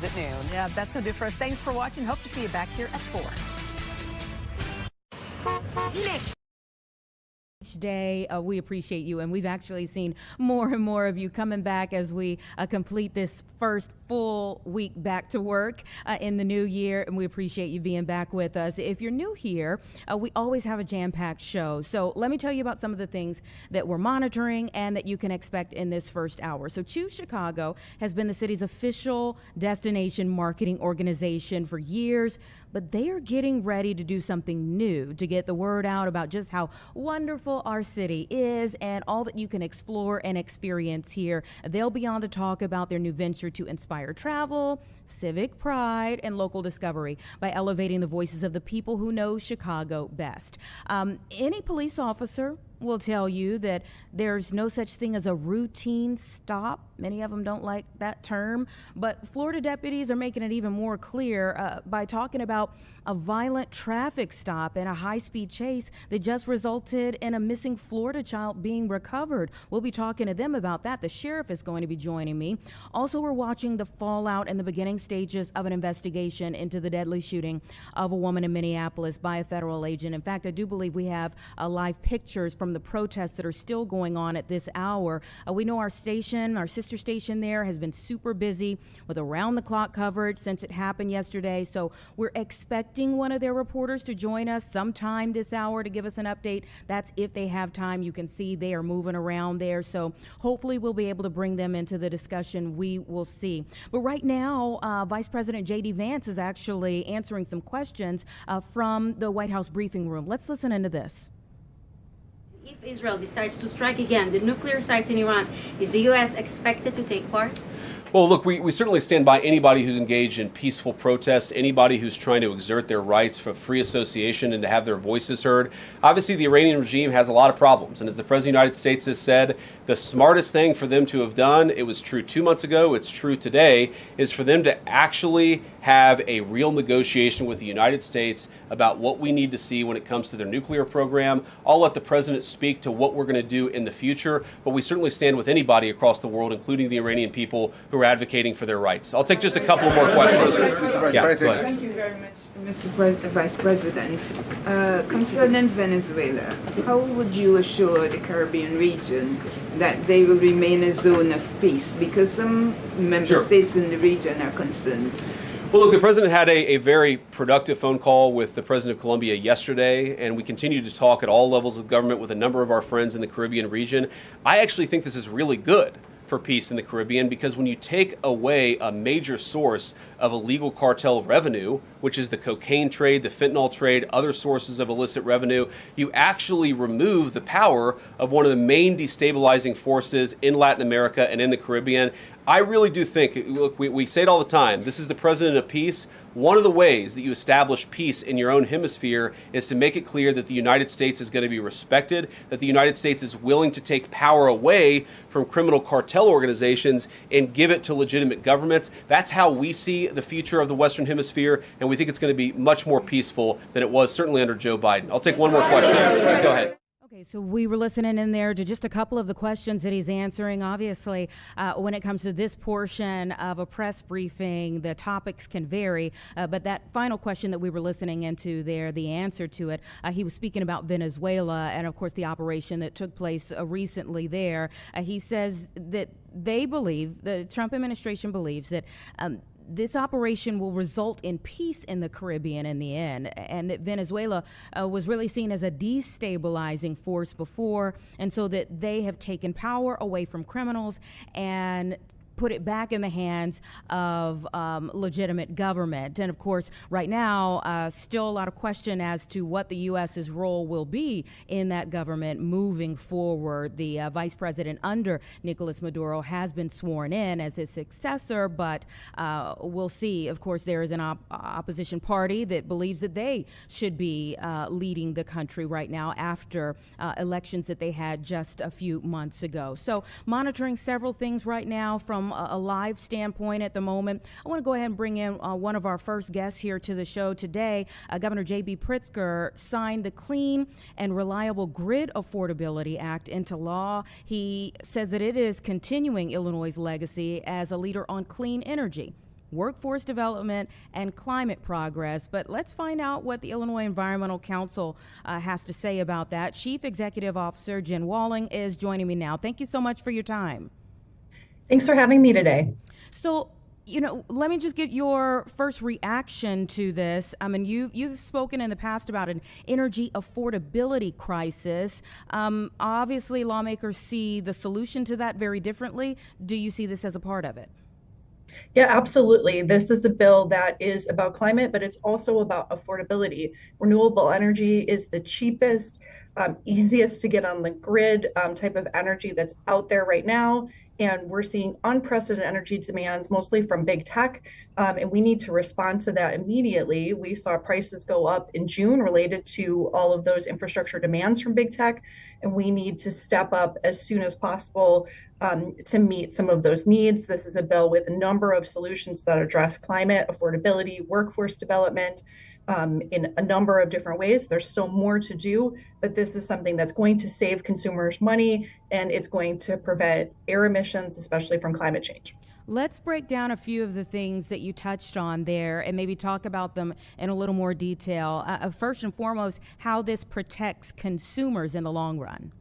At noon. Yeah, that's going to do it for us. Thanks for watching. Hope to see you back here at 4. Next day, we appreciate you, and we've actually seen more and more of you coming back as we complete this first full week back to work in the new year, and we appreciate you being back with us. If you're new here, we always have a jam-packed show, so let me tell you about some of the things that we're monitoring and that you can expect in this first hour. So Choose Chicago has been the city's official destination marketing organization for years, but they are getting ready to do something new to get the word out about just how wonderful our city is and all that you can explore and experience here. They'll be on to talk about their new venture to inspire travel, civic pride, and local discovery by elevating the voices of the people who know Chicago best. Any police officer will tell you that there's no such thing as a routine stop. Many of them don't like that term, but Florida deputies are making it even more clear by talking about a violent traffic stop and a high-speed chase that just resulted in a missing Florida child being recovered. We'll be talking to them about that. The sheriff is going to be joining me. Also, we're watching the fallout and the beginning stages of an investigation into the deadly shooting of a woman in Minneapolis by a federal agent. In fact, I do believe we have live pictures from the protests that are still going on at this hour. We know our station, our sister station there, has been super busy with around-the-clock coverage since it happened yesterday. So we're expecting one of their reporters to join us sometime this hour to give us an update. That's if they have time. You can see they are moving around there. So hopefully we'll be able to bring them into the discussion. We will see. But right now, Vice President J.D. Vance is actually answering some questions from the White House briefing room. Let's listen into this. If Israel decides to strike again the nuclear sites in Iran, is the U.S. expected to take part? Well, look, we certainly stand by anybody who's engaged in peaceful protest, anybody who's trying to exert their rights for free association and to have their voices heard. Obviously, the Iranian regime has a lot of problems. And as the President of the United States has said, the smartest thing for them to have done, it was true 2 months ago, it's true today, is for them to actually have a real negotiation with the United States about what we need to see when it comes to their nuclear program. I'll let the President speak to what we're going to do in the future, but we certainly stand with anybody across the world, including the Iranian people who are advocating for their rights. I'll take just a couple more questions. Thank you very much, Mr. Vice President. Concerning Venezuela, how would you assure the Caribbean region that they will remain a zone of peace? Because some member states in the region are concerned. Well, look, the President had a very productive phone call with the President of Colombia yesterday, and we continue to talk at all levels of government with a number of our friends in the Caribbean region. I actually think this is really good for peace in the Caribbean, because when you take away a major source of illegal cartel revenue, which is the cocaine trade, the fentanyl trade, other sources of illicit revenue, you actually remove the power of one of the main destabilizing forces in Latin America and in the Caribbean. I really do think, look, we say it all the time, this is the president of peace. One of the ways that you establish peace in your own hemisphere is to make it clear that the United States is going to be respected, that the United States is willing to take power away from criminal cartel organizations and give it to legitimate governments. That's how we see the future of the Western Hemisphere, and we think it's going to be much more peaceful than it was certainly under Joe Biden. I'll take one more question. Go ahead. Okay, so we were listening in there to just a couple of the questions that he's answering. Obviously, when it comes to this portion of a press briefing, the topics can vary. But that final question that we were listening into there, the answer to it, he was speaking about Venezuela and, of course, the operation that took place recently there. He says that they believe, the Trump administration believes that this operation will result in peace in the Caribbean in the end, and that Venezuela was really seen as a destabilizing force before, and so that they have taken power away from criminals and put it back in the hands of legitimate government. And of course, right now, still a lot of question as to what the U.S.'s role will be in that government moving forward. The vice president under Nicolas Maduro has been sworn in as his successor, but we'll see. Of course, there is an opposition party that believes that they should be leading the country right now after elections that they had just a few months ago. So monitoring several things right now from a live standpoint at the moment. I want to go ahead and bring in one of our first guests here to the show today. Governor J.B. Pritzker signed the Clean and Reliable Grid Affordability Act into law. He says that it is continuing Illinois' legacy as a leader on clean energy. workforce development, and climate progress. But let's find out what the Illinois Environmental Council has to say about that. Chief Executive Officer Jen Walling is joining me now. Thank you so much for your time. Thanks for having me today. So, let me just get your first reaction to this. I mean, you've spoken in the past about an energy affordability crisis. Obviously, lawmakers see the solution to that very differently. Do you see this as a part of it? Yeah, absolutely. This is a bill that is about climate, but it's also about affordability. Renewable energy is the cheapest, easiest to get on the grid type of energy that's out there right now. And we're seeing unprecedented energy demands, mostly from big tech, and we need to respond to that immediately. We saw prices go up in June related to all of those infrastructure demands from big tech, and we need to step up as soon as possible to meet some of those needs. This is a bill with a number of solutions that address climate, affordability, workforce development, in a number of different ways. There's still more to do, but this is something that's going to save consumers money, and it's going to prevent air emissions, especially from climate change. Let's break down a few of the things that you touched on there and maybe talk about them in a little more detail. First and foremost, how this protects consumers in the long run.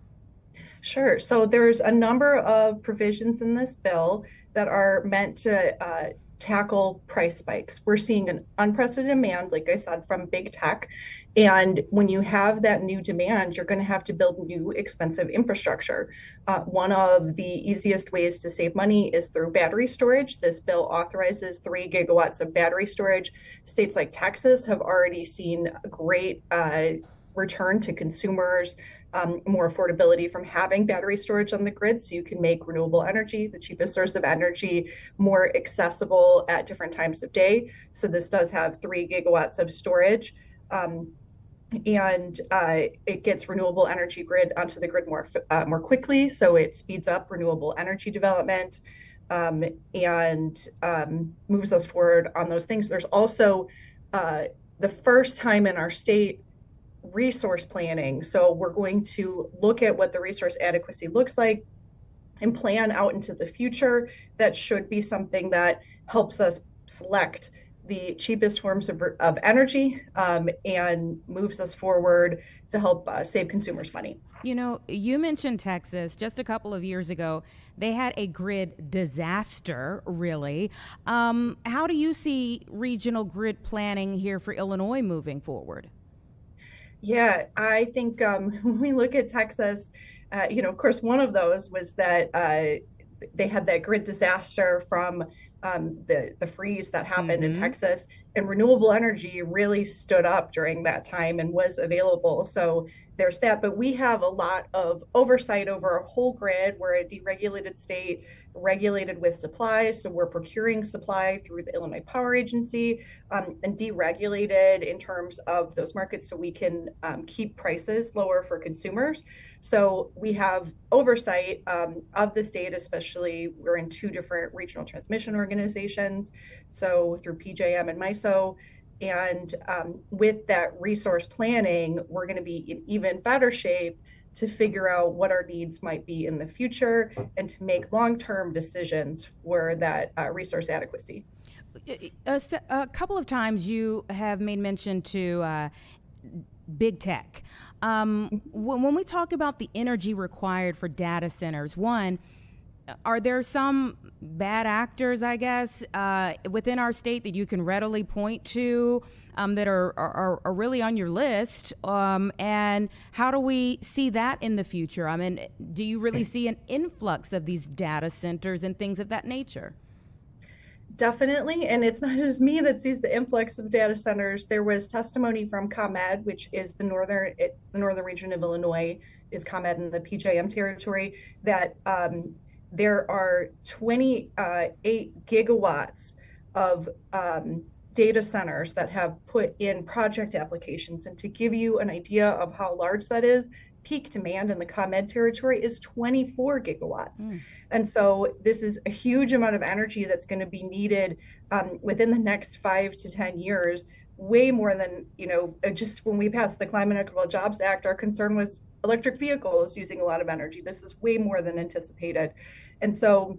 Sure. So there's a number of provisions in this bill that are meant to tackle price spikes. We're seeing an unprecedented demand, like I said, from big tech. And when you have that new demand, you're going to have to build new expensive infrastructure. One of the easiest ways to save money is through battery storage. This bill authorizes 3 gigawatts of battery storage. States like Texas have already seen a great return to consumers, more affordability from having battery storage on the grid, so you can make renewable energy, the cheapest source of energy, more accessible at different times of day. So this does have 3 gigawatts of storage, and it gets renewable energy grid onto the grid more quickly, so it speeds up renewable energy development and moves us forward on those things. There's also the first time in our state resource planning. So we're going to look at what the resource adequacy looks like and plan out into the future. That should be something that helps us select the cheapest forms of energy and moves us forward to help save consumers money. You mentioned Texas. Just a couple of years ago, they had a grid disaster, really. How do you see regional grid planning here for Illinois moving forward? Yeah, I think when we look at Texas, of course, one of those was that they had that grid disaster from the freeze that happened in Texas, and renewable energy really stood up during that time and was available. So there's that, but we have a lot of oversight over a whole grid. We're a deregulated state, regulated with supply, so we're procuring supply through the Illinois Power Agency, and deregulated in terms of those markets, so we can keep prices lower for consumers. So we have oversight of the state, especially we're in 2 different regional transmission organizations, so through PJM and MISO. And with that resource planning, we're going to be in even better shape to figure out what our needs might be in the future and to make long-term decisions for that resource adequacy. A couple of times you have made mention to big tech. When we talk about the energy required for data centers, one, are there some bad actors, I guess, within our state that you can readily point to that are really on your list? And how do we see that in the future? I mean, do you really see an influx of these data centers and things of that nature? Definitely, and it's not just me that sees the influx of data centers. There was testimony from ComEd, which is the northern region of Illinois, is ComEd in the PJM territory, that there are 28 gigawatts of data centers that have put in project applications. And to give you an idea of how large that is, peak demand in the ComEd territory is 24 gigawatts. And so this is a huge amount of energy that's going to be needed within the next 5 to 10 years, way more than, just when we passed the Climate and Equitable Jobs Act, our concern was electric vehicles using a lot of energy. This is way more than anticipated. And so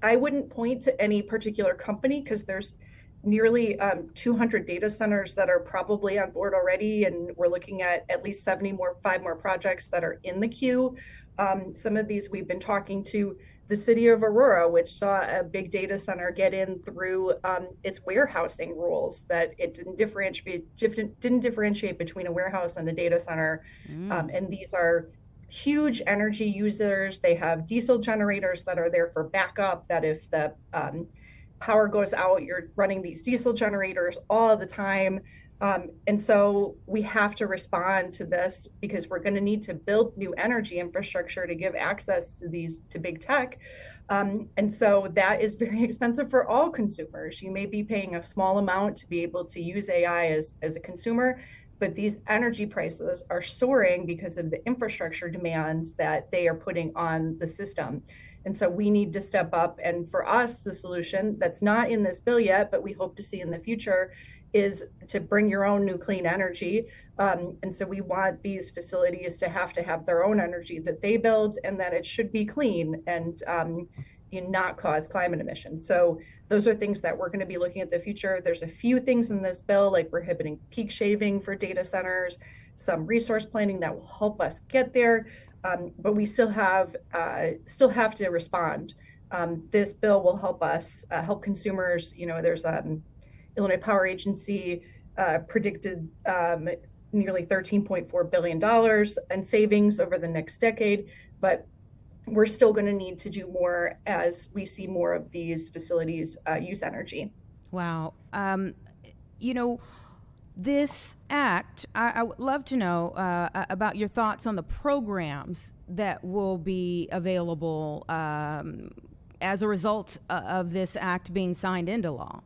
I wouldn't point to any particular company because there's nearly 200 data centers that are probably on board already, and we're looking at least 5 more projects that are in the queue. Some of these we've been talking to the city of Aurora, which saw a big data center get in through its warehousing rules, that it didn't differentiate between a warehouse and a data center. And these are huge energy users. They have diesel generators that are there for backup, that if the power goes out, you're running these diesel generators all the time. And so we have to respond to this because we're going to need to build new energy infrastructure to give access to big tech. And so that is very expensive for all consumers. You may be paying a small amount to be able to use AI as a consumer, but these energy prices are soaring because of the infrastructure demands that they are putting on the system. And so we need to step up. And for us, the solution that's not in this bill yet, but we hope to see in the future, is to bring your own new clean energy. And so we want these facilities to have their own energy that they build, and that it should be clean and not cause climate emissions. So those are things that we're going to be looking at the future. There's a few things in this bill, like prohibiting peak shaving for data centers, some resource planning that will help us get there. But we still have to respond. This bill will help us help consumers. There's Illinois Power Agency predicted nearly $13.4 billion in savings over the next decade, but we're still going to need to do more as we see more of these facilities use energy. Wow. This act, I would love to know about your thoughts on the programs that will be available as a result of this act being signed into law.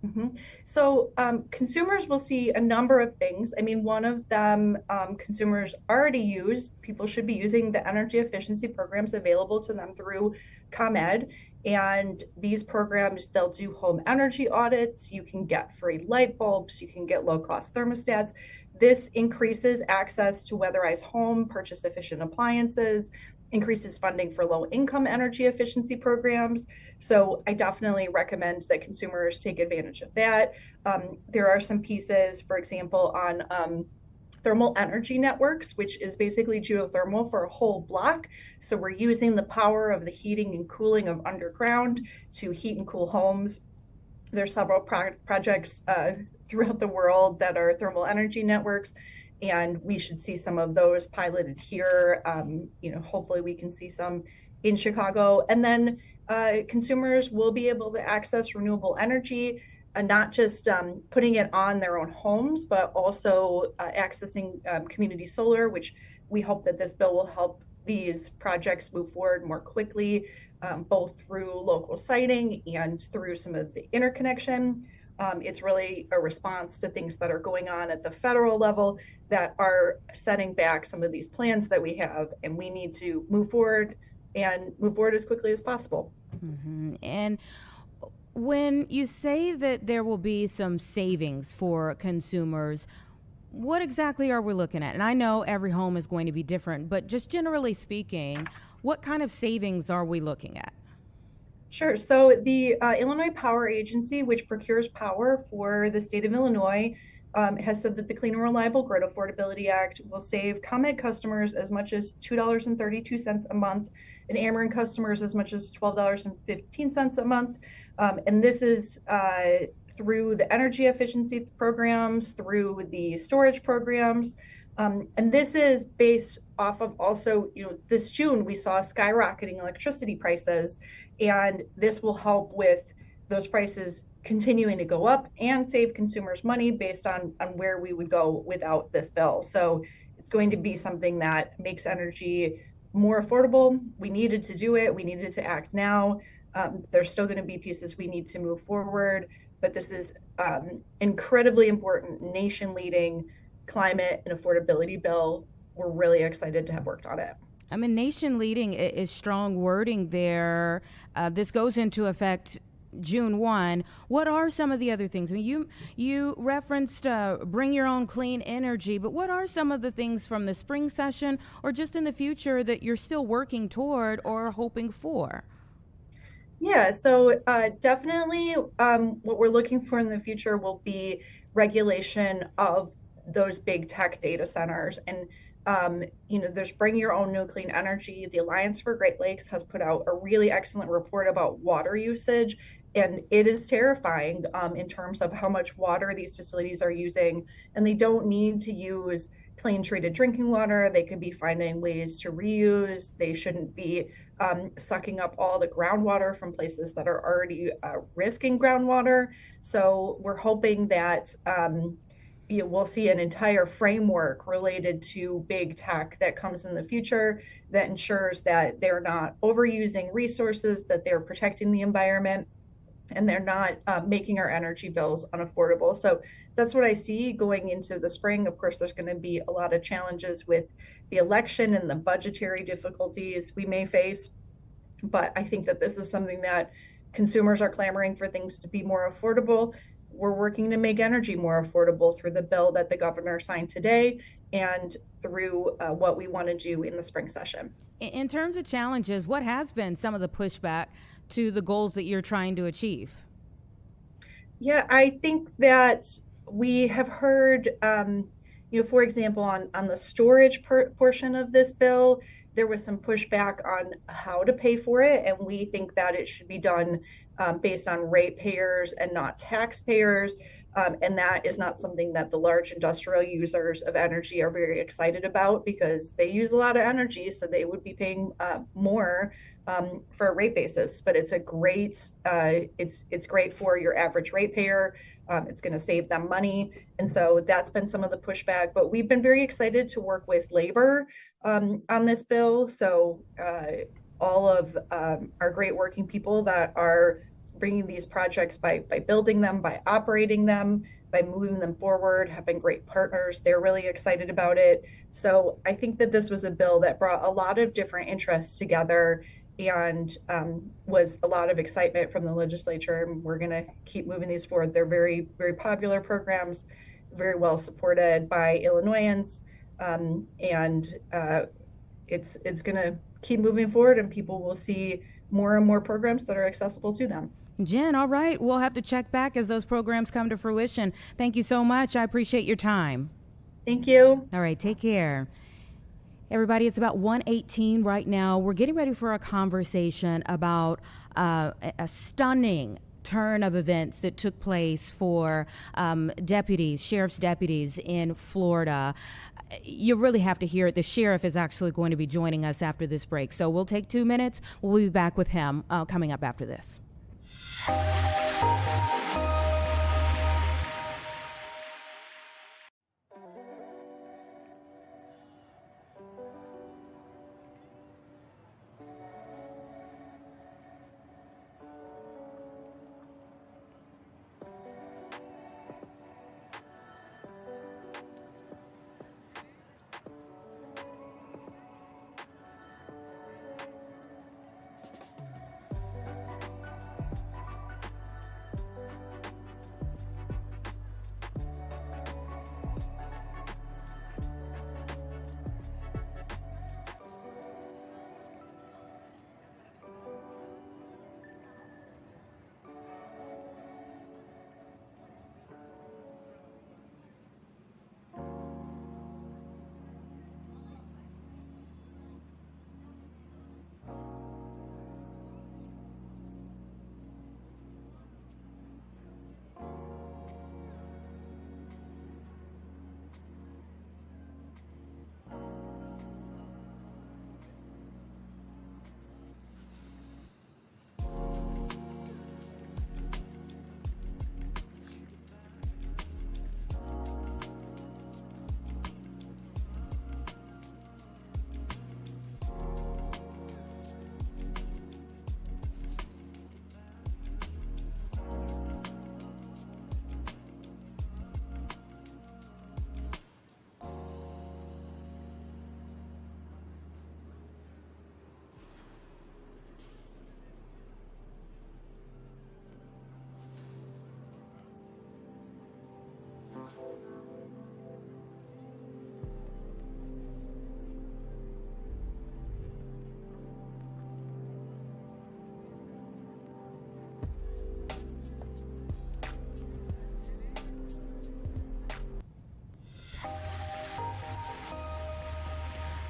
Mm-hmm. So consumers will see a number of things. I mean, one of them consumers already use. People should be using the energy efficiency programs available to them through ComEd. And these programs, they'll do home energy audits. You can get free light bulbs. You can get low-cost thermostats. This increases access to weatherized home, purchase efficient appliances, increases funding for low-income energy efficiency programs. So I definitely recommend that consumers take advantage of that. There are some pieces, for example, on thermal energy networks, which is basically geothermal for a whole block. So we're using the power of the heating and cooling of underground to heat and cool homes. There's several projects throughout the world that are thermal energy networks, and we should see some of those piloted here. Hopefully we can see some in Chicago. And then consumers will be able to access renewable energy, not just putting it on their own homes, but also accessing community solar, which we hope that this bill will help these projects move forward more quickly, both through local siting and through some of the interconnection. It's really a response to things that are going on at the federal level that are setting back some of these plans that we have, and we need to move forward as quickly as possible. Mm-hmm. And when you say that there will be some savings for consumers, what exactly are we looking at? And I know every home is going to be different, but just generally speaking, what kind of savings are we looking at? Sure. So the Illinois Power Agency, which procures power for the state of Illinois, has said that the Clean and Reliable Grid Affordability Act will save ComEd customers as much as $2.32 a month, and Ameren customers as much as $12.15 a month. And this is through the energy efficiency programs, through the storage programs. And this is based off of also, this June we saw skyrocketing electricity prices, and this will help with those prices continuing to go up and save consumers money based on where we would go without this bill. So it's going to be something that makes energy more affordable. We needed to do it. We needed to act now. There's still going to be pieces we need to move forward, but this is incredibly important, nation-leading climate and affordability bill. We're really excited to have worked on it. I mean, nation leading is strong wording there. This goes into effect June 1. What are some of the other things? I mean, you referenced bring your own clean energy, but what are some of the things from the spring session or just in the future that you're still working toward or hoping for? Yeah, so definitely what we're looking for in the future will be regulation of those big tech data centers. And, there's Bring Your Own New Clean Energy. The Alliance for Great Lakes has put out a really excellent report about water usage. And it is terrifying in terms of how much water these facilities are using. And they don't need to use clean treated drinking water. They could be finding ways to reuse. They shouldn't be sucking up all the groundwater from places that are already risking groundwater. So we're hoping that we'll see an entire framework related to big tech that comes in the future that ensures that they're not overusing resources, that they're protecting the environment, and they're not making our energy bills unaffordable. So that's what I see going into the spring. Of course, there's going to be a lot of challenges with the election and the budgetary difficulties we may face. But I think that this is something that consumers are clamoring for things to be more affordable. We're working to make energy more affordable through the bill that the governor signed today and through what we want to do in the spring session. In terms of challenges, what has been some of the pushback to the goals that you're trying to achieve? Yeah, I think that we have heard, for example, on the storage portion of this bill, there was some pushback on how to pay for it, and we think that it should be done based on ratepayers and not taxpayers. And that is not something that the large industrial users of energy are very excited about because they use a lot of energy, so they would be paying more for a rate basis. But it's a great, it's great for your average ratepayer. It's going to save them money, and so that's been some of the pushback. But we've been very excited to work with labor on this bill. So all of our great working people that are bringing these projects by building them, by operating them, by moving them forward, have been great partners. They're really excited about it. So I think that this was a bill that brought a lot of different interests together and was a lot of excitement from the legislature. And we're going to keep moving these forward. They're very, very popular programs, very well supported by Illinoisans. And it's going to keep moving forward, and people will see more and more programs that are accessible to them. Jen, all right. We'll have to check back as those programs come to fruition. Thank you so much. I appreciate your time. Thank you. All right, take care. Everybody, it's about 1:18 right now. We're getting ready for a conversation about a stunning turn of events that took place for sheriff's deputies in Florida. You really have to hear it. The sheriff is actually going to be joining us after this break. So we'll take 2 minutes. We'll be back with him coming up after this.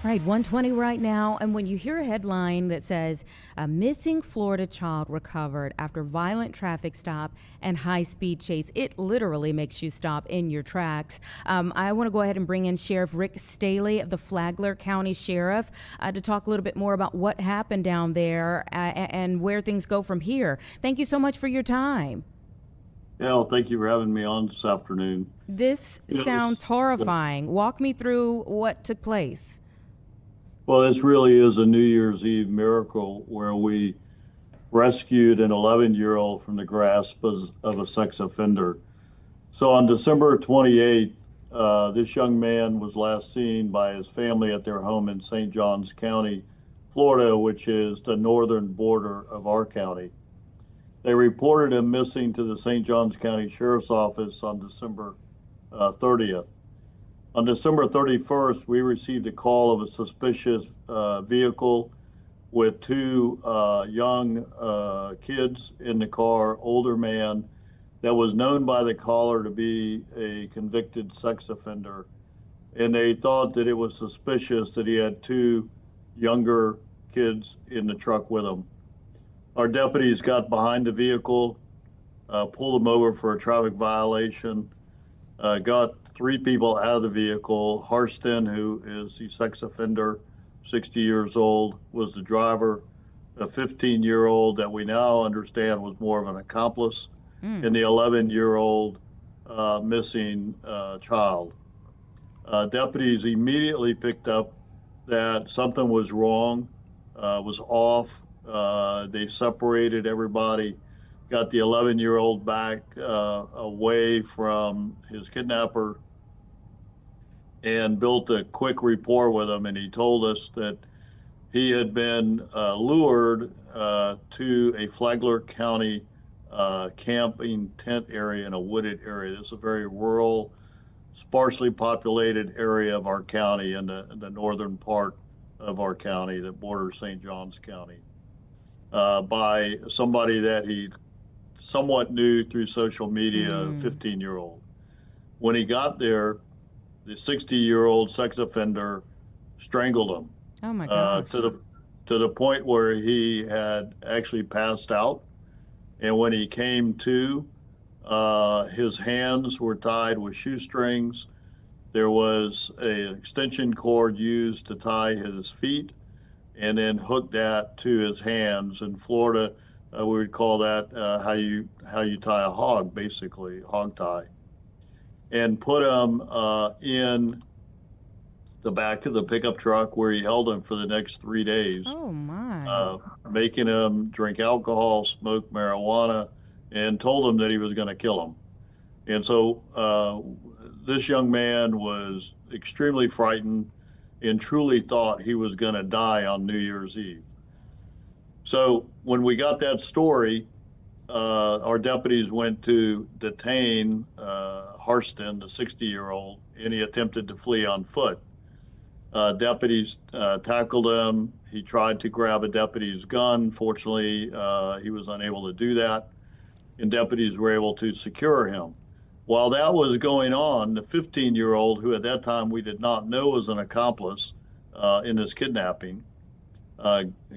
Right, 120 right now. And when you hear a headline that says a missing Florida child recovered after violent traffic stop and high speed chase, it literally makes you stop in your tracks. I want to go ahead and bring in Sheriff Rick Staley of the Flagler County Sheriff to talk a little bit more about what happened down there and where things go from here. Thank you so much for your time. Yeah, well, thank you for having me on this afternoon. This sounds horrifying. Walk me through what took place. Well, this really is a New Year's Eve miracle where we rescued an 11-year-old from the grasp of a sex offender. So on December 28th, this young man was last seen by his family at their home in St. Johns County, Florida, which is the northern border of our county. They reported him missing to the St. Johns County Sheriff's Office on December 30th. On December 31st, we received a call of a suspicious vehicle with two young kids in the car, older man, that was known by the caller to be a convicted sex offender. And they thought that it was suspicious that he had two younger kids in the truck with him. Our deputies got behind the vehicle, pulled him over for a traffic violation, got three people out of the vehicle. Harston, who is the sex offender, 60 years old, was the driver. A 15-year-old that we now understand was more of an accomplice, and the 11-year-old missing child. Deputies immediately picked up that something was wrong, was off. They separated everybody, got the 11-year-old back away from his kidnapper, and built a quick rapport with him. And he told us that he had been lured to a Flagler County camping tent area in a wooded area. This is a very rural, sparsely populated area of our county in the northern part of our county that borders St. Johns County, by somebody that he somewhat knew through social media, a 15-year-old. When he got there, the 60-year-old sex offender strangled him. Oh my gosh. To the point where he had actually passed out. And when he came to, his hands were tied with shoestrings. There was an extension cord used to tie his feet and then hook that to his hands. In Florida, we would call that how you tie a hog, basically, hog tie. And put him in the back of the pickup truck where he held him for the next 3 days. Oh my. Making him drink alcohol, smoke marijuana, and told him that he was going to kill him. And so this young man was extremely frightened and truly thought he was going to die on New Year's Eve. So when we got that story, our deputies went to detain Harston, the 60-year-old, and he attempted to flee on foot. Deputies tackled him. He tried to grab a deputy's gun. Fortunately, he was unable to do that, and deputies were able to secure him. While that was going on, the 15-year-old, who at that time we did not know was an accomplice in this kidnapping,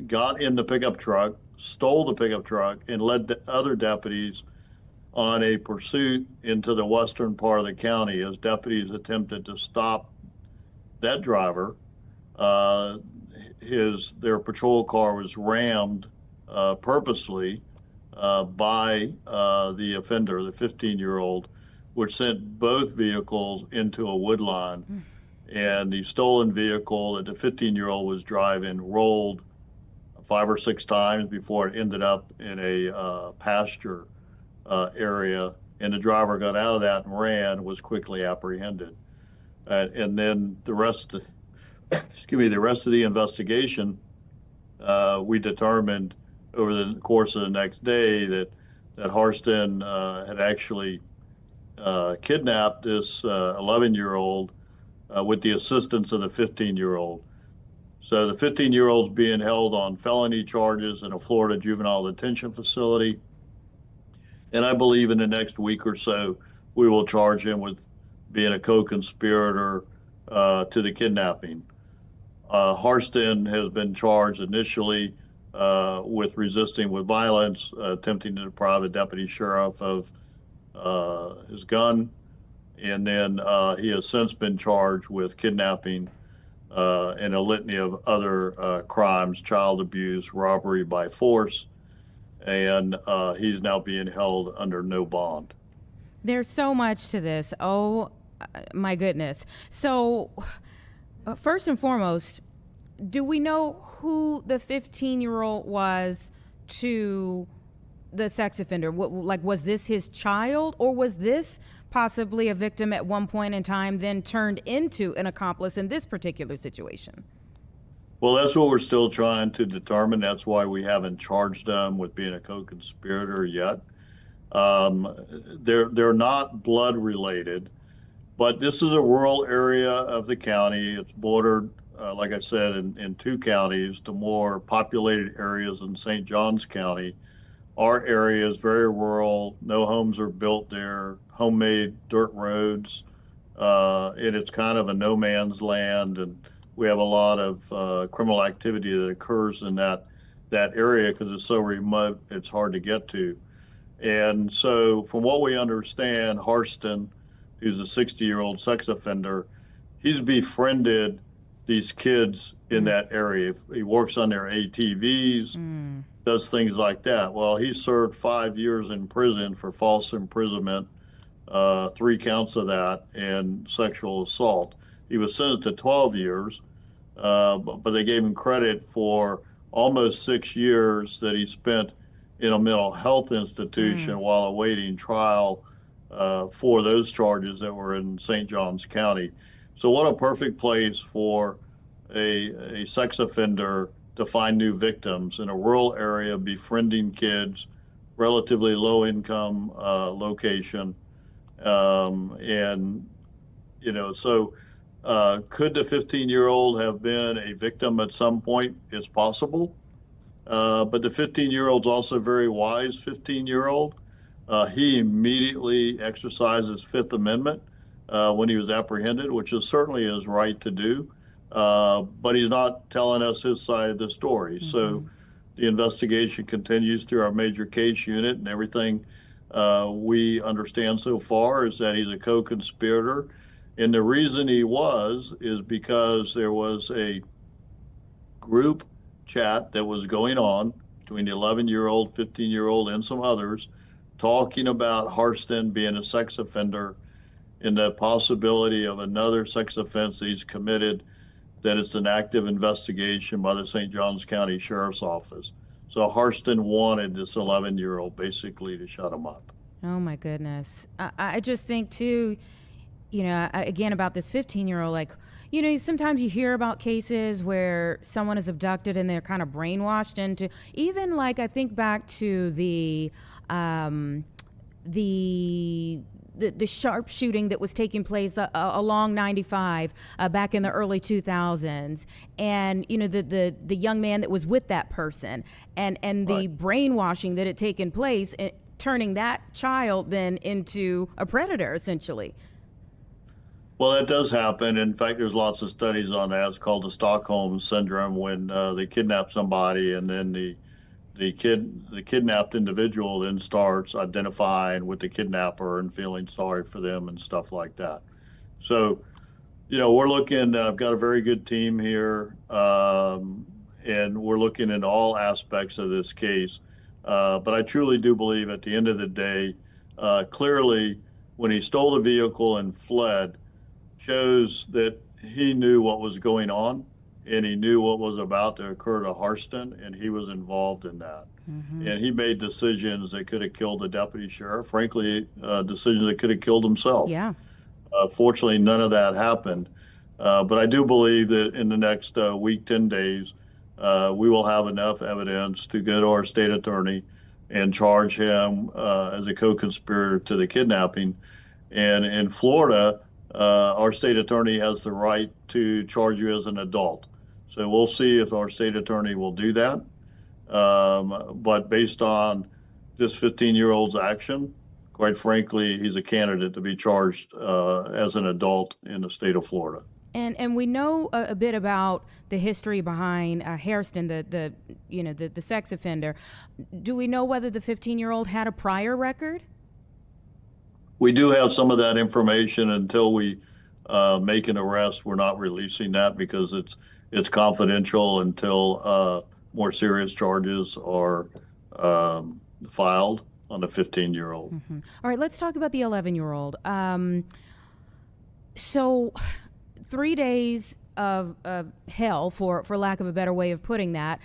got in the pickup truck, stole the pickup truck, and led the other deputies on a pursuit into the western part of the county as deputies attempted to stop that driver. Their patrol car was rammed purposely by the offender, the 15-year-old, which sent both vehicles into a wood line. And the stolen vehicle that the 15-year-old was driving rolled 5 or 6 times before it ended up in a pasture area. And the driver got out of that and ran, was quickly apprehended. And then the rest of the investigation, we determined over the course of the next day that Harston had actually kidnapped this 11-year-old with the assistance of the 15-year-old. So the 15-year-old's being held on felony charges in a Florida juvenile detention facility. And I believe in the next week or so, we will charge him with being a co-conspirator to the kidnapping. Harston has been charged initially with resisting with violence, attempting to deprive a deputy sheriff of his gun, and then he has since been charged with kidnapping and a litany of other crimes, child abuse, robbery by force, and he's now being held under no bond. There's so much to this. Oh, my goodness. So, first and foremost, do we know who the 15-year-old was to the sex offender? Like, was this his child, or was this possibly a victim at one point in time, then turned into an accomplice in this particular situation? Well, that's what we're still trying to determine. That's why we haven't charged them with being a co-conspirator yet. They're not blood related, but this is a rural area of the county. It's bordered, like I said, in two counties, the more populated areas in St. Johns County. Our area is very rural. No homes are built there, homemade dirt roads, and it's kind of a no man's land. And we have a lot of criminal activity that occurs in that area because it's so remote, it's hard to get to. And so from what we understand, Harston, who's a 60-year-old sex offender, he's befriended these kids in that area. He works on their ATVs, does things like that. Well, he served 5 years in prison for false imprisonment, 3 counts of that, and sexual assault. He was sentenced to 12 years, but they gave him credit for almost 6 years that he spent in a mental health institution while awaiting trial for those charges that were in St. Johns County. So what a perfect place for a sex offender to find new victims in a rural area, befriending kids, relatively low income location. And, you know, so could the 15-year-old have been a victim at some point? It's possible. But the 15-year-old's also a very wise 15-year-old. He immediately exercised his Fifth Amendment when he was apprehended, which is certainly his right to do. But he's not telling us his side of the story. So the investigation continues through our major case unit, and everything we understand so far is that he's a co-conspirator. And the reason he is because there was a group chat that was going on between the 11-year-old, 15-year-old, and some others, talking about Harston being a sex offender and the possibility of another sex offense that he's committed, that it's an active investigation by the St. Johns County Sheriff's Office. So Harston wanted this 11-year-old basically to shut him up. Oh, my goodness. I just think, too, you know, again, about this 15-year-old, like, you know, sometimes you hear about cases where someone is abducted and they're kind of brainwashed into, even like I think back to the sharpshooting that was taking place along 95 back in the early 2000s, and you know the young man that was with that person, and the brainwashing that had taken place, turning that child then into a predator essentially. Well, that does happen. In fact, there's lots of studies on that. It's called the Stockholm Syndrome, when they kidnap somebody and then the kidnapped individual then starts identifying with the kidnapper and feeling sorry for them and stuff like that. So, you know, we're looking, I've got a very good team here, and we're looking at all aspects of this case. But I truly do believe at the end of the day, clearly when he stole the vehicle and fled, shows that he knew what was going on, and he knew what was about to occur to Harston, and he was involved in that. And he made decisions that could have killed the deputy sheriff, frankly, decisions that could have killed himself. Yeah. Fortunately, none of that happened. But I do believe that in the next week, 10 days, we will have enough evidence to go to our state attorney and charge him as a co-conspirator to the kidnapping. And in Florida, our state attorney has the right to charge you as an adult. So we'll see if our state attorney will do that. But based on this 15-year-old's action, quite frankly, he's a candidate to be charged as an adult in the state of Florida. And we know a bit about the history behind Hairston, the sex offender. Do we know whether the 15-year-old had a prior record? We do have some of that information. Until we make an arrest, we're not releasing that because it's confidential until more serious charges are filed on the 15-year-old. Mm-hmm. All right, let's talk about the 11-year-old. So 3 days of hell, for lack of a better way of putting that,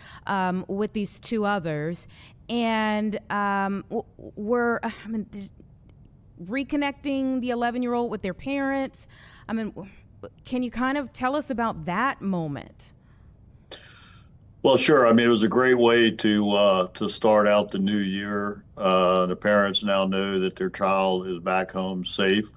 with these two others, and we're reconnecting the 11-year-old with their parents. I mean, can you kind of tell us about that moment? Well, sure. I mean, it was a great way to start out the new year. The parents now know that their child is back home safe.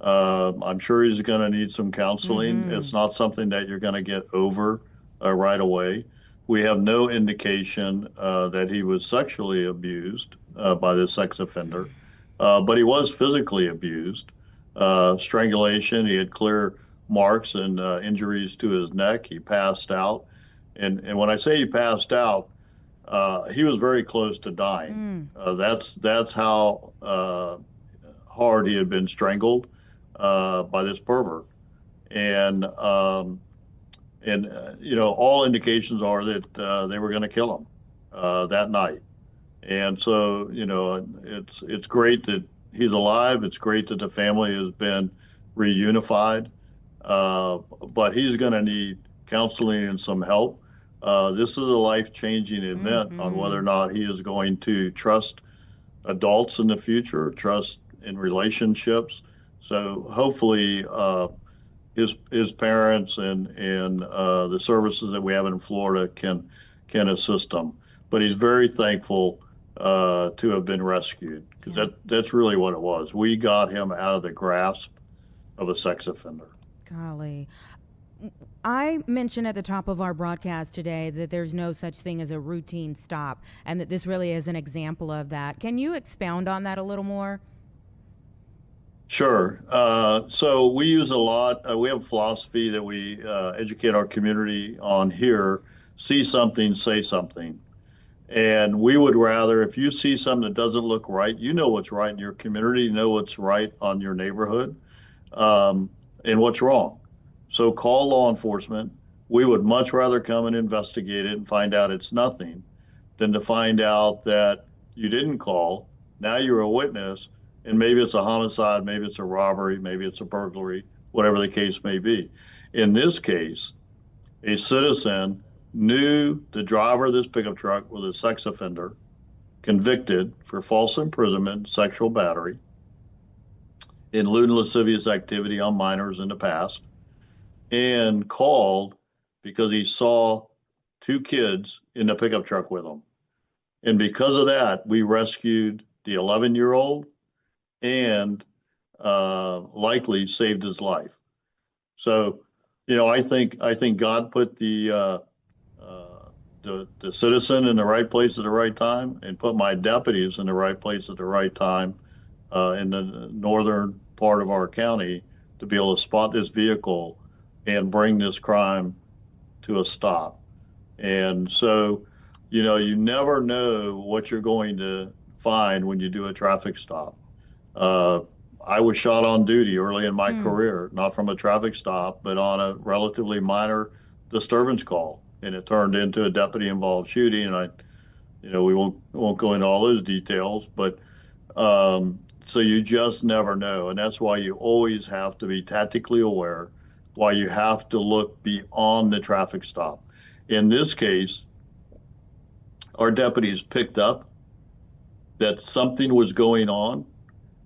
I'm sure he's going to need some counseling. Mm-hmm. It's not something that you're going to get over right away. We have no indication that he was sexually abused by this sex offender, but he was physically abused. Strangulation. He had clear marks and injuries to his neck. He passed out. And when I say he passed out, he was very close to dying. That's how hard he had been strangled by this pervert. And all indications are that they were going to kill him that night. And so, it's great that he's alive. It's great that the family has been reunified. But he's going to need counseling and some help. This is a life-changing event on whether or not he is going to trust adults in the future, trust in relationships. So hopefully his parents and the services that we have in Florida can assist him. But he's very thankful to have been rescued, because that's really what it was. We got him out of the grasp of a sex offender. Golly. I mentioned at the top of our broadcast today that there's no such thing as a routine stop, and that this really is an example of that. Can you expound on that a little more? Sure. So we use a lot. We have a philosophy that we educate our community on here: see something, say something. And we would rather, if you see something that doesn't look right, you know what's right in your community, you know what's right on your neighborhood, and what's wrong. So call law enforcement. We would much rather come and investigate it and find out it's nothing than to find out that you didn't call. Now you're a witness, and maybe it's a homicide, maybe it's a robbery, maybe it's a burglary, whatever the case may be. In this case, a citizen knew the driver of this pickup truck was a sex offender, convicted for false imprisonment, sexual battery, in lewd and lascivious activity on minors in the past, and called because he saw two kids in the pickup truck with him. And because of that, we rescued the 11-year-old and likely saved his life. So, I think God put the citizen in the right place at the right time, and put my deputies in the right place at the right time in the northern part of our county to be able to spot this vehicle and bring this crime to a stop. And so, you never know what you're going to find when you do a traffic stop. I was shot on duty early in my career, not from a traffic stop, but on a relatively minor disturbance call. And it turned into a deputy-involved shooting. And we won't go into all those details, but so you just never know. And that's why you always have to be tactically aware, why you have to look beyond the traffic stop. In this case, our deputies picked up that something was going on,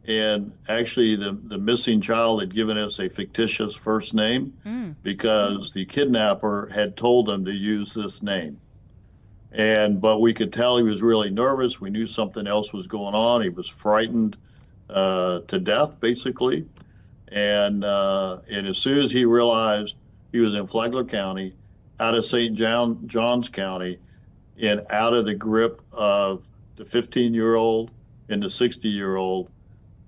and actually the missing child had given us a fictitious first name because the kidnapper had told them to use this name. But we could tell he was really nervous. We knew something else was going on. He was frightened to death, basically. And as soon as he realized he was in Flagler County, out of St. Johns County, and out of the grip of the 15-year-old and the 60-year-old,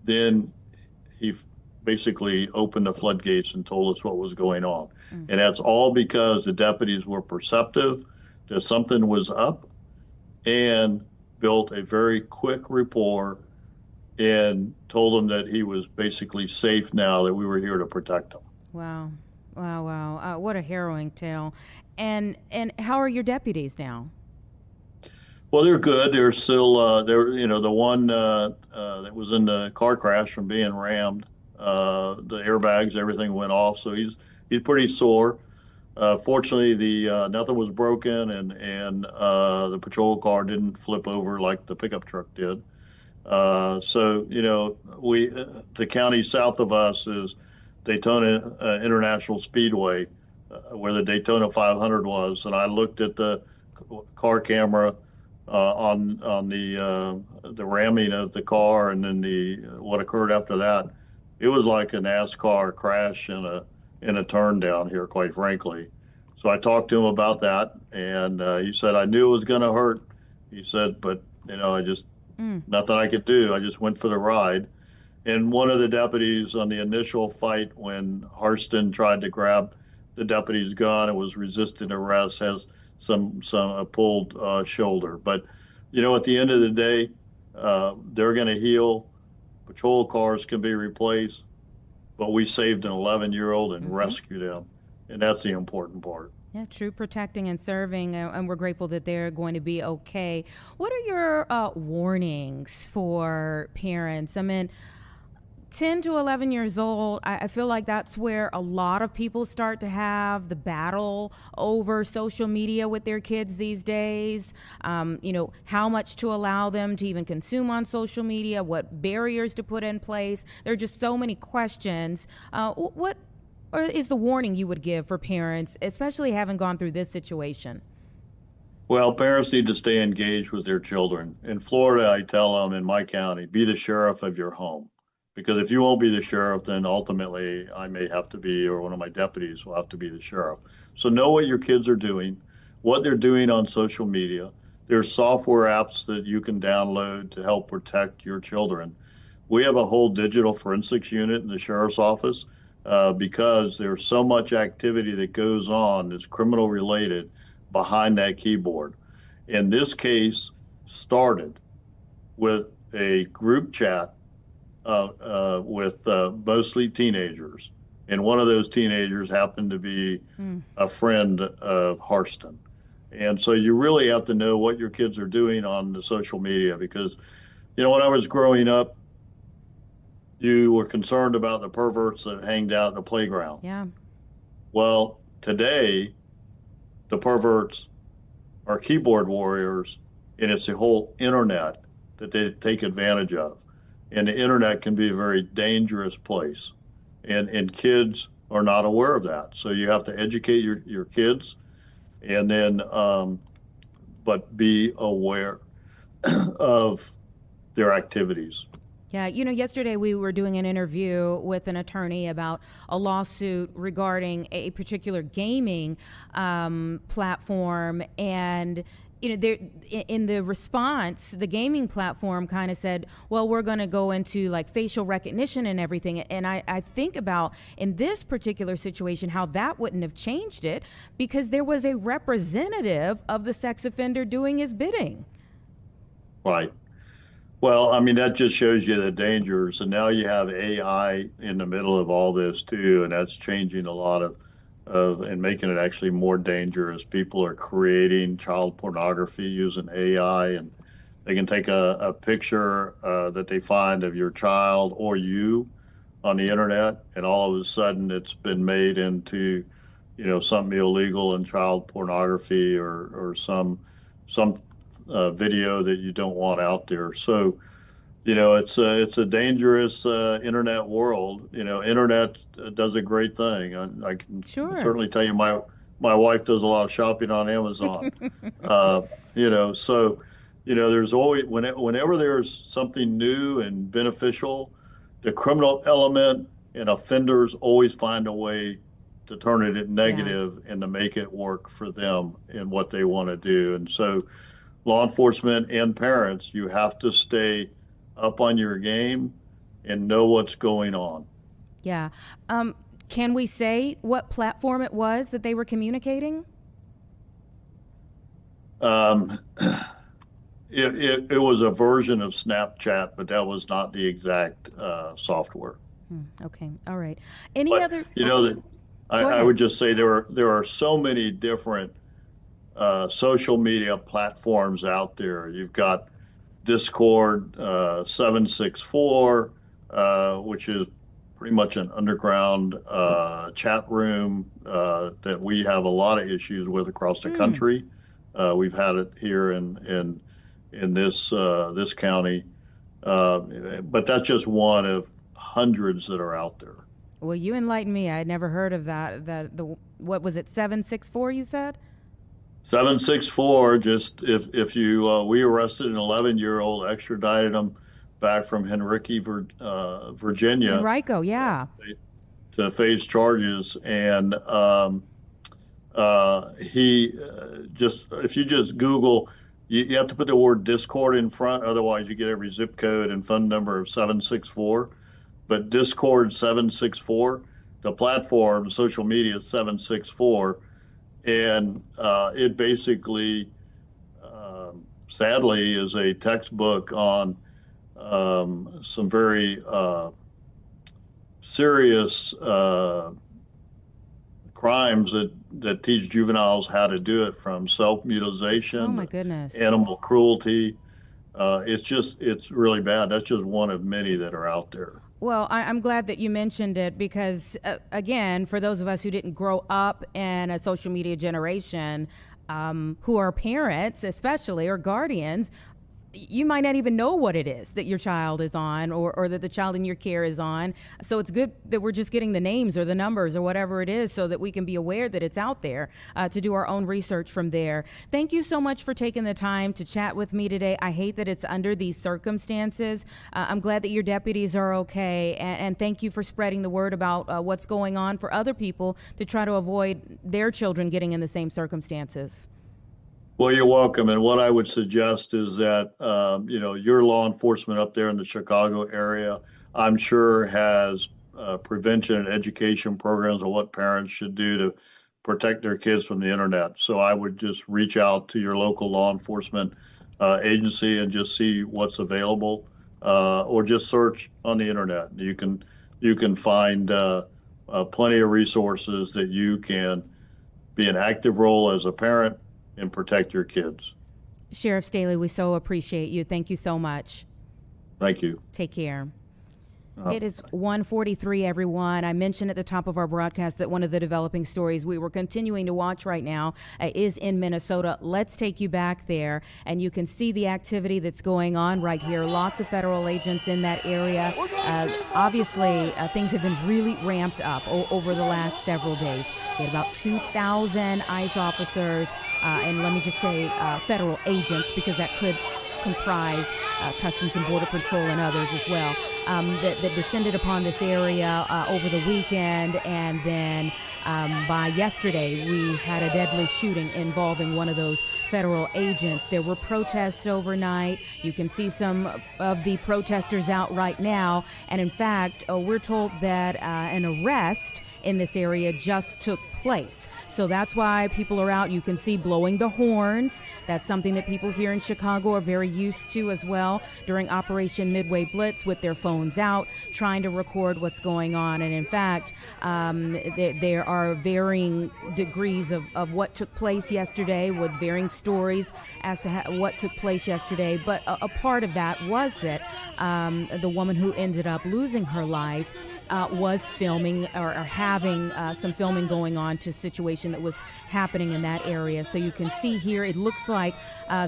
then he basically opened the floodgates and told us what was going on. And that's all because the deputies were perceptive that something was up and built a very quick rapport and told him that he was basically safe now, that we were here to protect him. Wow. Wow, wow. What a harrowing tale. And how are your deputies now? Well, they're good. They're still, the one that was in the car crash from being rammed, the airbags, everything went off. So he's pretty sore. Fortunately, the nothing was broken, and the patrol car didn't flip over like the pickup truck did. So the county south of us is Daytona International Speedway, where the Daytona 500 was, and I looked at the car camera on the ramming of the car, and then what occurred after that. It was like a NASCAR crash in a turn down here, quite frankly. So I talked to him about that, and he said, I knew it was going to hurt. He said, but I just nothing I could do. I just went for the ride. And one of the deputies on the initial fight, when Harston tried to grab the deputy's gun and was resisting arrest, has some pulled shoulder. But at the end of the day, they're going to heal. Patrol cars can be replaced, but we saved an 11-year-old and rescued him, and that's the important part. Yeah, true protecting and serving, and we're grateful that they're going to be okay. What are your warnings for parents? I mean, 10 to 11 years old, I feel like that's where a lot of people start to have the battle over social media with their kids these days. How much to allow them to even consume on social media, what barriers to put in place. There are just so many questions. What is the warning you would give for parents, especially having gone through this situation? Well, parents need to stay engaged with their children. In Florida, I tell them, in my county, be the sheriff of your home. Because if you won't be the sheriff, then ultimately I may have to be, or one of my deputies will have to be the sheriff. So know what your kids are doing, what they're doing on social media. There's software apps that you can download to help protect your children. We have a whole digital forensics unit in the sheriff's office because there's so much activity that goes on that's criminal related behind that keyboard. And this case started with a group chat with mostly teenagers. And one of those teenagers happened to be a friend of Harston. And so you really have to know what your kids are doing on the social media, because, when I was growing up, you were concerned about the perverts that hanged out in the playground. Yeah. Well, today, the perverts are keyboard warriors, and it's the whole internet that they take advantage of. And the internet can be a very dangerous place, and kids are not aware of that. So you have to educate your kids, and then but be aware of their activities. Yeah, yesterday we were doing an interview with an attorney about a lawsuit regarding a particular gaming platform, and there, in the response, the gaming platform kind of said, well, we're going to go into like facial recognition and everything. And I think about, in this particular situation, how that wouldn't have changed it, because there was a representative of the sex offender doing his bidding. Right. Well, I mean, that just shows you the dangers. And now you have AI in the middle of all this too, and that's changing a lot of and making it actually more dangerous. People are creating child pornography using AI, and they can take a picture that they find of your child or you on the internet, and all of a sudden it's been made into, something illegal and child pornography, or some video that you don't want out there. So, it's a dangerous internet world. Internet does a great thing. I can certainly tell you, my wife does a lot of shopping on Amazon. So there's always, whenever there's something new and beneficial, the criminal element and offenders always find a way to turn it in negative and to make it work for them and what they want to do. And so law enforcement and parents, you have to stay up on your game and know what's going on. Yeah. Can we say what platform it was that they were communicating? It was a version of Snapchat, but that was not the exact software. Okay. All right. Any But other? you know that Go I ahead. would just say there are so many different social media platforms out there. You've got Discord 764, which is pretty much an underground chat room that we have a lot of issues with across the country. We've had it here in this county, but that's just one of hundreds that are out there. Well, you enlightened me. I had never heard of that. What was it? 764? You said. 764. Just if you we arrested an 11-year-old, extradited him back from Henrique, Virginia, Enrico, yeah. to face charges, and he just if you just Google, you have to put the word Discord in front, otherwise you get every zip code and phone number of 764. But Discord 764, the platform, social media 764, and it basically, sadly, is a textbook on some very serious crimes that teach juveniles how to do it, from self-mutilation, Oh my goodness. animal cruelty. It's really bad. That's just one of many that are out there. Well, I'm glad that you mentioned it because, again, for those of us who didn't grow up in a social media generation, who are parents especially or guardians, you might not even know what it is that your child is on or that the child in your care is on. So it's good that we're just getting the names or the numbers or whatever it is so that we can be aware that it's out there to do our own research from there. Thank you so much for taking the time to chat with me today. I hate that it's under these circumstances. I'm glad that your deputies are okay. And thank you for spreading the word about what's going on for other people to try to avoid their children getting in the same circumstances. Well, you're welcome. And what I would suggest is that, your law enforcement up there in the Chicago area, I'm sure has prevention and education programs on what parents should do to protect their kids from the internet. So I would just reach out to your local law enforcement agency and just see what's available, or just search on the internet. You can find plenty of resources that you can be an active role as a parent and protect your kids. Sheriff Staley, we so appreciate you. Thank you so much. Thank you. Take care. It is 1:43, everyone. I mentioned at the top of our broadcast that one of the developing stories we were continuing to watch right now is in Minnesota. Let's take you back there, and you can see the activity that's going on right here. Lots of federal agents in that area. Obviously, things have been really ramped up over the last several days. We had about 2,000 ICE officers, and let me just say federal agents, because that could comprise Customs and Border Patrol and others as well, that descended upon this area over the weekend. And then by yesterday, we had a deadly shooting involving one of those federal agents. There were protests overnight. You can see some of the protesters out right now. And in fact, we're told that an arrest in this area just took place. So that's why people are out. You can see blowing the horns. That's something that people here in Chicago are very used to as well during Operation Midway Blitz, with their phones out, trying to record what's going on. And in fact, there are varying degrees of what took place yesterday, with varying stories as to what took place yesterday. But a part of that was that the woman who ended up losing her life was filming or having some filming going on to a situation that was happening in that area. So you can see here, it looks like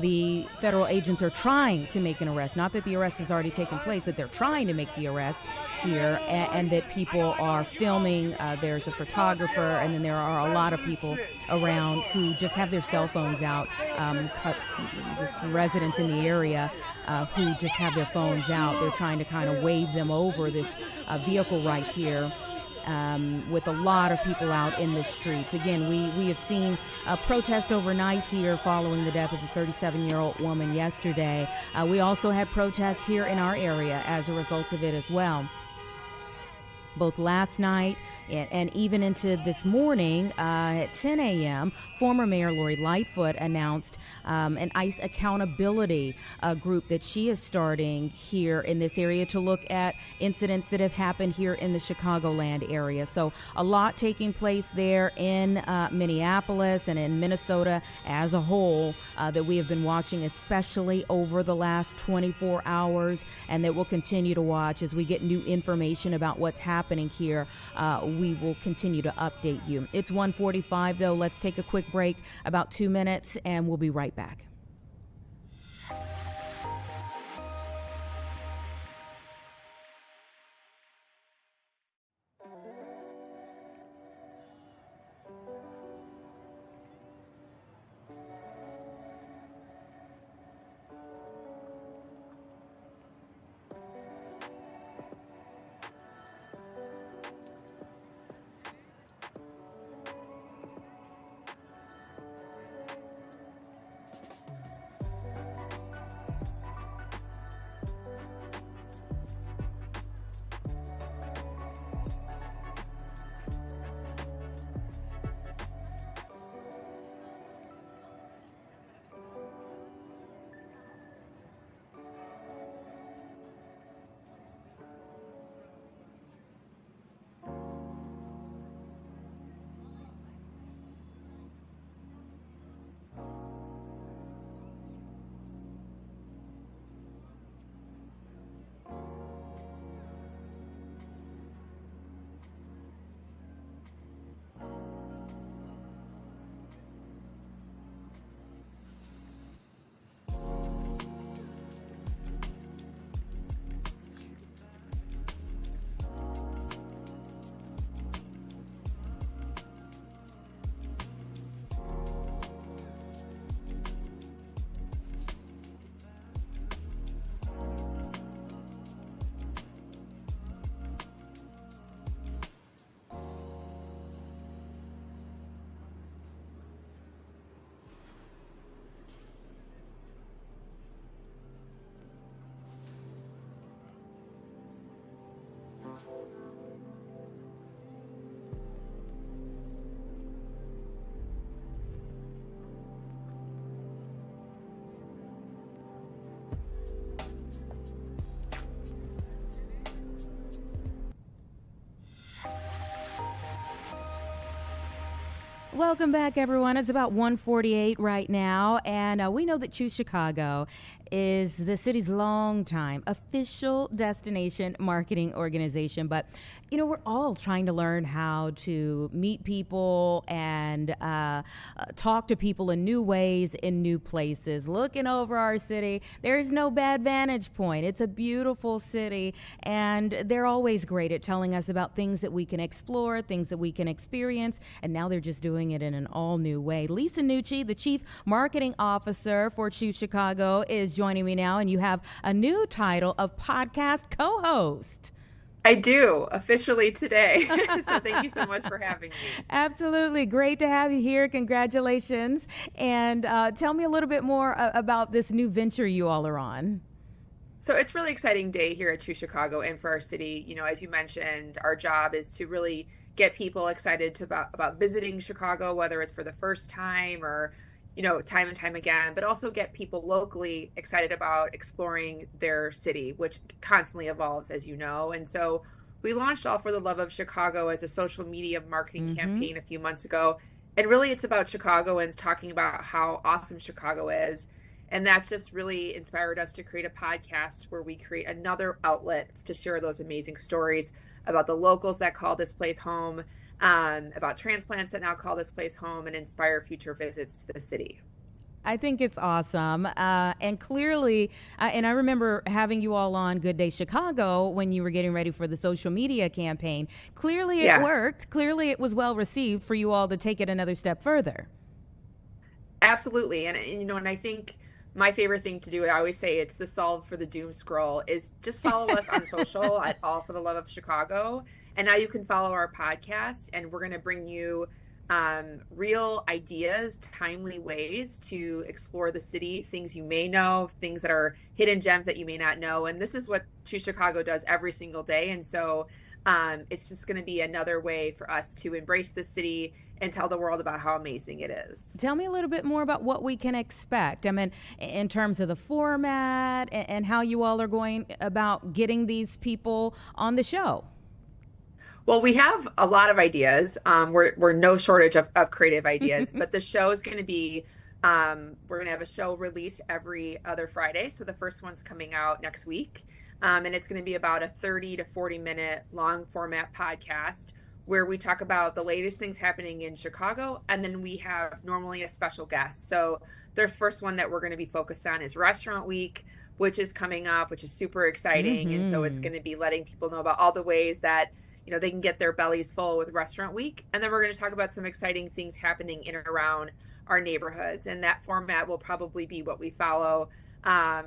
the federal agents are trying to make an arrest. Not that the arrest has already taken place, that they're trying to make the arrest here, and that people are filming. There's a photographer, and then there are a lot of people around who just have their cell phones out, just residents in the area who just have their phones out. They're trying to kind of wave them over this vehicle right here, with a lot of people out in the streets. Again, we have seen a protest overnight here following the death of the 37-year-old woman yesterday. We also had protests here in our area as a result of it as well. both last night and even into this morning at 10 a.m., former Mayor Lori Lightfoot announced an ICE accountability group that she is starting here in this area to look at incidents that have happened here in the Chicagoland area. So a lot taking place there in Minneapolis and in Minnesota as a whole that we have been watching, especially over the last 24 hours, and that we'll continue to watch as we get new information about what's happening here. We will continue to update you. It's 1:45 though. Let's take a quick break, about 2 minutes, and we'll be right back. Welcome back, everyone. It's about 1:48 right now, and we know that Choose Chicago is the city's longtime official destination marketing organization. But, we're all trying to learn how to meet people and talk to people in new ways, in new places. Looking over our city, there's no bad vantage point. It's a beautiful city, and they're always great at telling us about things that we can explore, things that we can experience, and now they're just doing it in an all-new way. Lisa Nucci, the Chief Marketing Officer for Choose Chicago, is joining me now, and you have a new title of podcast co-host. I do, officially today. So thank you so much for having me. Absolutely. Great to have you here. Congratulations. And tell me a little bit more about this new venture you all are on. So it's a really exciting day here at Choose Chicago and for our city. As you mentioned, our job is to really get people excited about visiting Chicago, whether it's for the first time or time and time again, but also get people locally excited about exploring their city, which constantly evolves, as you know. And so we launched All for the Love of Chicago as a social media marketing campaign a few months ago. And really it's about Chicagoans talking about how awesome Chicago is. And that just really inspired us to create a podcast where we create another outlet to share those amazing stories about the locals that call this place home, about transplants that now call this place home, and inspire future visits to the city. I think it's awesome. And clearly, and I remember having you all on Good Day Chicago when you were getting ready for the social media campaign. Clearly it worked. Clearly it was well received for you all to take it another step further. Absolutely. And I think my favorite thing to do, I always say it's the solve for the doom scroll, is just follow us on social at All for the Love of Chicago. And now you can follow our podcast, and we're going to bring you real ideas, timely ways to explore the city, things you may know, things that are hidden gems that you may not know. And this is what Choose Chicago does every single day. And so It's just going to be another way for us to embrace the city and tell the world about how amazing it is. Tell me a little bit more about what we can expect. I mean, in terms of the format and how you all are going about getting these people on the show. Well, we have a lot of ideas. We're no shortage of creative ideas, but the show is going to be, we're going to have a show released every other Friday. So the first one's coming out next week. And it's going to be about a 30 to 40 minute long format podcast where we talk about the latest things happening in Chicago. And then we have normally a special guest. So the first one that we're going to be focused on is Restaurant Week, which is coming up, which is super exciting. And so it's going to be letting people know about all the ways that, you know, they can get their bellies full with Restaurant Week. And then we're going to talk about some exciting things happening in and around our neighborhoods. And that format will probably be what we follow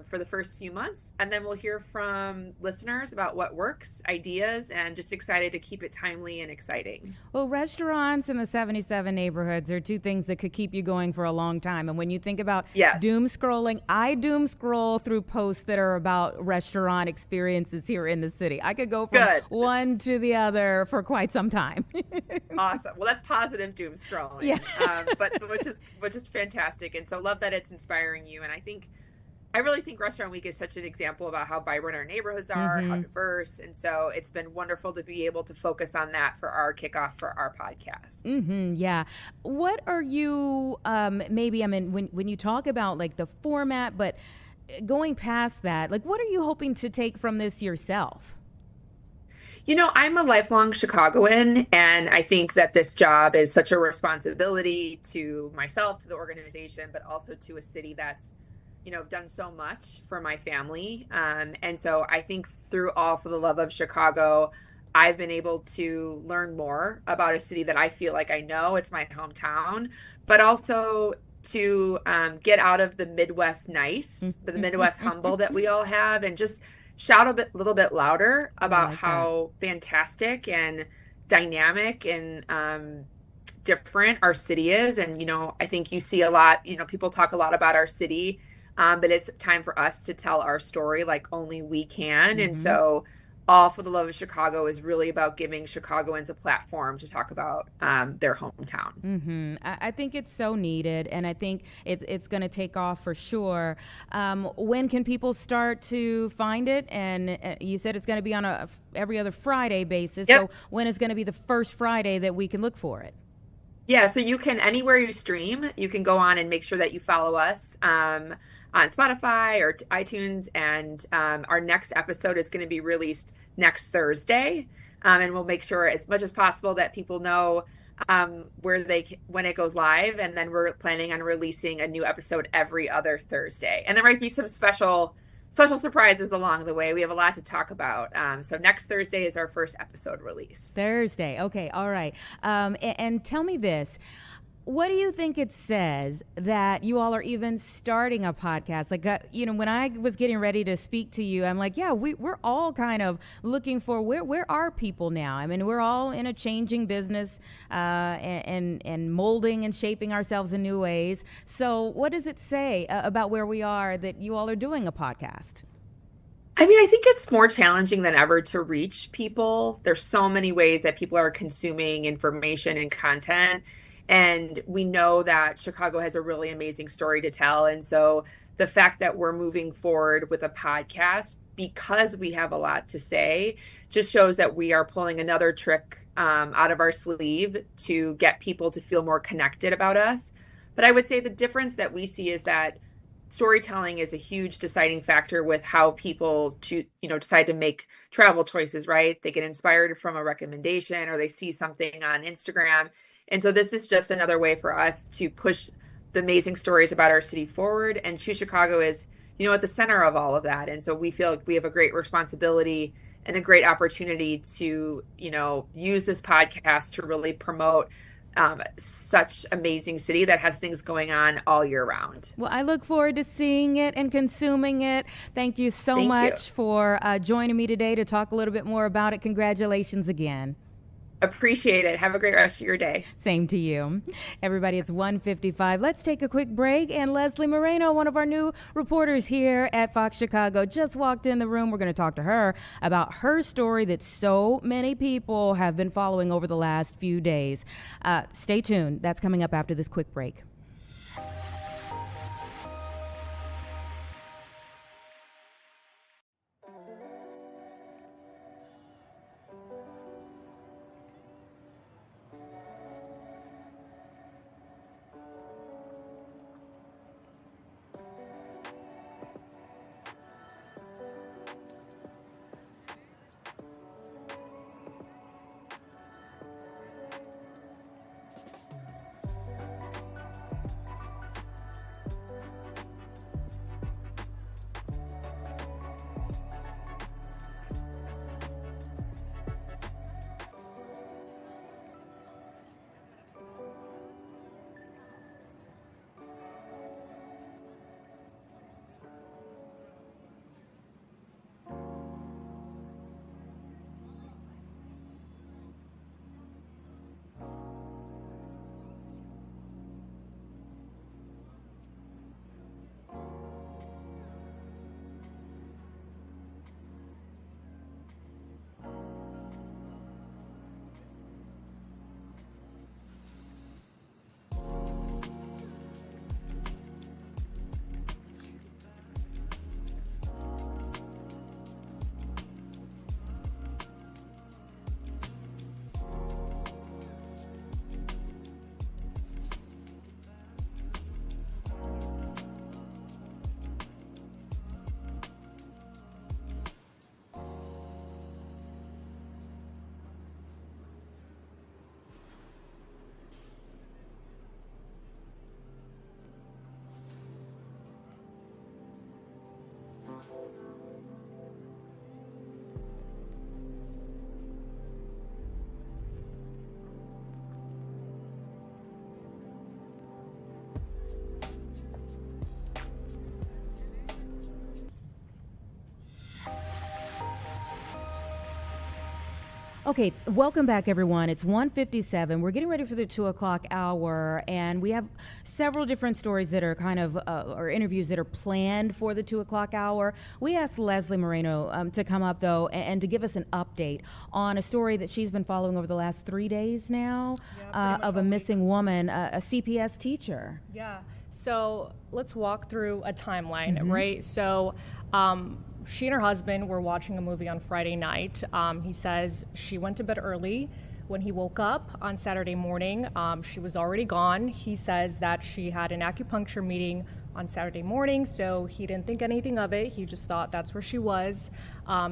for the first few months. And then we'll hear from listeners about what works, ideas, and just excited to keep it timely and exciting. Well, restaurants in the 77 neighborhoods are two things that could keep you going for a long time. And when you think about doom scrolling, I doom scroll through posts that are about restaurant experiences here in the city. I could go from one to the other for quite some time. Awesome. Well, that's positive doom scrolling. Yeah. But which is fantastic. And so love that it's inspiring you. And I really think Restaurant Week is such an example about how vibrant our neighborhoods are, how diverse. And so it's been wonderful to be able to focus on that for our kickoff for our podcast. Yeah. What are you, maybe, I mean, when you talk about like the format, but going past that, like what are you hoping to take from this yourself? You know, I'm a lifelong Chicagoan, and I think that this job is such a responsibility to myself, to the organization, but also to a city that's, you know, done so much for my family. And so I think through All for the Love of Chicago, I've been able to learn more about a city that I feel like I know. It's my hometown, but also to get out of the Midwest nice, the Midwest humble that we all have, and just shout a little bit louder about how fantastic and dynamic and different our city is. And, you know, I think you see a lot, you know, people talk a lot about our city, but it's time for us to tell our story like only we can. And so All for the Love of Chicago is really about giving Chicagoans a platform to talk about their hometown. I think it's so needed, and I think it's going to take off for sure. When can people start to find it? And you said it's going to be on a every other Friday basis. So when is going to be the first Friday that we can look for it? Yeah, so you can, anywhere you stream, you can go on and make sure that you follow us on Spotify or iTunes. And our next episode is going to be released next Thursday. And we'll make sure as much as possible that people know when it goes live. And then we're planning on releasing a new episode every other Thursday. And there might be some special surprises along the way. We have a lot to talk about. So next Thursday is our first episode release. Thursday. Okay. All right. And tell me this. What do you think it says that you all are even starting a podcast? Like, you know, when I was getting ready to speak to you, I'm like, yeah, we're all kind of looking for where are people now? I mean, we're all in a changing business and molding and shaping ourselves in new ways. So what does it say about where we are that you all are doing a podcast? I mean, I think it's more challenging than ever to reach people. There's so many ways that people are consuming information and content. And we know that Chicago has a really amazing story to tell. And so the fact that we're moving forward with a podcast because we have a lot to say just shows that we are pulling another trick out of our sleeve to get people to feel more connected about us. But I would say the difference that we see is that storytelling is a huge deciding factor with how people decide to make travel choices, right? They get inspired from a recommendation or they see something on Instagram. And so this is just another way for us to push the amazing stories about our city forward. And Choose Chicago is, you know, at the center of all of that. And so we feel like we have a great responsibility and a great opportunity to, you know, use this podcast to really promote such amazing city that has things going on all year round. Well, I look forward to seeing it and consuming it. Thank you so much for joining me today to talk a little bit more about it. Congratulations again. Appreciate it. Have a great rest of your day. Same to you. Everybody, it's 1:55. Let's take a quick break. And Leslie Moreno, one of our new reporters here at Fox Chicago, just walked in the room. We're going to talk to her about her story that so many people have been following over the last few days. Stay tuned. That's coming up after this quick break. Okay, welcome back, everyone. It's 1:57. We're getting ready for the 2 o'clock hour, and we have several different stories that are kind of, or interviews that are planned for the 2 o'clock hour. We asked Leslie Moreno to come up, though, and to give us an update on a story that she's been following over the last 3 days now of a missing woman, a CPS teacher. Yeah. So let's walk through a timeline, right? So she and her husband were watching a movie on Friday night. He says she went to bed early. When he woke up on Saturday morning, she was already gone. He says that she had an acupuncture meeting on Saturday morning, so he didn't think anything of it. He just thought that's where she was.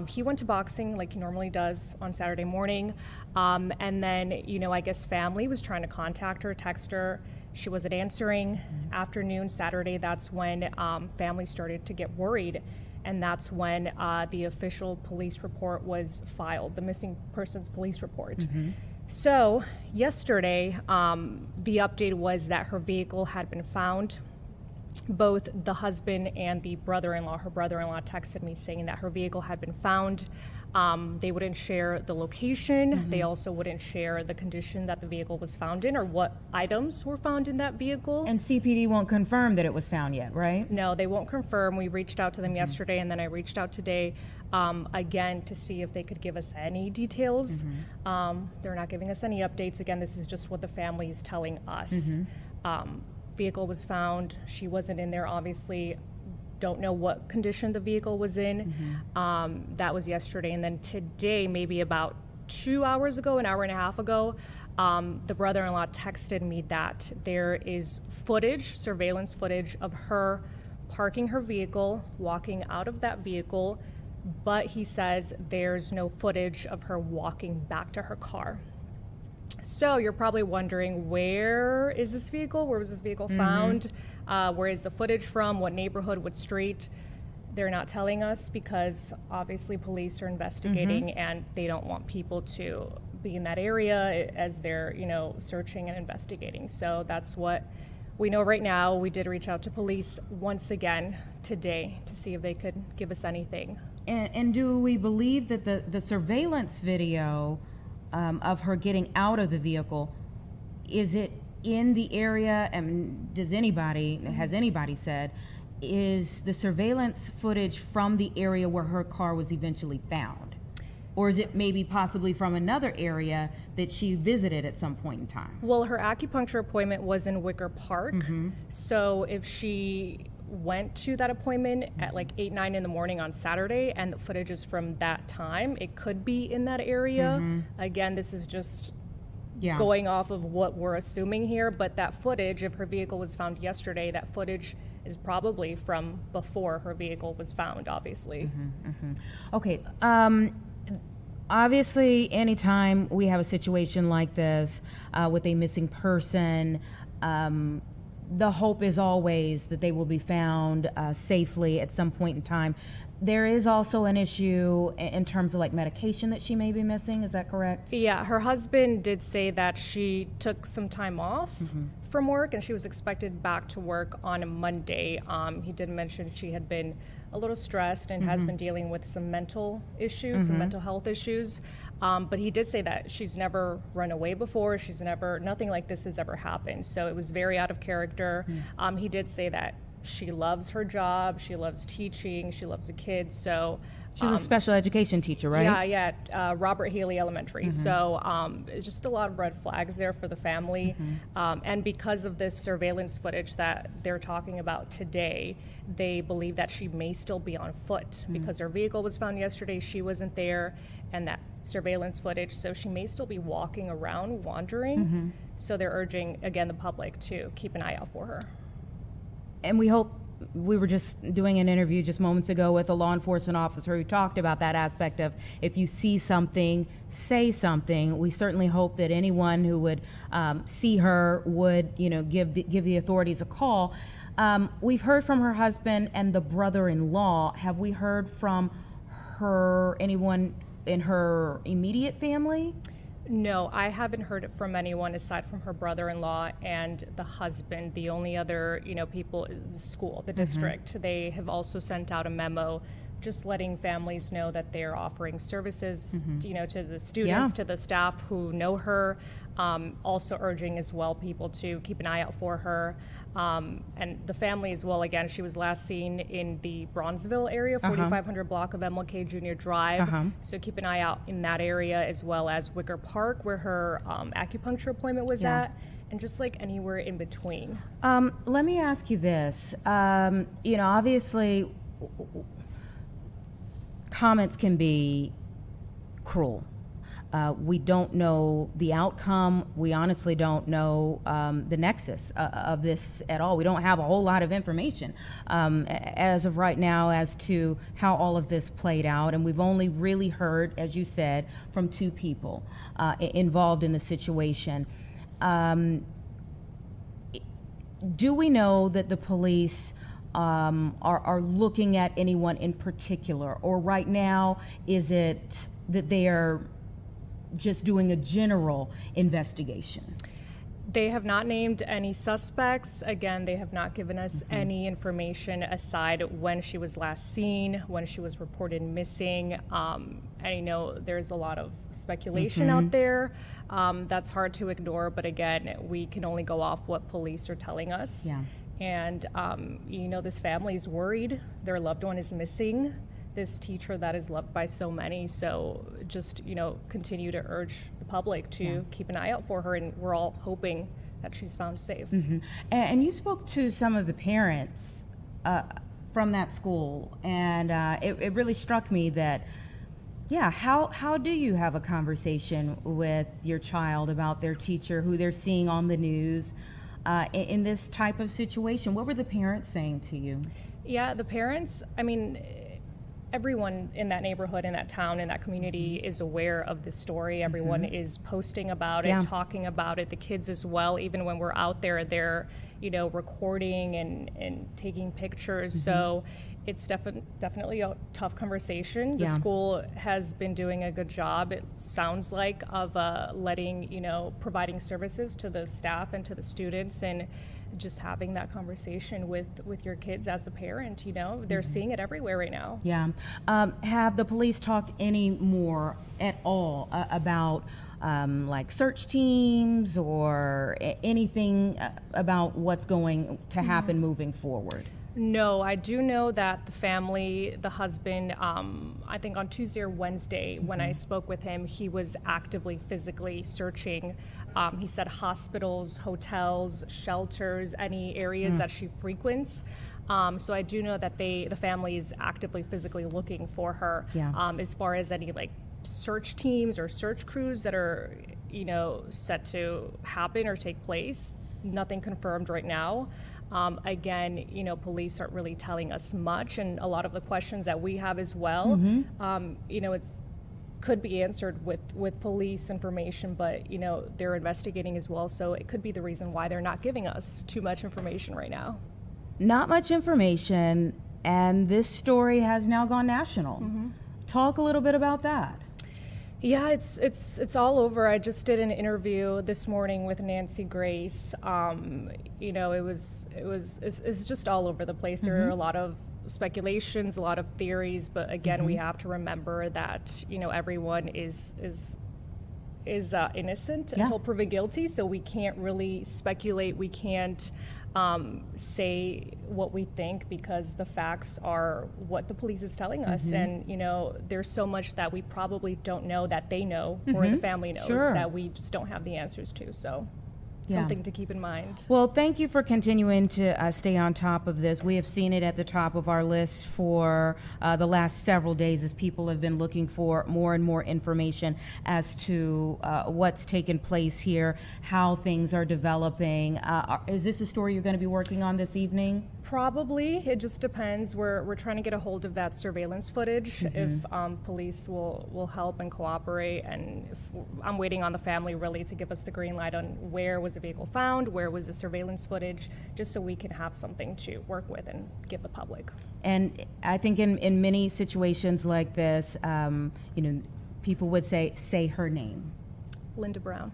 He went to boxing like he normally does on Saturday morning. And then, I guess family was trying to contact her, text her. She wasn't answering. Afternoon Saturday, that's when family started to get worried. And that's when the official police report was filed, the missing persons police report. So yesterday, the update was that her vehicle had been found. Both the husband and the brother-in-law, her brother-in-law texted me saying that her vehicle had been found. They wouldn't share the location. They also wouldn't share the condition that the vehicle was found in or what items were found in that vehicle. And CPD won't confirm that it was found yet, right? No, they won't confirm. We reached out to them yesterday, and then I reached out today again to see if they could give us any details. They're not giving us any updates. Again, this is just what the family is telling us. Vehicle was found. She wasn't in there, obviously. Don't know what condition the vehicle was in. That was yesterday. And then today, maybe about 2 hours ago, an hour and a half ago, the brother-in-law texted me that there is footage, surveillance footage of her parking her vehicle, walking out of that vehicle, but he says there's no footage of her walking back to her car. So you're probably wondering, where is this vehicle? Where was this vehicle found? Where is the footage from? What neighborhood? What street? They're not telling us because obviously police are investigating and they don't want people to be in that area as they're, searching and investigating. So that's what we know right now. We did reach out to police once again today to see if they could give us anything. And do we believe that the surveillance video of her getting out of the vehicle, is it in the area? And has anybody said, is the surveillance footage from the area where her car was eventually found? Or is it maybe possibly from another area that she visited at some point in time? Well, her acupuncture appointment was in Wicker Park. Mm-hmm. So if she went to that appointment at like 8, 9 in the morning on Saturday and the footage is from that time, it could be in that area. Mm-hmm. Again, this is just Yeah. going off of what we're assuming here, but that footage, if her vehicle was found yesterday, that footage is probably from before her vehicle was found, obviously. Okay. Obviously, anytime we have a situation like this with a missing person, the hope is always that they will be found safely at some point in time. There is also an issue in terms of like medication that she may be missing. Is that correct? Yeah, her husband did say that she took some time off from work and she was expected back to work on a Monday. He did mention she had been a little stressed and has been dealing with some mental issues, some mental health issues. But he did say that she's never run away before. Nothing like this has ever happened. So it was very out of character. He did say that she loves her job, she loves teaching, she loves the kids. So She's a special education teacher, right? Yeah, Robert Haley Elementary. So it's just a lot of red flags there for the family. And because of this surveillance footage that they're talking about today, they believe that she may still be on foot because her vehicle was found yesterday, she wasn't there, and that surveillance footage, so she may still be walking around, wandering. So they're urging, again, the public to keep an eye out for her. And we hope, we were just doing an interview just moments ago with a law enforcement officer who talked about that aspect of if you see something, say something. We certainly hope that anyone who would see her would, give the authorities a call. We've heard from her husband and the brother-in-law. Have we heard from anyone in her immediate family? No, I haven't heard from anyone aside from her brother-in-law and the husband. The only other, people is the school, the district. They have also sent out a memo just letting families know that they're offering services, to the students, to the staff who know her. Also urging as well people to keep an eye out for her. And the family as well, again, she was last seen in the Bronzeville area, 4500 block of MLK Junior Drive. So keep an eye out in that area, as well as Wicker Park, where her acupuncture appointment was at, and just like anywhere in between. Let me ask you this. Obviously, comments can be cruel. We don't know the outcome. We honestly don't know the nexus of this at all. We don't have a whole lot of information as of right now as to how all of this played out. And we've only really heard, as you said, from 2 people involved in the situation. Do we know that the police are looking at anyone in particular? Or right now, is it that they are just doing a general investigation? They have not named any suspects. Again, they have not given us any information aside when she was last seen, when she was reported missing. I know there's a lot of speculation out there. That's hard to ignore, but again, we can only go off what police are telling us. Yeah. And, this family is worried. Their loved one is missing. This teacher that is loved by so many. So just, continue to urge the public to keep an eye out for her, and we're all hoping that she's found safe. And you spoke to some of the parents from that school, and it really struck me that, how do you have a conversation with your child about their teacher who they're seeing on the news in this type of situation? What were the parents saying to you? Yeah, the parents, everyone in that neighborhood, in that town, in that community is aware of this story. Everyone is posting about it, talking about it. The kids as well, even when we're out there, they're, recording and taking pictures. So it's definitely a tough conversation. The school has been doing a good job, it sounds like, of providing services to the staff and to the students, and just having that conversation with your kids as a parent. They're seeing it everywhere right now. Have the police talked any more at all about like search teams or anything about what's going to happen moving forward? No, I do know that the family, the husband, I think on Tuesday or Wednesday, when I spoke with him, he was actively physically searching. He said hospitals, hotels, shelters, any areas that she frequents. So I do know that the family is actively physically looking for her. Yeah. As far as any like search teams or search crews that are, set to happen or take place, nothing confirmed right now. Again, police aren't really telling us much, and a lot of the questions that we have as well, it's could be answered with police information, but they're investigating as well, so it could be the reason why they're not giving us too much information right now. Not much information, and this story has now gone national. Talk a little bit about that. Yeah, it's all over. I just did an interview this morning with Nancy Grace. It's just all over the place. There are a lot of speculations, a lot of theories, but again, we have to remember that everyone is innocent until proven guilty. So we can't really speculate. We can't say what we think, because the facts are what the police is telling us, and there's so much that we probably don't know that they know or the family knows that we just don't have the answers to. So something to keep in mind. Well, thank you for continuing to stay on top of this. We have seen it at the top of our list for the last several days as people have been looking for more and more information as to what's taken place here, how things are developing. Is this a story you're going to be working on this evening? Probably. It just depends. We're trying to get a hold of that surveillance footage, if police will help and cooperate, and I'm waiting on the family really to give us the green light on where was the vehicle found, where was the surveillance footage, just so we can have something to work with and give the public. And I think in many situations like this, people would say her name. Linda Brown.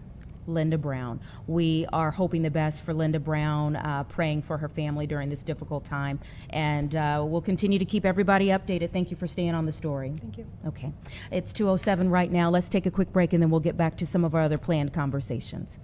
Linda Brown. We are hoping the best for Linda Brown, praying for her family during this difficult time, and we'll continue to keep everybody updated. Thank you for staying on the story. Thank you. Okay. It's 2:07 right now. Let's take a quick break, and then we'll get back to some of our other planned conversations.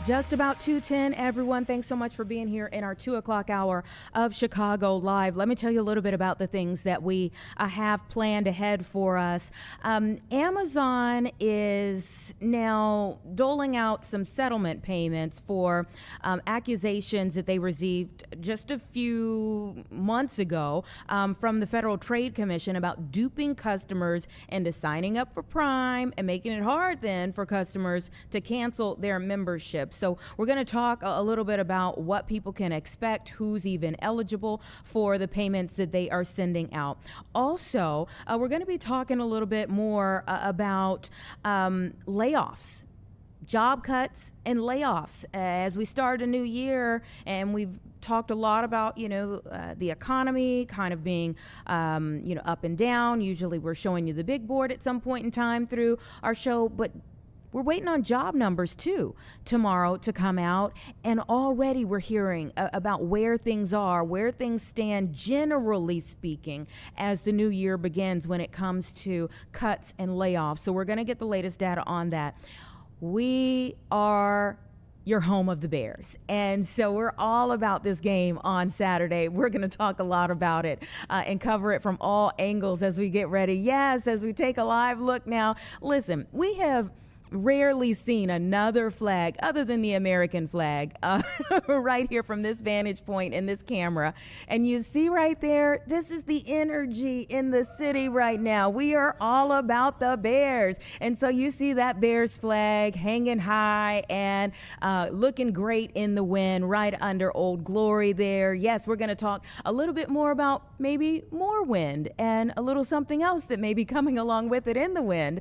Just about 2:10, everyone. Thanks so much for being here in our 2 o'clock hour of Chicago Live. Let me tell you a little bit about the things that we have planned ahead for us. Amazon is now doling out some settlement payments for accusations that they received just a few months ago from the Federal Trade Commission about duping customers into signing up for Prime and making it hard then for customers to cancel their membership. So we're going to talk a little bit about what people can expect, who's even eligible for the payments that they are sending out. Also, we're going to be talking a little bit more about layoffs, job cuts and layoffs as we start a new year, and we've talked a lot about, the economy kind of being, up and down. Usually we're showing you the big board at some point in time through our show, but we're waiting on job numbers too tomorrow to come out, and already we're hearing about where things are, where things stand generally speaking as the new year begins when it comes to cuts and layoffs. So we're going to get the latest data on that. We are your home of the Bears, and so we're all about this game on Saturday. We're going to talk a lot about it and cover it from all angles as we get ready. Yes, as we take a live look now. Listen, we have rarely seen another flag other than the American flag right here from this vantage point in this camera. And you see right there, this is the energy in the city right now. We are all about the Bears. And so you see that Bears flag hanging high and looking great in the wind right under Old Glory there. Yes, we're going to talk a little bit more about maybe more wind and a little something else that may be coming along with it in the wind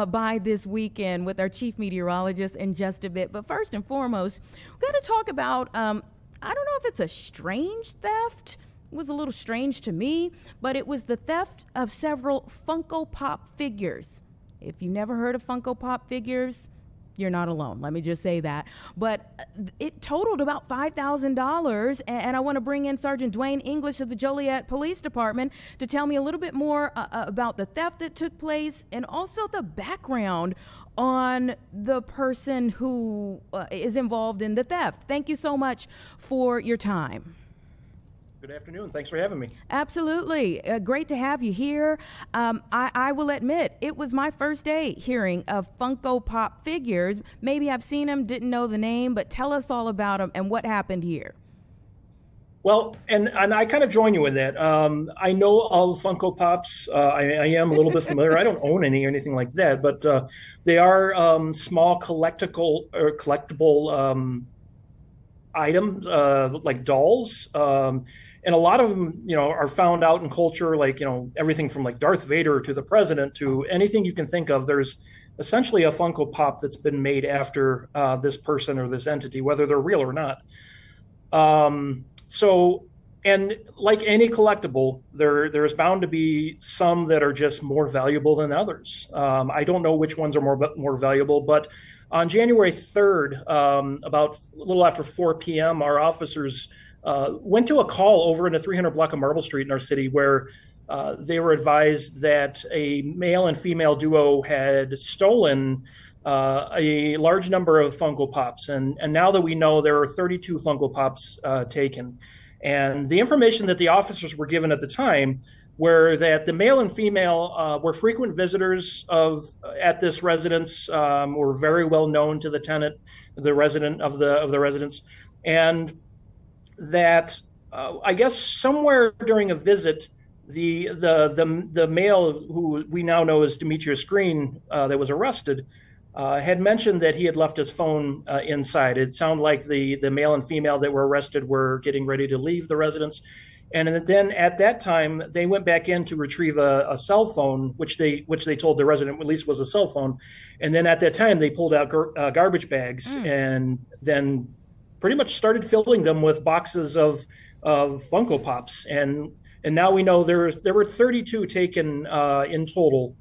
by this weekend with our chief meteorologist in just a bit. But first and foremost, we're going to talk about, I don't know if it's a strange theft. It was a little strange to me, but it was the theft of several Funko Pop figures. If you've never heard of Funko Pop figures, you're not alone. Let me just say that. But it totaled about $5,000. And I want to bring in Sergeant Dwayne English of the Joliet Police Department to tell me a little bit more about the theft that took place and also the background on the person who is involved in the theft. Thank you so much for your time. Good afternoon. Thanks for having me. Absolutely. Great to have you here. I will admit, it was my first day hearing of Funko Pop figures. Maybe I've seen them, didn't know the name, but tell us all about them and what happened here. Well, and I kind of join you in that. I know all Funko Pops. I am a little bit familiar. I don't own any or anything like that, but they are small collectible items like dolls. And a lot of them, are found out in culture, like, everything from like Darth Vader to the president to anything you can think of. There's essentially a Funko Pop that's been made after this person or this entity, whether they're real or not. So, and like any collectible, there's bound to be some that are just more valuable than others. I don't know which ones are more valuable, but on January 3rd, about a little after 4 p.m., our officers went to a call over in the 300 block of Marble Street in our city where they were advised that a male and female duo had stolen a large number of Funko Pops. And now that we know there are 32 Funko Pops taken. And the information that the officers were given at the time were that the male and female were frequent visitors at this residence, were very well known to the tenant, the resident of the residence, and that I guess somewhere during a visit, the male, who we now know as Demetrius Green, that was arrested, had mentioned that he had left his phone inside. It sounded like the male and female that were arrested were getting ready to leave the residence. And then at that time, they went back in to retrieve a cell phone, which they told the resident at least was a cell phone. And then at that time, they pulled out garbage bags and then pretty much started filling them with boxes of Funko Pops. And now we know there were 32 taken in total.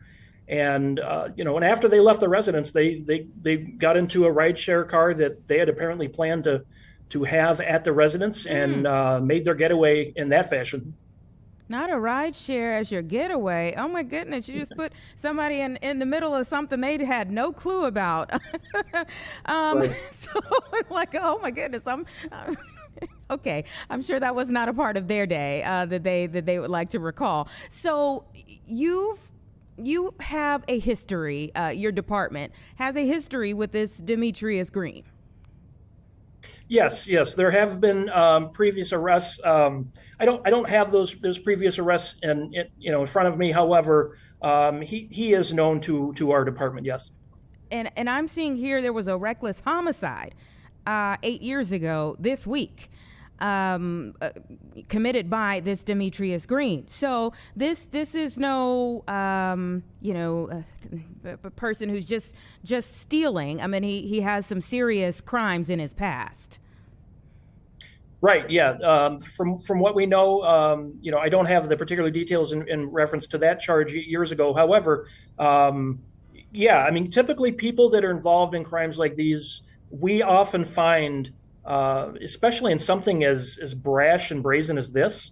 And and after they left the residence, they got into a rideshare car that they had apparently planned to have at the residence and made their getaway in that fashion. Not a ride share as your getaway. Oh my goodness, you just put somebody in the middle of something they had no clue about. Right. So like, oh my goodness, okay. I'm sure that was not a part of their day that they would like to recall. So you have a history. Your department has a history with this Demetrius Green. Yes, there have been previous arrests. I don't have those previous arrests in front of me. However, he is known to our department. Yes. And I'm seeing here there was a reckless homicide 8 years ago this week, committed by this Demetrius Green. So this is no a person who's just stealing. I mean, he has some serious crimes in his past. Right. Yeah. From what we know, I don't have the particular details in reference to that charge years ago. However, yeah, I mean, typically people that are involved in crimes like these, we often find, especially in something as brash and brazen as this,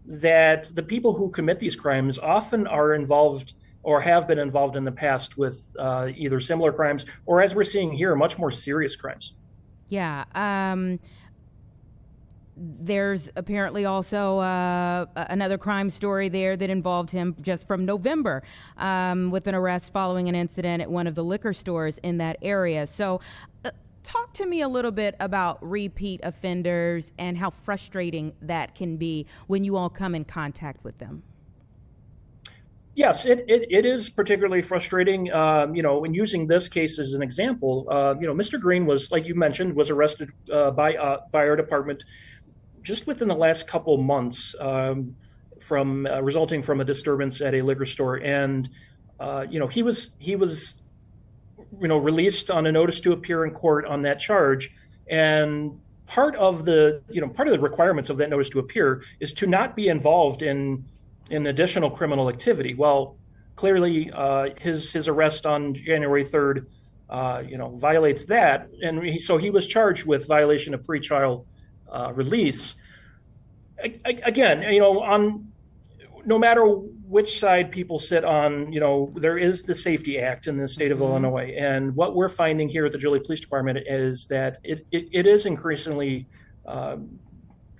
that the people who commit these crimes often are involved or have been involved in the past with either similar crimes or, as we're seeing here, much more serious crimes. Yeah. There's apparently also another crime story there that involved him just from November, with an arrest following an incident at one of the liquor stores in that area. So talk to me a little bit about repeat offenders and how frustrating that can be when you all come in contact with them. Yes, it is particularly frustrating. In using this case as an example, Mr. Green was, like you mentioned, was arrested by our department just within the last couple months, from resulting from a disturbance at a liquor store, and he was released on a notice to appear in court on that charge, and part of the requirements of that notice to appear is to not be involved in additional criminal activity. Well, clearly, his arrest on January 3rd, violates that, and so he was charged with violation of pretrial release. Again, no matter which side people sit on, there is the Safety Act in the state of Illinois, and what we're finding here at the Joliet Police Department is that it is increasingly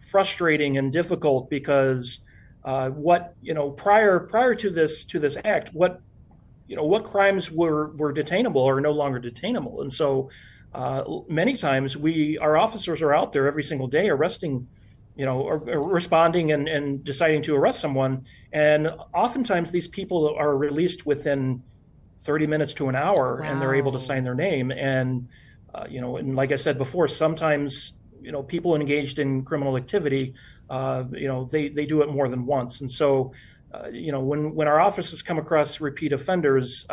frustrating and difficult because prior to this act, what crimes were detainable are no longer detainable, and so many times our officers are out there every single day arresting, or responding and deciding to arrest someone, and oftentimes these people are released within 30 minutes to an hour. Wow. And they're able to sign their name, and and like I said before, sometimes people engaged in criminal activity, they do it more than once, and so when our officers come across repeat offenders,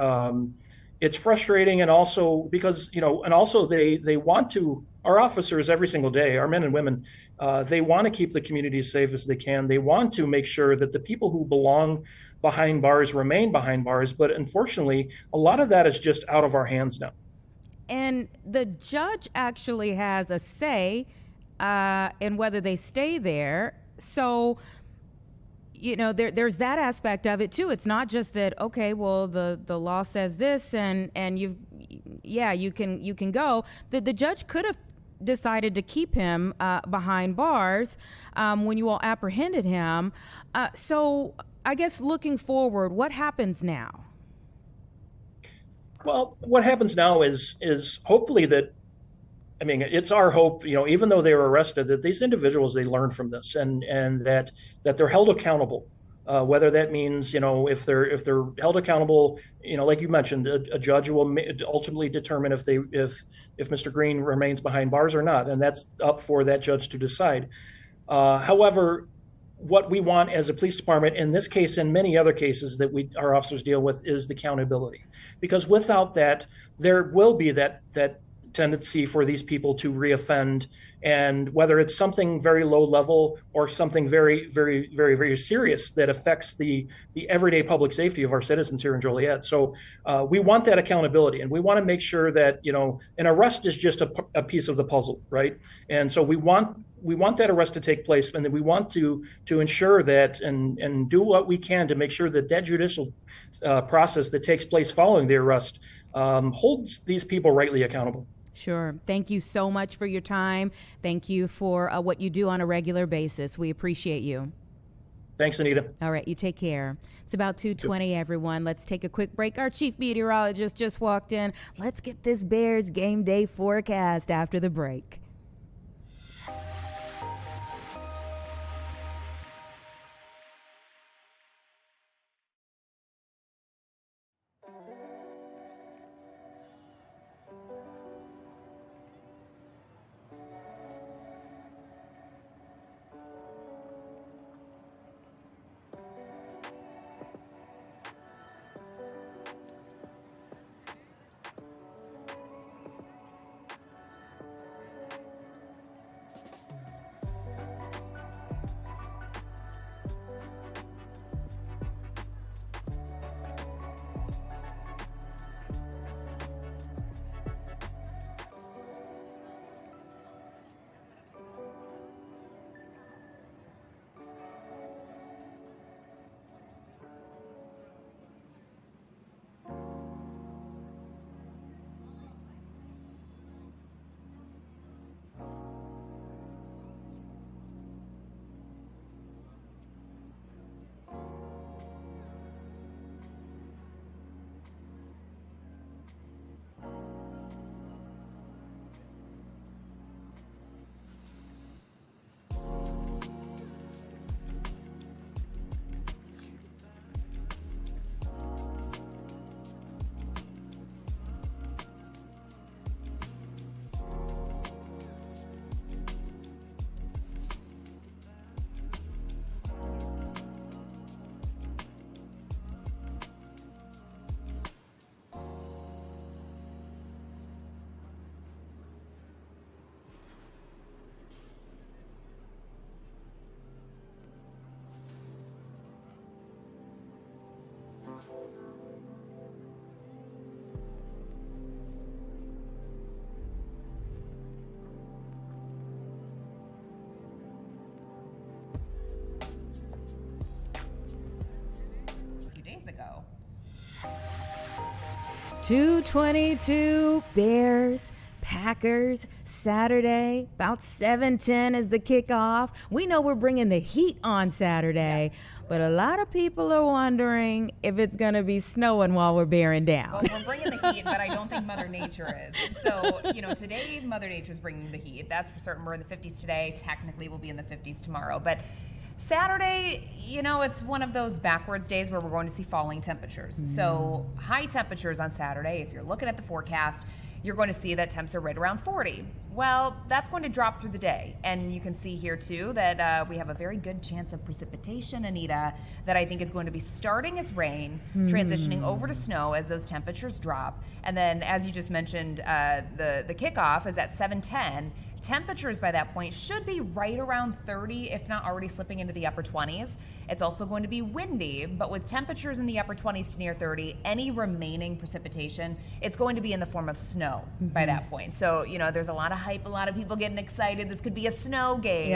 it's frustrating, and also because they want to. Our officers every single day, our men and women, they want to keep the community as safe as they can. They want to make sure that the people who belong behind bars remain behind bars. But unfortunately, a lot of that is just out of our hands now. And the judge actually has a say in whether they stay there. So, there's that aspect of it too. It's not just that, okay, well, the law says this and you can go. The judge could have decided to keep him behind bars when you all apprehended him. So I guess looking forward, what happens now? Well, what happens now is hopefully that, it's our hope, even though they were arrested, that these individuals, they learn from this and that they're held accountable. Whether that means, if they're held accountable, like you mentioned, a judge will ultimately determine if Mr. Green remains behind bars or not, and that's up for that judge to decide. However, what we want as a police department, in this case and many other cases that our officers deal with, is the accountability, because without that, there will be that tendency for these people to reoffend, and whether it's something very low level or something very, very, very, very serious that affects the everyday public safety of our citizens here in Joliet. So we want that accountability, and we want to make sure that an arrest is just a piece of the puzzle, right? And so we want we want that arrest to take place, and that we want to ensure that and do what we can to make sure that judicial process that takes place following the arrest holds these people rightly accountable. Sure. Thank you so much for your time. Thank you for what you do on a regular basis. We appreciate you. Thanks, Anita. All right, you take care. It's about 2:20, everyone. Let's take a quick break. Our chief meteorologist just walked in. Let's get this Bears game day forecast after the break. Ago. 2:22 Bears, Packers, Saturday, about 7:10 is the kickoff. We know we're bringing the heat on Saturday, but a lot of people are wondering if it's going to be snowing while we're bearing down. Well, we're bringing the heat, but I don't think Mother Nature is. So, today Mother Nature is bringing the heat. That's for certain. We're in the 50s today. Technically, we'll be in the 50s tomorrow. But Saturday, it's one of those backwards days where we're going to see falling temperatures. So high temperatures on Saturday. If you're looking at the forecast, you're going to see that temps are right around 40. Well, that's going to drop through the day. And you can see here, too, that we have a very good chance of precipitation, Anita, that I think is going to be starting as rain, transitioning over to snow as those temperatures drop. And then, as you just mentioned, the kickoff is at 7:10. Temperatures by that point should be right around 30, if not already slipping into the upper 20s. It's also going to be windy, but with temperatures in the upper 20s to near 30, any remaining precipitation, it's going to be in the form of snow by that point. So, there's a lot of hype, a lot of people getting excited. This could be a snow game,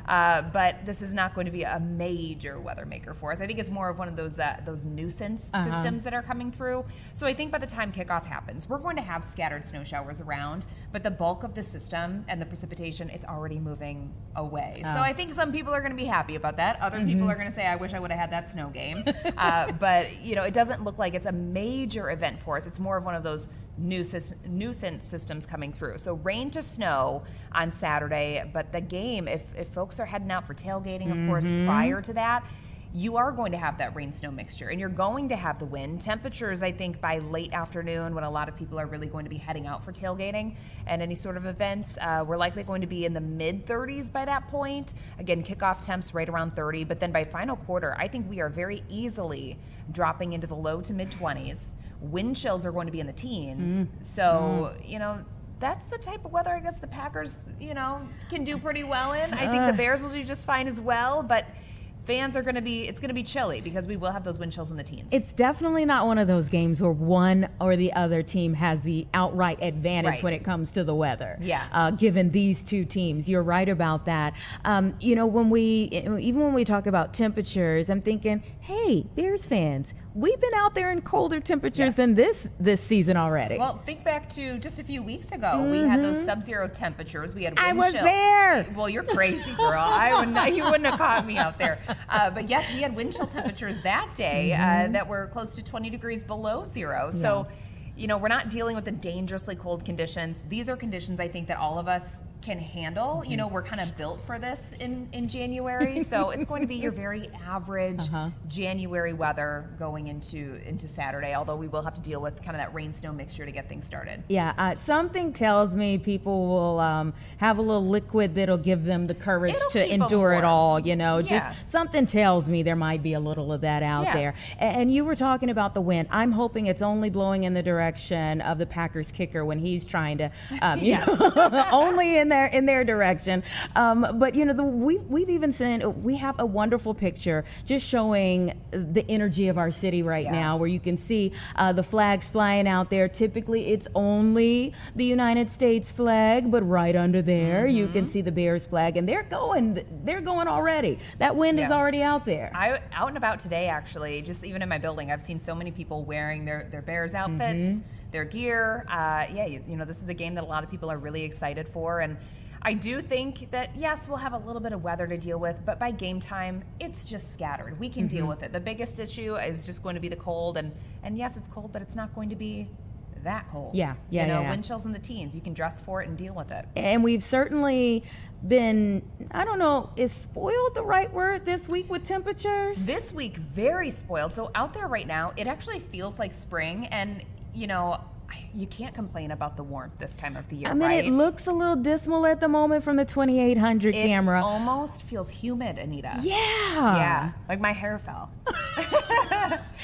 but this is not going to be a major weather maker for us. I think it's more of one of those nuisance systems that are coming through. So I think by the time kickoff happens, we're going to have scattered snow showers around, but the bulk of the system and the precipitation, it's already moving away. So I think some people are going to be happy about that. Other people are going to say, I wish I would have had that snow game. But, it doesn't look like it's a major event for us. It's more of one of those nuisance systems coming through. So rain to snow on Saturday, but the game, if folks are heading out for tailgating, of course, prior to that, you are going to have that rain-snow mixture, and you're going to have the wind. Temperatures, I think, by late afternoon, when a lot of people are really going to be heading out for tailgating and any sort of events, we're likely going to be in the mid-30s by that point. Again, kickoff temps right around 30, but then by final quarter, I think we are very easily dropping into the low to mid-20s. Wind chills are going to be in the teens. So, that's the type of weather I guess the Packers, can do pretty well in. I think the Bears will do just fine as well, but fans are going to be, it's going to be chilly because we will have those wind chills in the teens. It's definitely not one of those games where one or the other team has the outright advantage when it comes to the weather. Yeah. Given these two teams, you're right about that. You know, when we talk about temperatures, I'm thinking, hey, Bears fans, we've been out there in colder temperatures than this season already. Well, think back to just a few weeks ago. We had those sub-zero temperatures. We had wind I was chills. there. Well, you're crazy, girl. You wouldn't have caught me out there. But yes, we had wind chill temperatures that day that were close to 20 degrees below zero. So, you know, we're not dealing with the dangerously cold conditions. These are conditions I think that all of us can handle. You know, we're kind of built for this in January. So it's going to be your very average January weather going into Saturday, although we will have to deal with kind of that rain snow mixture to get things started. Yeah, something tells me people will have a little liquid that'll give them the courage to endure it all, you know. Just something tells me there might be a little of that out there. And you were talking about the wind. I'm hoping it's only blowing in the direction of the Packers kicker when he's trying to you know, only in their direction. But you know, we've even seen, we have a wonderful picture just showing the energy of our city right now, where you can see the flags flying out there. Typically it's only the United States flag, but right under there you can see the Bears flag, and they're going already. That wind is already out there. Out and about today, actually, just even in my building, I've seen so many people wearing their Bears outfits, their gear. You know, this is a game that a lot of people are really excited for, and I do think that, yes, we'll have a little bit of weather to deal with, but by game time, it's just scattered. We can deal with it. The biggest issue is just going to be the cold, and yes, it's cold, but it's not going to be that cold. You know, wind chills in the teens. You can dress for it and deal with it. And we've certainly been, I don't know, is spoiled the right word this week with temperatures? This week, very spoiled. So out there right now, it actually feels like spring, and, you know, you can't complain about the warmth this time of the year. I mean, it looks a little dismal at the moment from the 2800 camera. It almost feels humid, Anita. Yeah, like my hair fell.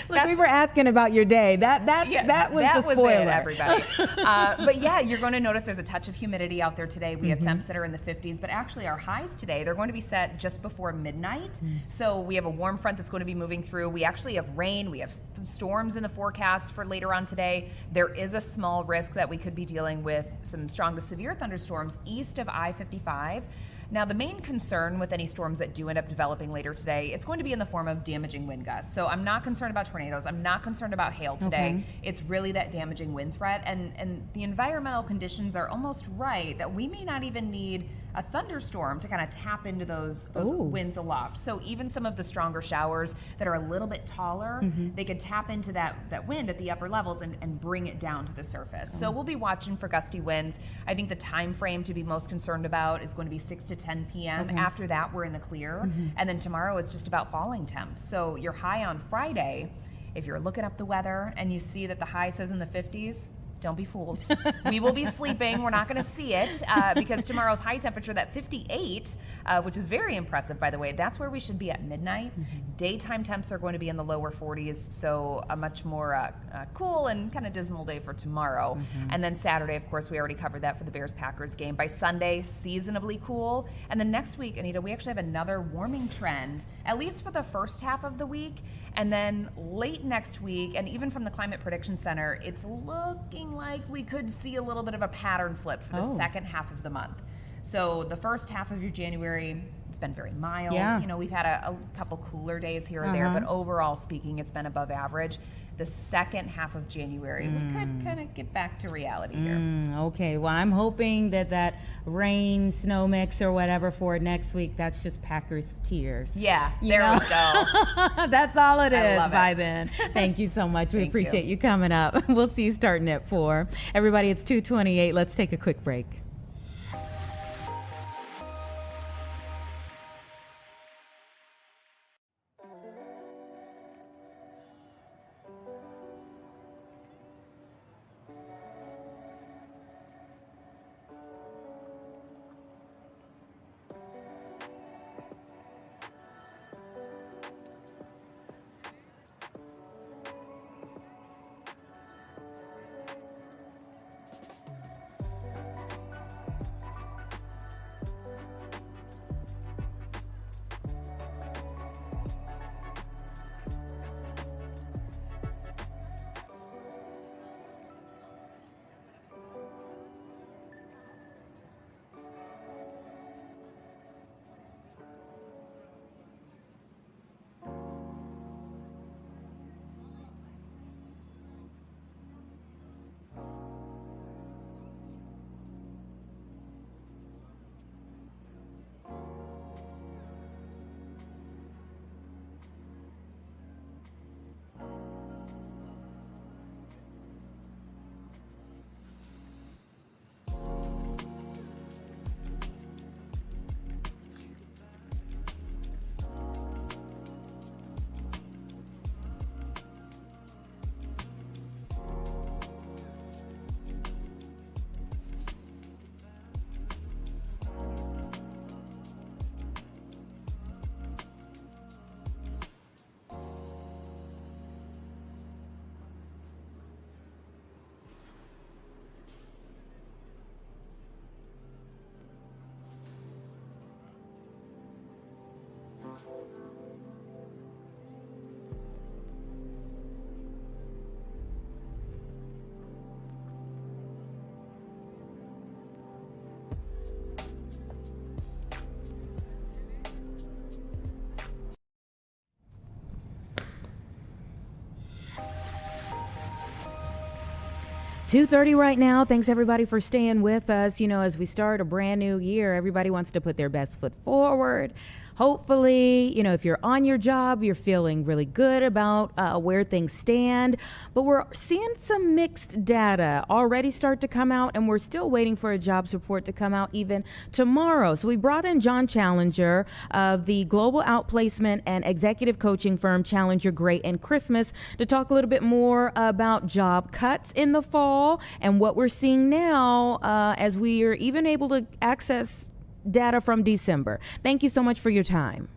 Look, we were asking about your day. That was the spoiler. It, everybody. But yeah, you're going to notice there's a touch of humidity out there today. We have temps that are in the 50s, but actually our highs today, they're going to be set just before midnight. So we have a warm front that's going to be moving through. We actually have rain. We have storms in the forecast for later on today. There is a small risk that we could be dealing with some strong to severe thunderstorms east of I-55. Now, the main concern with any storms that do end up developing later today, it's going to be in the form of damaging wind gusts. So I'm not concerned about tornadoes. I'm not concerned about hail today. It's really that damaging wind threat. And the environmental conditions are almost right that we may not even need a thunderstorm to kind of tap into those winds aloft. So even some of the stronger showers that are a little bit taller, they could tap into that wind at the upper levels and bring it down to the surface. So we'll be watching for gusty winds. I think the time frame to be most concerned about is going to be 6 to 10 p.m. After that, we're in the clear. And then tomorrow is just about falling temps. So your high on Friday, if you're looking up the weather and you see that the high says in the 50s, don't be fooled. We will be sleeping. We're not going to see it because tomorrow's high temperature, that 58, which is very impressive, by the way, that's where we should be at midnight. Daytime temps are going to be in the lower 40s, so a much more cool and kind of dismal day for tomorrow. And then Saturday, of course, we already covered that for the Bears-Packers game. By Sunday, seasonably cool. And then next week, Anita, we actually have another warming trend, at least for the first half of the week. And then late next week, and even from the Climate Prediction Center, it's looking like we could see a little bit of a pattern flip for the second half of the month. So the first half of your January, it's been very mild. You know, we've had a couple cooler days here or there, but overall speaking, it's been above average. The second half of January, we could kind of get back to reality here. Okay, well, I'm hoping that rain, snow mix, or whatever for next week, that's just Packers tears. Yeah, there we go. That's all it is by then. Thank you so much. We appreciate you coming up. We'll see you starting at 4. Everybody, it's 2:28. Let's take a quick break. 2:30 right now. Thanks everybody for staying with us. You know, as we start a brand new year, everybody wants to put their best foot forward. Hopefully, you know, if you're on your job, you're feeling really good about where things stand. But we're seeing some mixed data already start to come out, and we're still waiting for a jobs report to come out even tomorrow. So we brought in John Challenger of the global outplacement and executive coaching firm Challenger Gray and Christmas to talk a little bit more about job cuts in the fall and what we're seeing now as we are even able to access data from December. Thank you so much for your time.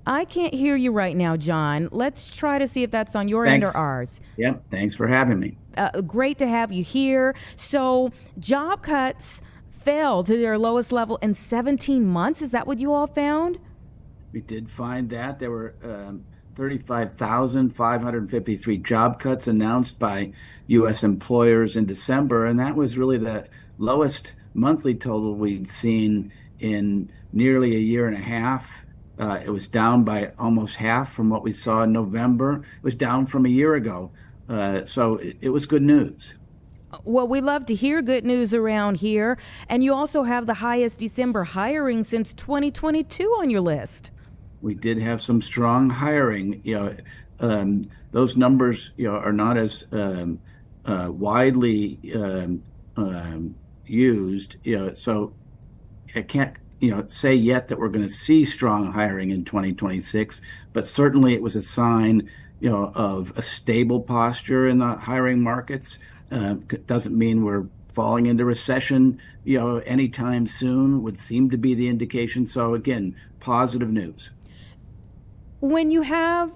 I can't hear you right now, John. Let's try to see if that's on your end or ours. Yep, thanks for having me. Great to have you here. So job cuts fell to their lowest level in 17 months. Is that what you all found? We did find that. There were 35,553 job cuts announced by U.S. employers in December, and that was really the lowest monthly total we'd seen in nearly a year and a half. It was down by almost half from what we saw in November. It was down from a year ago. So it was good news. Well, we love to hear good news around here. And you also have the highest December hiring since 2022 on your list. We did have some strong hiring. Those numbers, are not as widely used. So I can't, say yet that we're going to see strong hiring in 2026. But certainly, it was a sign, of a stable posture in the hiring markets. Doesn't mean we're falling into recession, anytime soon. Would seem to be the indication. So again, positive news. When you have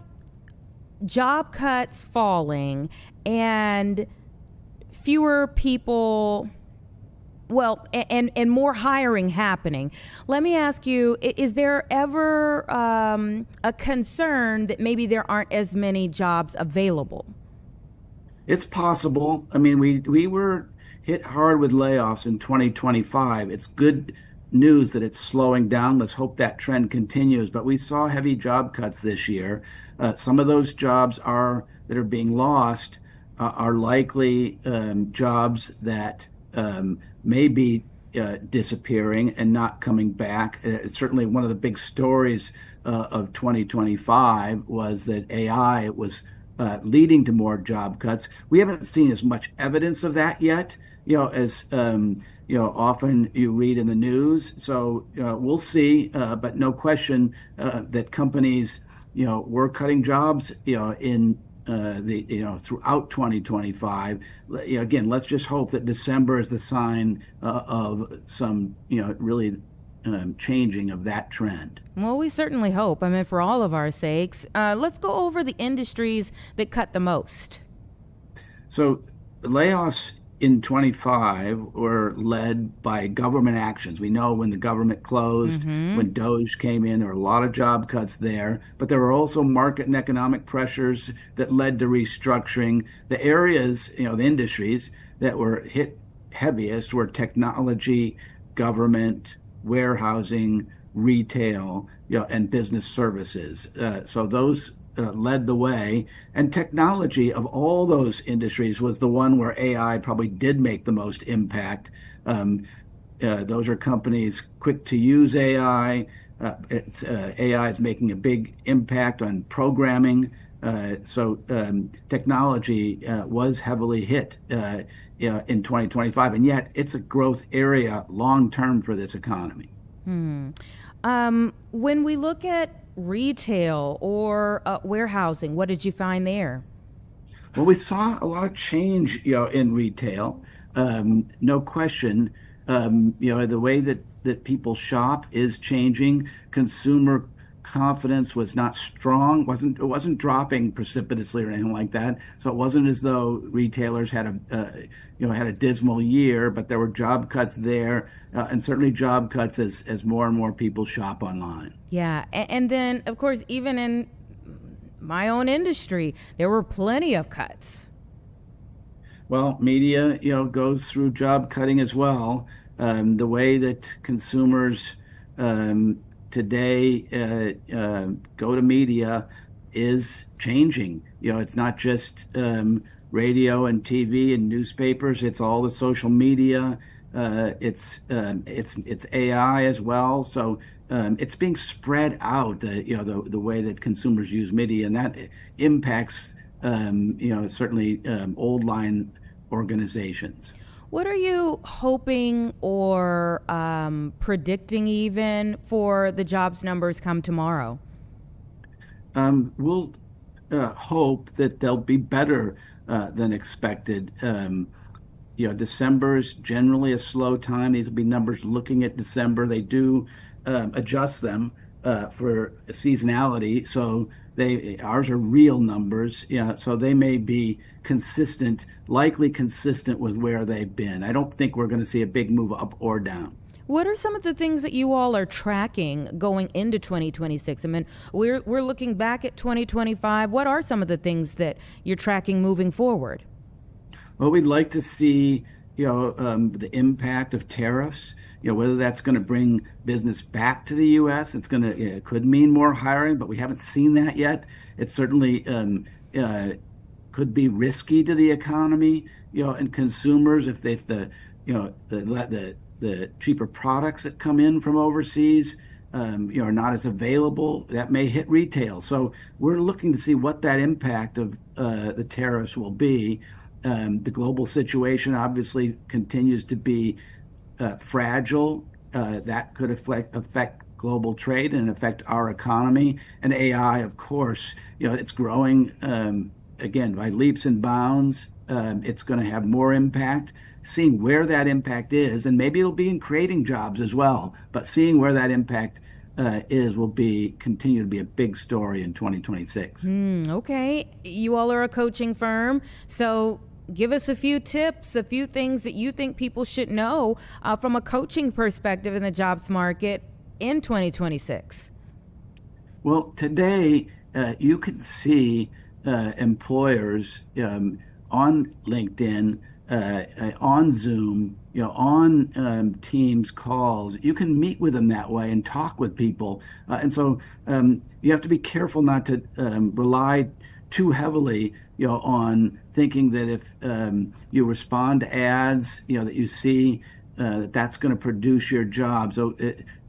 job cuts falling and fewer people, and more hiring happening, let me ask you, is there ever a concern that maybe there aren't as many jobs available? It's possible. I mean, we were hit hard with layoffs in 2025. It's good news that it's slowing down. Let's hope that trend continues. But we saw heavy job cuts this year. Some of those jobs that are being lost are likely jobs that may be disappearing and not coming back. Certainly, one of the big stories of 2025 was that AI was leading to more job cuts. We haven't seen as much evidence of that yet, as often you read in the news. So we'll see, but no question that companies, were cutting jobs, in throughout 2025. Again, let's just hope that December is the sign of some, really changing of that trend. Well, we certainly hope. I mean, for all of our sakes. Let's go over the industries that cut the most. So the layoffs in 25 were led by government actions. We know when the government closed, when DOGE came in, there were a lot of job cuts there, but there were also market and economic pressures that led to restructuring. The areas, the industries that were hit heaviest were technology, government, warehousing, retail, and business services. So those led the way, and technology of all those industries was the one where AI probably did make the most impact. Those are companies quick to use AI. AI is making a big impact on programming. So technology was heavily hit in 2025, and yet it's a growth area long term for this economy. When we look at retail or warehousing, what did you find there? Well, we saw a lot of change, in retail. No question. The way that people shop is changing. Consumer confidence was not strong. It wasn't dropping precipitously or anything like that. So it wasn't as though retailers had a dismal year, but there were job cuts there, and certainly job cuts as more and more people shop online. Yeah, and then of course, even in my own industry, there were plenty of cuts. Well, media, goes through job cutting as well. The way that consumers today go to media is changing. It's not just radio and TV and newspapers. It's all the social media. It's AI as well. So it's being spread out. The way that consumers use media, and that impacts certainly old line organizations. What are you hoping or predicting even for the jobs numbers come tomorrow? We'll hope that they'll be better than expected. December is generally a slow time. These will be numbers looking at December. They do adjust them for seasonality. So ours are real numbers. Yeah, so they may be consistent, likely consistent with where they've been. I don't think we're going to see a big move up or down. What are some of the things that you all are tracking going into 2026? I mean, we're looking back at 2025. What are some of the things that you're tracking moving forward? Well, we'd like to see, the impact of tariffs. Whether that's going to bring business back to the U.S. It could mean more hiring, but we haven't seen that yet. It certainly could be risky to the economy, and consumers if the cheaper products that come in from overseas, are not as available. That may hit retail. So we're looking to see what that impact of the tariffs will be. The global situation obviously continues to be fragile. That could affect global trade and affect our economy. And AI, of course, it's growing again by leaps and bounds. It's going to have more impact. Seeing where that impact is, and maybe it'll be in creating jobs as well, but seeing where that impact will continue to be a big story in 2026. Okay. You all are a coaching firm, so give us a few tips, a few things that you think people should know from a coaching perspective in the jobs market in 2026. Well, today you can see employers on LinkedIn, on Zoom, on Teams calls. You can meet with them that way and talk with people. And so you have to be careful not to rely too heavily, on thinking that if you respond to ads, that you see that's going to produce your job. So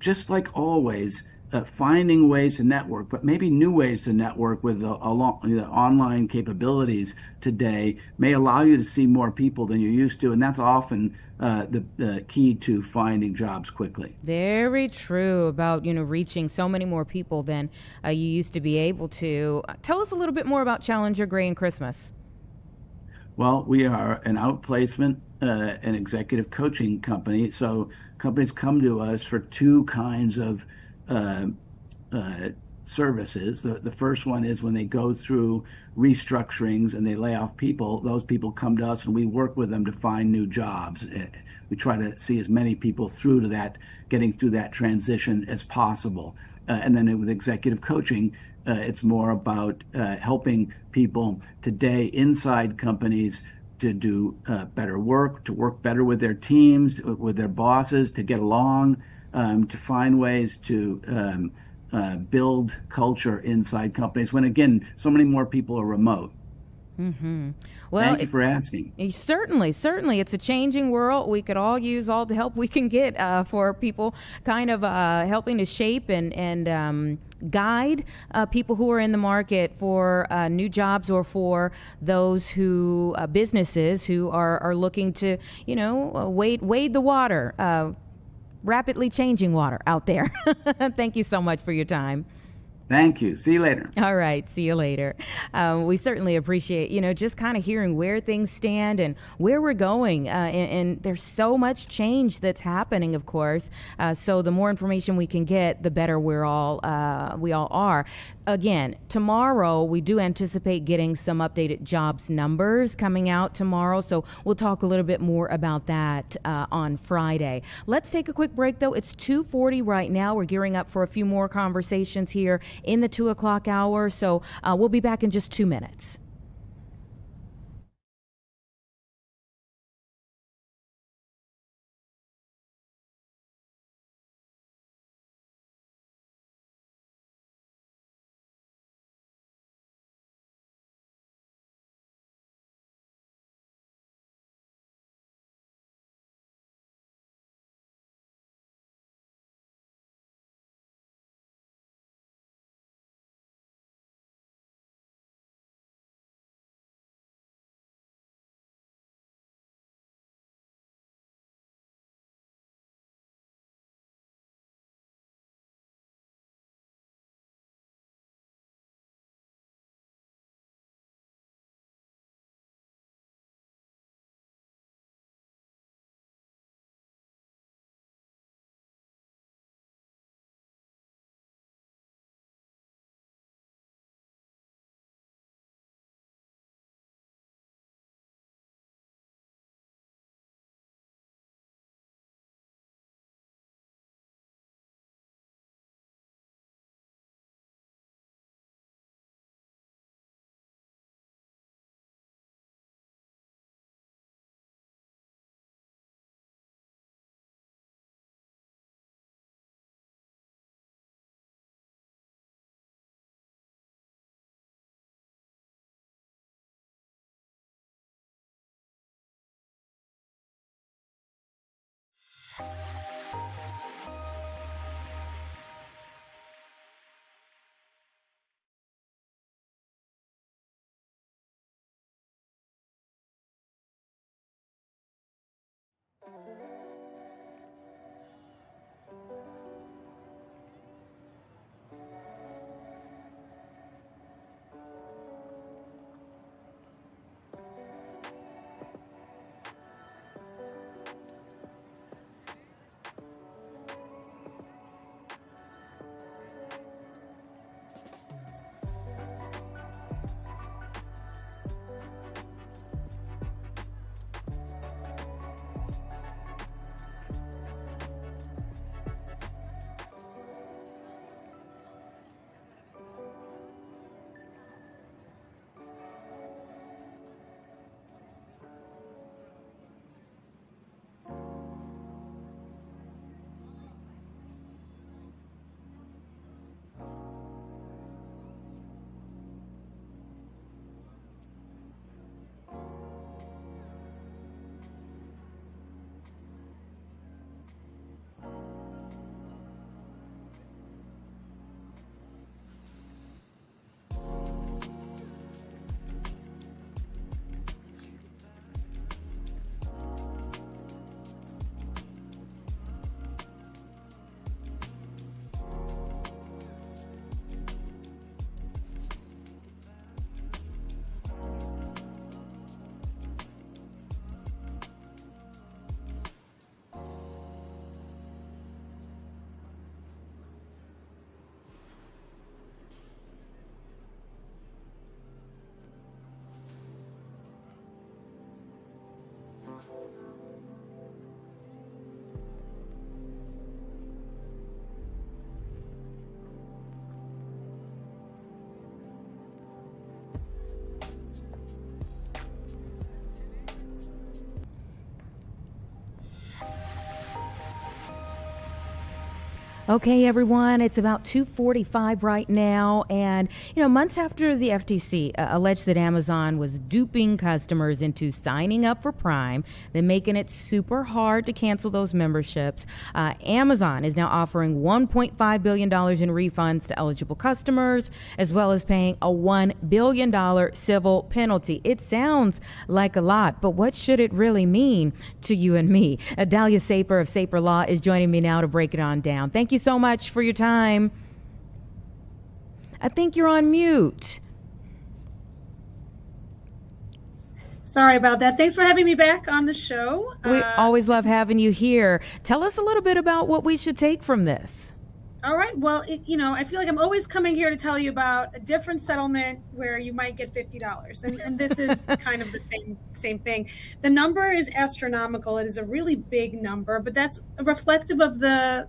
just like always, finding ways to network, but maybe new ways to network with the online capabilities today may allow you to see more people than you used to, and that's often the key to finding jobs quickly. Very true about reaching so many more people than you used to be able to. Tell us a little bit more about Challenger Gray and Christmas. Well, we are an outplacement an executive coaching company. So companies come to us for two kinds of services. The first one is when they go through restructurings and they lay off people, those people come to us and we work with them to find new jobs. We try to see as many people through to that, getting through that transition as possible. And then with executive coaching, it's more about helping people today inside companies to do better work, to work better with their teams, with their bosses, to get along, to find ways to build culture inside companies when, again, so many more people are remote. Mm-hmm. Well, thank you for asking. Certainly. It's a changing world. We could all use all the help we can get for people kind of helping to shape and guide people who are in the market for new jobs or for those who businesses who are looking to, wade the water, rapidly changing water out there. Thank you so much for your time. Thank you. See you later. All right. See you later. We certainly appreciate, just kind of hearing where things stand and where we're going. And there's so much change that's happening, of course. So the more information we can get, the better we all are. Again, tomorrow, we do anticipate getting some updated jobs numbers coming out tomorrow. So we'll talk a little bit more about that on Friday. Let's take a quick break, though. It's 2:40 right now. We're gearing up for a few more conversations here in the 2 o'clock hour. So we'll be back in just 2 minutes. Okay, everyone, it's about 2:45 right now, and months after the FTC alleged that Amazon was duping customers into signing up for Prime, then making it super hard to cancel those memberships, Amazon is now offering $1.5 billion in refunds to eligible customers, as well as paying a $1 billion civil penalty. It sounds like a lot, but what should it really mean to you and me? Dahlia Saper of Saper Law is joining me now to break it on down. Thank you so much for your time. I think you're on mute. Sorry about that. Thanks for having me back on the show. We always love having you here. Tell us a little bit about what we should take from this. All right. Well, I feel like I'm always coming here to tell you about a different settlement where you might get $50. And this is kind of the same thing. The number is astronomical. It is a really big number, but that's reflective of the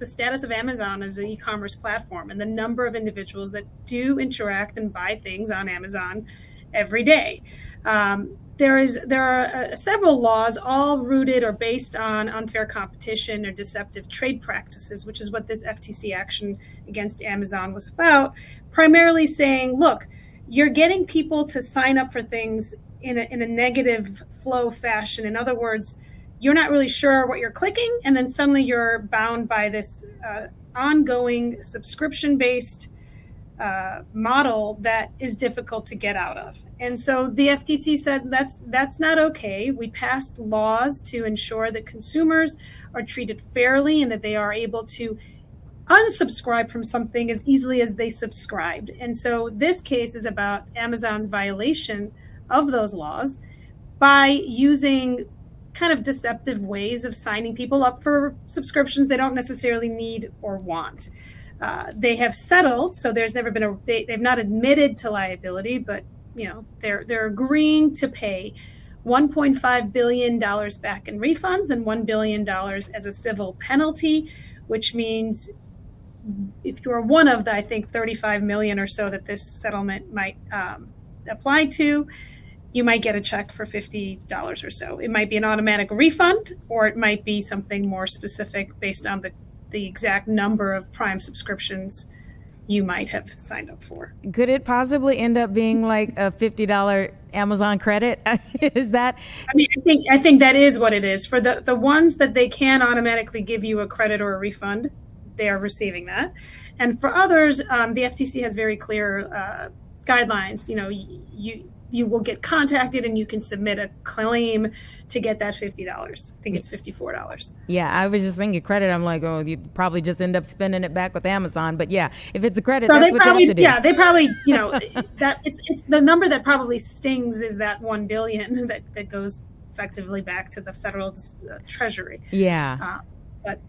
status of Amazon as an e-commerce platform and the number of individuals that do interact and buy things on Amazon every day. There are several laws, all rooted or based on unfair competition or deceptive trade practices, which is what this FTC action against Amazon was about, primarily saying, look, you're getting people to sign up for things in a negative flow fashion. In other words, you're not really sure what you're clicking, and then suddenly you're bound by this ongoing subscription-based model that is difficult to get out of. And so the FTC said that's not okay. We passed laws to ensure that consumers are treated fairly and that they are able to unsubscribe from something as easily as they subscribed. And so this case is about Amazon's violation of those laws by using kind of deceptive ways of signing people up for subscriptions they don't necessarily need or want. They have settled, so there's never been they've not admitted to liability, but they're agreeing to pay $1.5 billion back in refunds and $1 billion as a civil penalty, which means if you're one of the, I think, 35 million or so that this settlement might apply to, you might get a check for $50 or so. It might be an automatic refund, or it might be something more specific based on the exact number of Prime subscriptions you might have signed up for. Could it possibly end up being like a $50 Amazon credit? Is that? I mean, I think that is what it is. For the ones that they can automatically give you a credit or a refund, they are receiving that. And for others, the FTC has very clear guidelines. you will get contacted and you can submit a claim to get that $50. I think it's $54. Yeah, I was just thinking credit. I'm like, oh, you probably just end up spending it back with Amazon. But yeah, if it's a credit, So that's they what probably, you have to do. yeah, they probably, you know, that it's the number that probably stings is that 1 billion that goes effectively back to the federal treasury. Yeah. But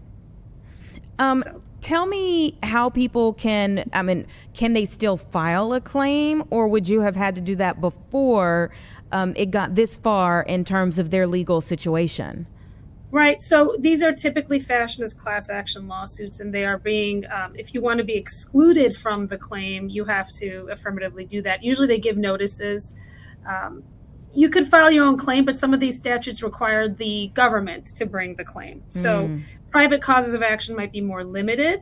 tell me how people can, I mean, can they still file a claim, or would you have had to do that before it got this far in terms of their legal situation? Right. So these are typically fashioned as class action lawsuits, and they are being, if you want to be excluded from the claim, you have to affirmatively do that. Usually they give notices. You could file your own claim, but some of these statutes require the government to bring the claim. So private causes of action might be more limited.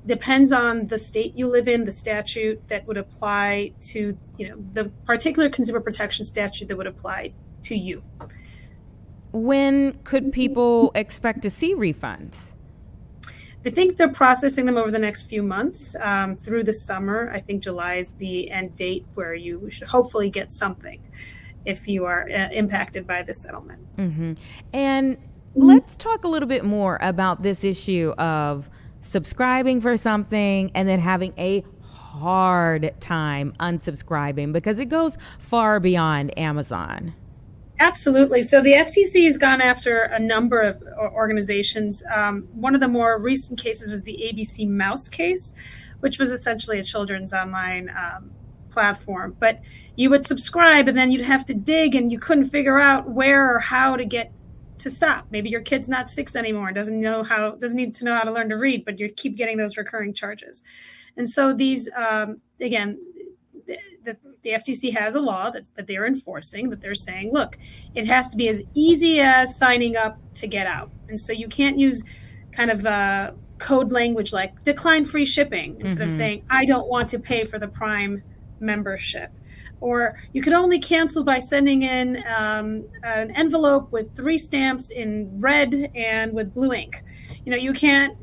Depends on the state you live in, the statute that would apply to, you know, the particular consumer protection statute that would apply to you. When could people expect to see refunds? I think they're processing them over the next few months through the summer. I think July is the end date where you should hopefully get something if you are impacted by the settlement. And let's talk a little bit more about this issue of subscribing for something and then having a hard time unsubscribing, because it goes far beyond Amazon. Absolutely. So the FTC has gone after a number of organizations. One of the more recent cases was the ABC Mouse case, which was essentially a children's online platform. But you would subscribe and then you'd have to dig, and you couldn't figure out where or how to get to stop. Maybe your kid's not 6 anymore, doesn't need to know how to learn to read, but you keep getting those recurring charges. And so these, again, the FTC has a law that they're enforcing, that they're saying, look, it has to be as easy as signing up to get out. And so you can't use kind of code language like decline free shipping instead of saying, I don't want to pay for the Prime membership. Or you could only cancel by sending in an envelope with 3 stamps in red and with blue ink. You know, you can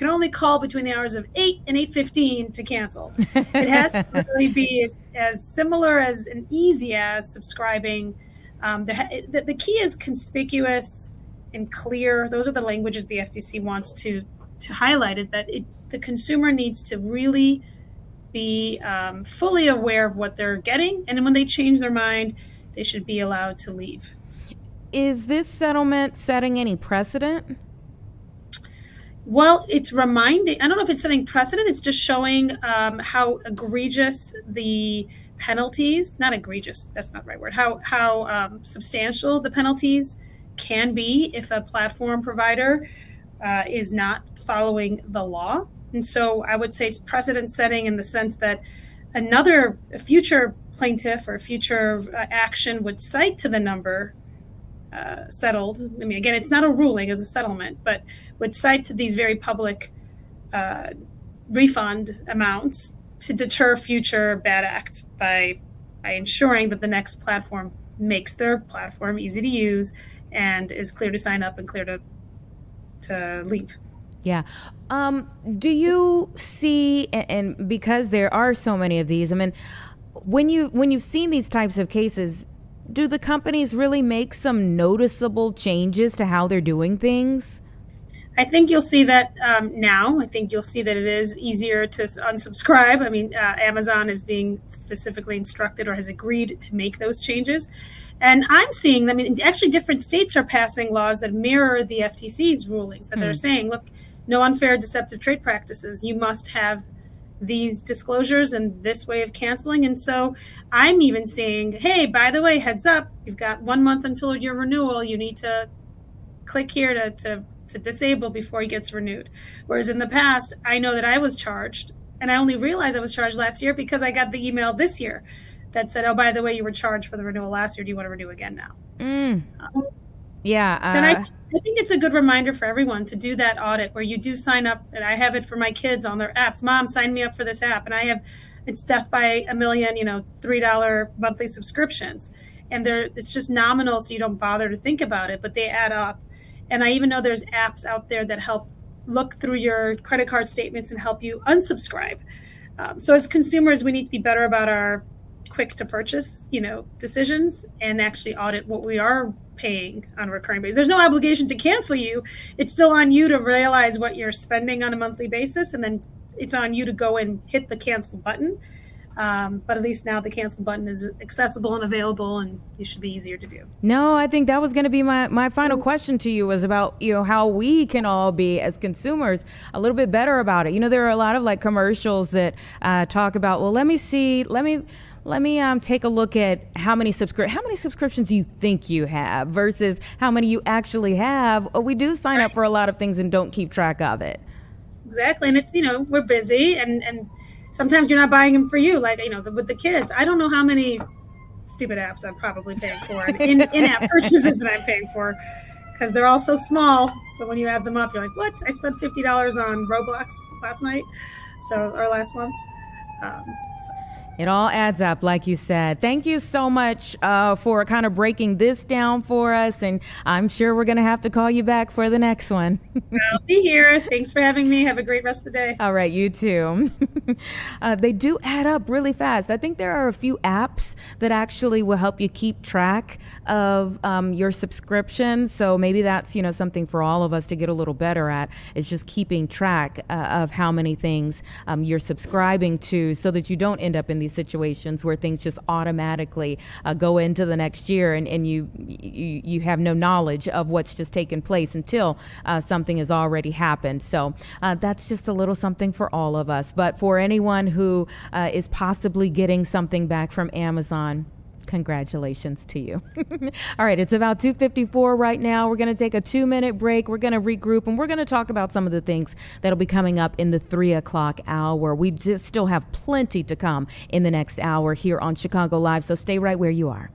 only call between the hours of 8 and 8:15 to cancel. It has to really be as similar as and easy as subscribing. The key is conspicuous and clear. Those are the languages the FTC wants to highlight, is that the consumer needs to really be fully aware of what they're getting. And when they change their mind, they should be allowed to leave. Is this settlement setting any precedent? Well, it's reminding, I don't know if it's setting precedent, it's just showing how egregious the penalties, not egregious, that's not the right word, how substantial the penalties can be if a platform provider is not following the law. And so I would say it's precedent setting in the sense that a future plaintiff or a future action would cite to the number settled. I mean, again, it's not a ruling as a settlement, but would cite to these very public refund amounts to deter future bad acts by ensuring that the next platform makes their platform easy to use and is clear to sign up and clear to leave. Yeah. Do you see, and because there are so many of these, I mean, when you've seen these types of cases, do the companies really make some noticeable changes to how they're doing things? I think you'll see that now. I think you'll see that it is easier to unsubscribe. I mean, Amazon is being specifically instructed or has agreed to make those changes. And I'm seeing, I mean, actually different states are passing laws that mirror the FTC's rulings, that they're saying, look, no unfair deceptive trade practices. You must have these disclosures and this way of canceling. And so I'm even saying, hey, by the way, heads up, you've got 1 month until your renewal. You need to click here to disable before it gets renewed. Whereas in the past, I know that I was charged, and I only realized I was charged last year because I got the email this year that said, oh, by the way, you were charged for the renewal last year. Do you want to renew again now? Yeah. And I think it's a good reminder for everyone to do that audit where you do sign up, and I have it for my kids on their apps. Mom, sign me up for this app. And it's death by a million, $3 monthly subscriptions. And it's just nominal, so you don't bother to think about it, but they add up. And I even know there's apps out there that help look through your credit card statements and help you unsubscribe. So as consumers, we need to be better about our quick to purchase, decisions and actually audit what we are paying on a recurring basis. There's no obligation to cancel you. It's still on you to realize what you're spending on a monthly basis, and then it's on you to go and hit the cancel button. But at least now the cancel button is accessible and available, and it should be easier to do. No, I think that was going to be my final question to you, was about, how we can all be as consumers a little bit better about it. There are a lot of like commercials that talk about, well, let me take a look at how many subscriptions you think you have versus how many you actually have. We do sign up for a lot of things and don't keep track of it. Exactly. And it's, we're busy and sometimes you're not buying them for you. Like, with the kids, I don't know how many stupid apps I'm probably paying for and in-app purchases that I'm paying for, because they're all so small. But when you add them up, you're like, what? I spent $50 on Roblox last night. Or last month. It all adds up, like you said. Thank you so much for kind of breaking this down for us. And I'm sure we're going to have to call you back for the next one. I'll be here. Thanks for having me. Have a great rest of the day. All right, you too. They do add up really fast. I think there are a few apps that actually will help you keep track of your subscriptions. So maybe that's, something for all of us to get a little better at, is just keeping track of how many things you're subscribing to, so that you don't end up in these situations where things just automatically go into the next year and you have no knowledge of what's just taken place until something has already happened. So that's just a little something for all of us. But for anyone who is possibly getting something back from Amazon, congratulations to you. All right, it's about 2:54 right now. We're going to take a 2-minute break. We're going to regroup, and we're going to talk about some of the things that'll be coming up in the 3 o'clock hour. We just still have plenty to come in the next hour here on Chicago Live, so stay right where you are.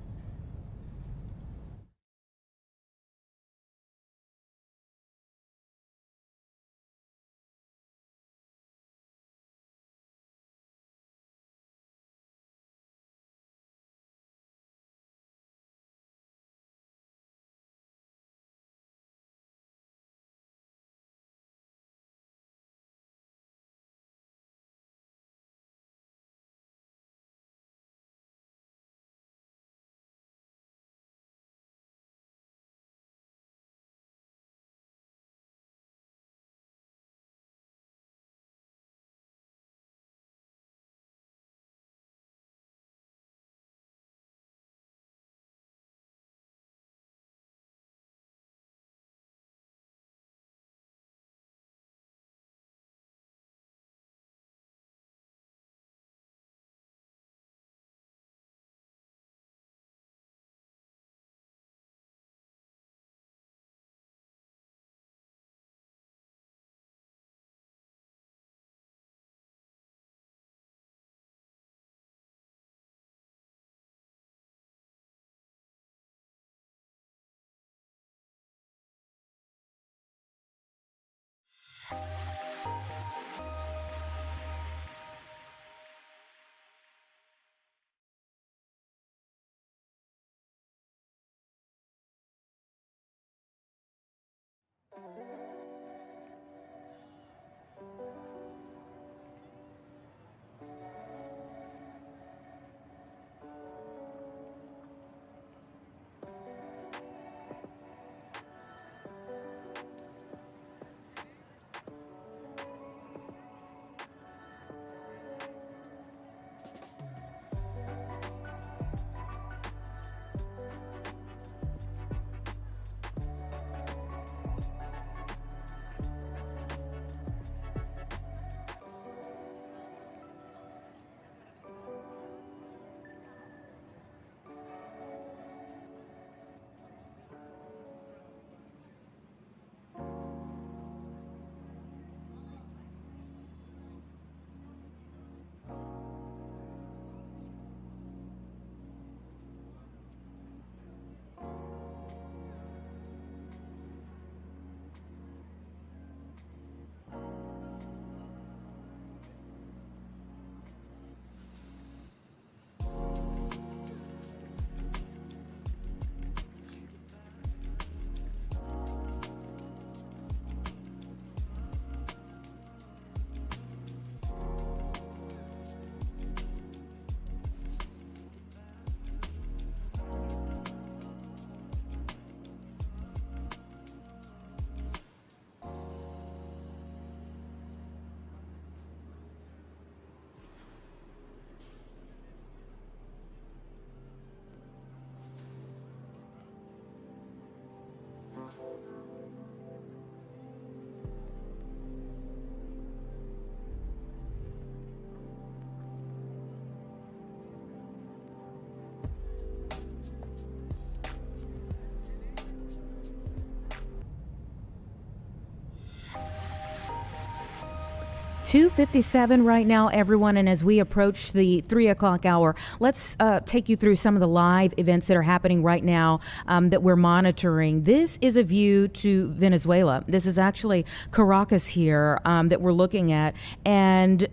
2:57 right now, everyone. And as we approach the 3 o'clock hour, let's take you through some of the live events that are happening right now that we're monitoring. This is a view to Venezuela. This is actually Caracas here that we're looking at. And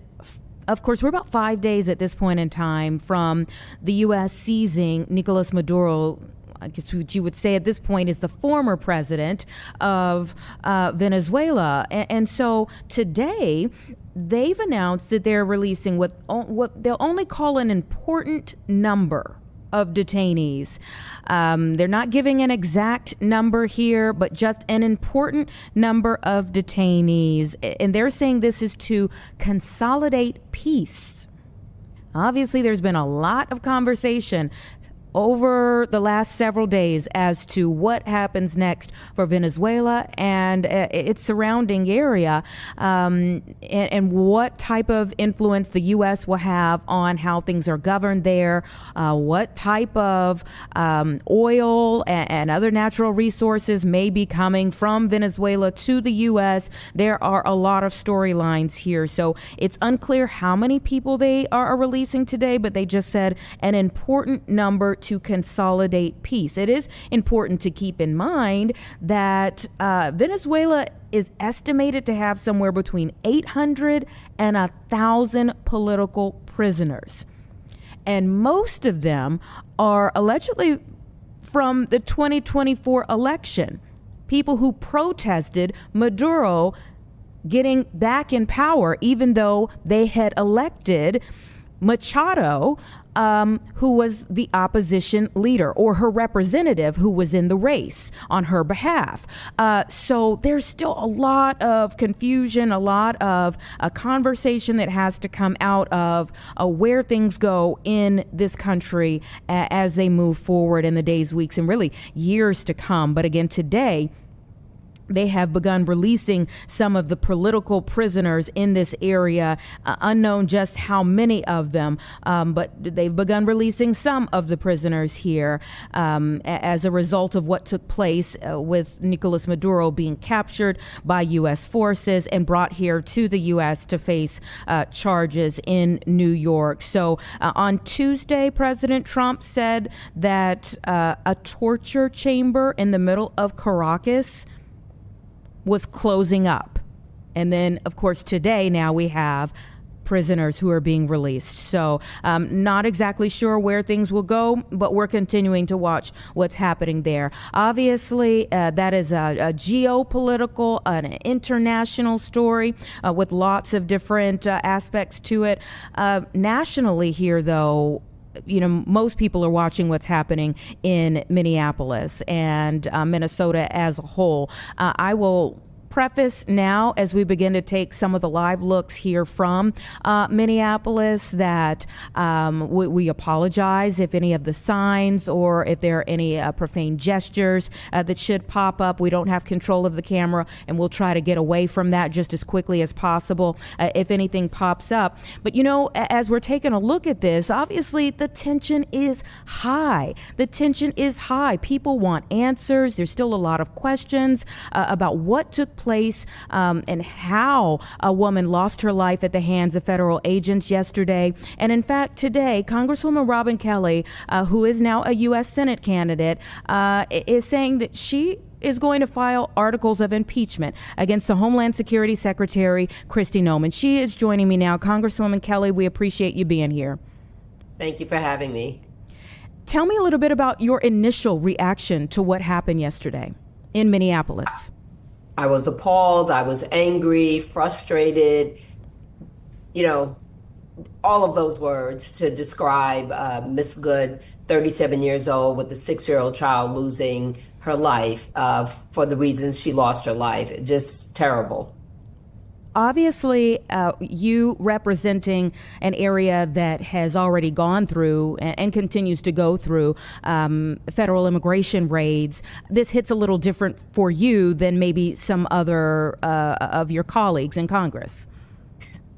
of course, we're about 5 days at this point in time from the U.S. seizing Nicolas Maduro. I guess what you would say at this point is the former president of Venezuela. And so today, they've announced that they're releasing what they'll only call an important number of detainees. They're not giving an exact number here, but just an important number of detainees. And they're saying this is to consolidate peace. Obviously, there's been a lot of conversation over the last several days as to what happens next for Venezuela and its surrounding area, and what type of influence the U.S. will have on how things are governed there, what type of oil and other natural resources may be coming from Venezuela to the U.S. There are a lot of storylines here, so it's unclear how many people they are releasing today, but they just said an important number to consolidate peace. It is important to keep in mind that Venezuela is estimated to have somewhere between 800 and 1,000 political prisoners. And most of them are allegedly from the 2024 election. People who protested Maduro getting back in power, even though they had elected Machado, who was the opposition leader, or her representative who was in the race on her behalf. So there's still a lot of confusion, a lot of a conversation that has to come out of where things go in this country as they move forward in the days, weeks, and really years to come. But again, today, they have begun releasing some of the political prisoners in this area, unknown just how many of them, but they've begun releasing some of the prisoners here as a result of what took place with Nicolas Maduro being captured by U.S. forces and brought here to the U.S. to face charges in New York. So on Tuesday, President Trump said that a torture chamber in the middle of Caracas was closing up. And then, of course, today now we have prisoners who are being released. So not exactly sure where things will go, but we're continuing to watch what's happening there. Obviously, that is a geopolitical, an international story with lots of different aspects to it. Nationally here, though, you know, most people are watching what's happening in Minneapolis and Minnesota as a whole. I will preface now, as we begin to take some of the live looks here from Minneapolis, that we apologize if any of the signs or if there are any profane gestures that should pop up. We don't have control of the camera, and we'll try to get away from that just as quickly as possible if anything pops up. But, you know, as we're taking a look at this, obviously the tension is high. The tension is high. People want answers. There's still a lot of questions about what took place and how a woman lost her life at the hands of federal agents yesterday. And in fact, today, Congresswoman Robin Kelly, who is now a U.S. Senate candidate, is saying that she is going to file articles of impeachment against the Homeland Security Secretary, Kristi Noem. She is joining me now. Congresswoman Kelly, we appreciate you being here. Thank you for having me. Tell me a little bit about your initial reaction to what happened yesterday in Minneapolis. I was appalled. I was angry, frustrated, you know, all of those words to describe Miss Good, 37 years old, with a 6-year-old child losing her life for the reasons she lost her life. Just terrible. Obviously, you representing an area that has already gone through and continues to go through federal immigration raids, this hits a little different for you than maybe some other of your colleagues in Congress.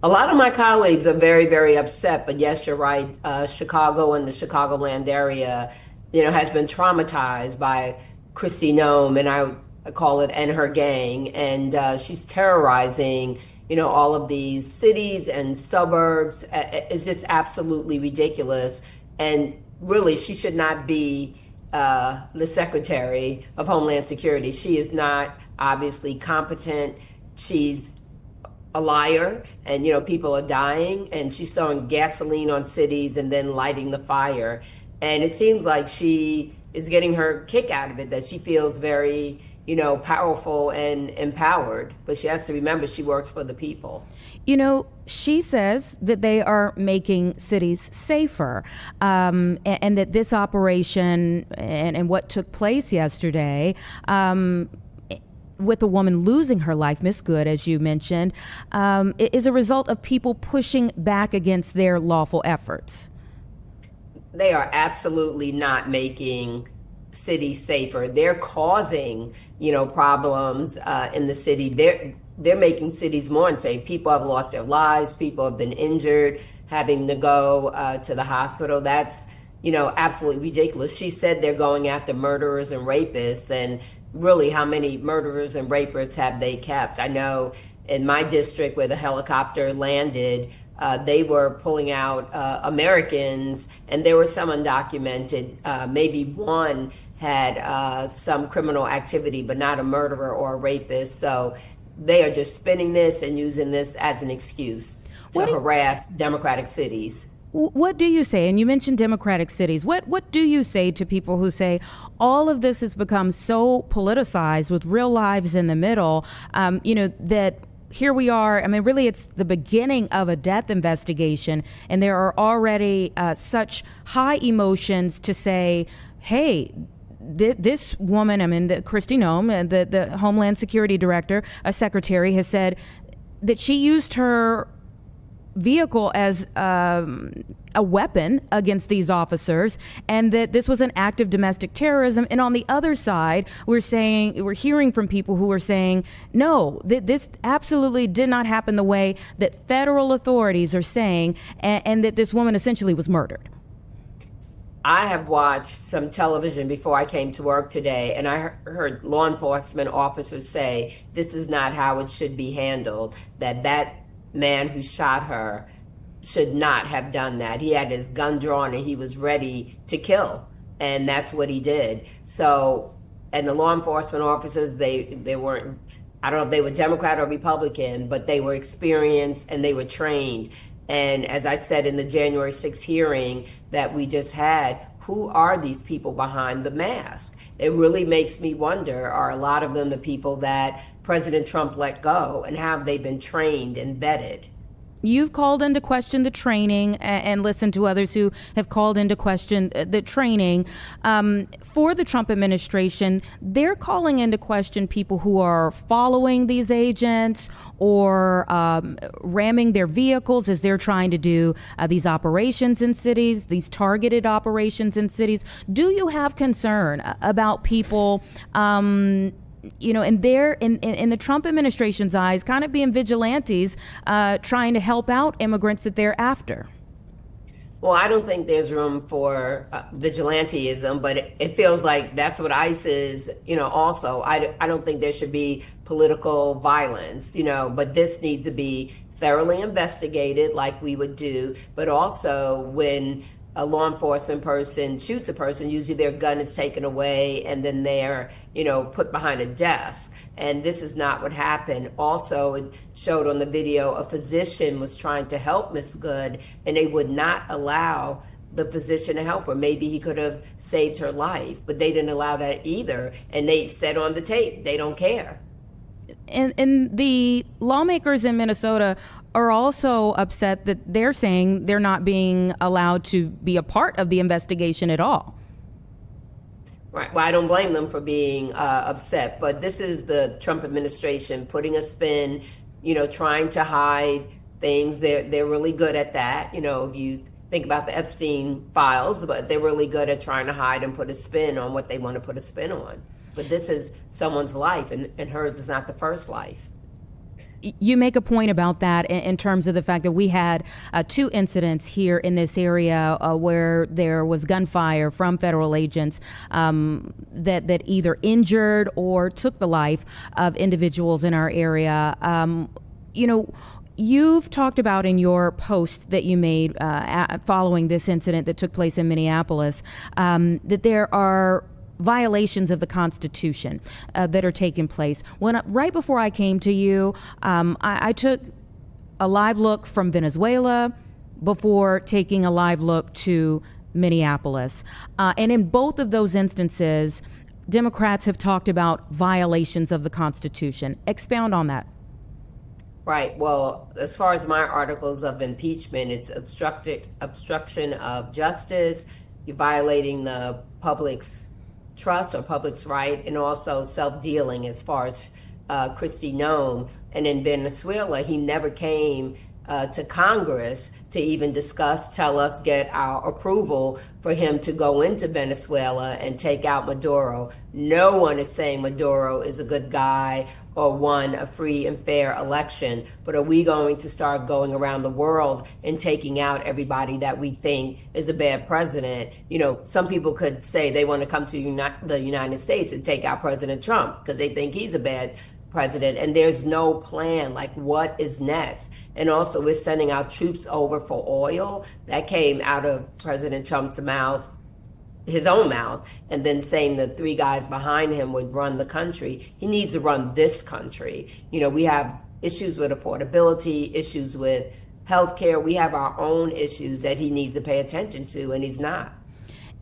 A lot of my colleagues are very, very upset, but yes, you're right. Chicago and the Chicagoland area, you know, has been traumatized by Kristi Noem, and I call it, and her gang, and she's terrorizing all of these cities and suburbs is just absolutely ridiculous. And really, she should not be the Secretary of Homeland Security. She is not obviously competent. She's a liar, and people are dying, and she's throwing gasoline on cities and then lighting the fire. And it seems like she is getting her kick out of it, that she feels very powerful and empowered, but she has to remember she works for the people. She says that they are making cities safer, and that this operation and what took place yesterday, with a woman losing her life, Miss Good, as you mentioned, is a result of people pushing back against their lawful efforts. They are absolutely not making cities safer. They're causing, problems in the city. They're making cities more unsafe. People have lost their lives. People have been injured, having to go to the hospital. That's, absolutely ridiculous. She said they're going after murderers and rapists, and really, how many murderers and rapists have they kept? I know in my district where the helicopter landed, they were pulling out Americans, and there were some undocumented. Maybe one had some criminal activity, but not a murderer or a rapist. So they are just spinning this and using this as an excuse to harass Democratic cities. What do you say? And you mentioned Democratic cities. What do you say to people who say all of this has become so politicized with real lives in the middle, that here we are. I mean, really, it's the beginning of a death investigation, and there are already such high emotions to say, hey, this woman, Kristi Noem, the Homeland Security Director, a secretary, has said that she used her vehicle as a weapon against these officers, and that this was an act of domestic terrorism. And on the other side, we're hearing from people who are saying, no, this absolutely did not happen the way that federal authorities are saying, and that this woman essentially was murdered. I have watched some television before I came to work today, and I heard law enforcement officers say this is not how it should be handled, that man who shot her should not have done that. He had his gun drawn and he was ready to kill, and that's what he did. So, and the law enforcement officers, they weren't, I don't know if they were Democrat or Republican, but they were experienced and they were trained. And as I said in the January 6th hearing that we just had, who are these people behind the mask? It really makes me wonder, are a lot of them the people that President Trump let go, and have they been trained and vetted? You've called into question the training and listened to others who have called into question the training. For the Trump administration, they're calling into question people who are following these agents or ramming their vehicles as they're trying to do these operations in cities, these targeted operations in cities. Do you have concern about people in the Trump administration's eyes, kind of being vigilantes, trying to help out immigrants that they're after? Well, I don't think there's room for vigilantism, but it feels like that's what ICE is, also. I don't think there should be political violence, but this needs to be thoroughly investigated like we would do. But also when a law enforcement person shoots a person, usually their gun is taken away and then they're, put behind a desk. And this is not what happened. Also, it showed on the video a physician was trying to help Miss Good, and they would not allow the physician to help her. Maybe he could have saved her life, but they didn't allow that either. And they said on the tape, they don't care. And the lawmakers in Minnesota are also upset that they're saying they're not being allowed to be a part of the investigation at all. Right. Well, I don't blame them for being upset, but this is the Trump administration putting a spin, trying to hide things. They're really good at that. If you think about the Epstein files, but they're really good at trying to hide and put a spin on what they want to put a spin on. But this is someone's life, and hers is not the first life. You make a point about that in terms of the fact that we had 2 incidents here in this area where there was gunfire from federal agents that either injured or took the life of individuals in our area. you know, you've talked about in your post that you made following this incident that took place in Minneapolis that there are violations of the Constitution that are taking place. Right before I came to you, I took a live look from Venezuela before taking a live look to Minneapolis. And in both of those instances, Democrats have talked about violations of the Constitution. Expound on that. Right. Well, as far as my articles of impeachment, it's obstruction of justice, you're violating the public's trust or public's right, and also self-dealing as far as Kristi Noem. And in Venezuela, he never came to Congress to even discuss, tell us, get our approval for him to go into Venezuela and take out Maduro. No one is saying Maduro is a good guy or won a free and fair election, but are we going to start going around the world and taking out everybody that we think is a bad president? You know, some people could say they want to come to the United States and take out President Trump because they think he's a bad president, and there's no plan. Like, what is next? And also, we're sending our troops over for oil. That came out of President Trump's mouth, his own mouth, and then saying the three guys behind him would run the country. He needs to run this country. You know, we have issues with affordability, issues with healthcare. We have our own issues that he needs to pay attention to, and he's not.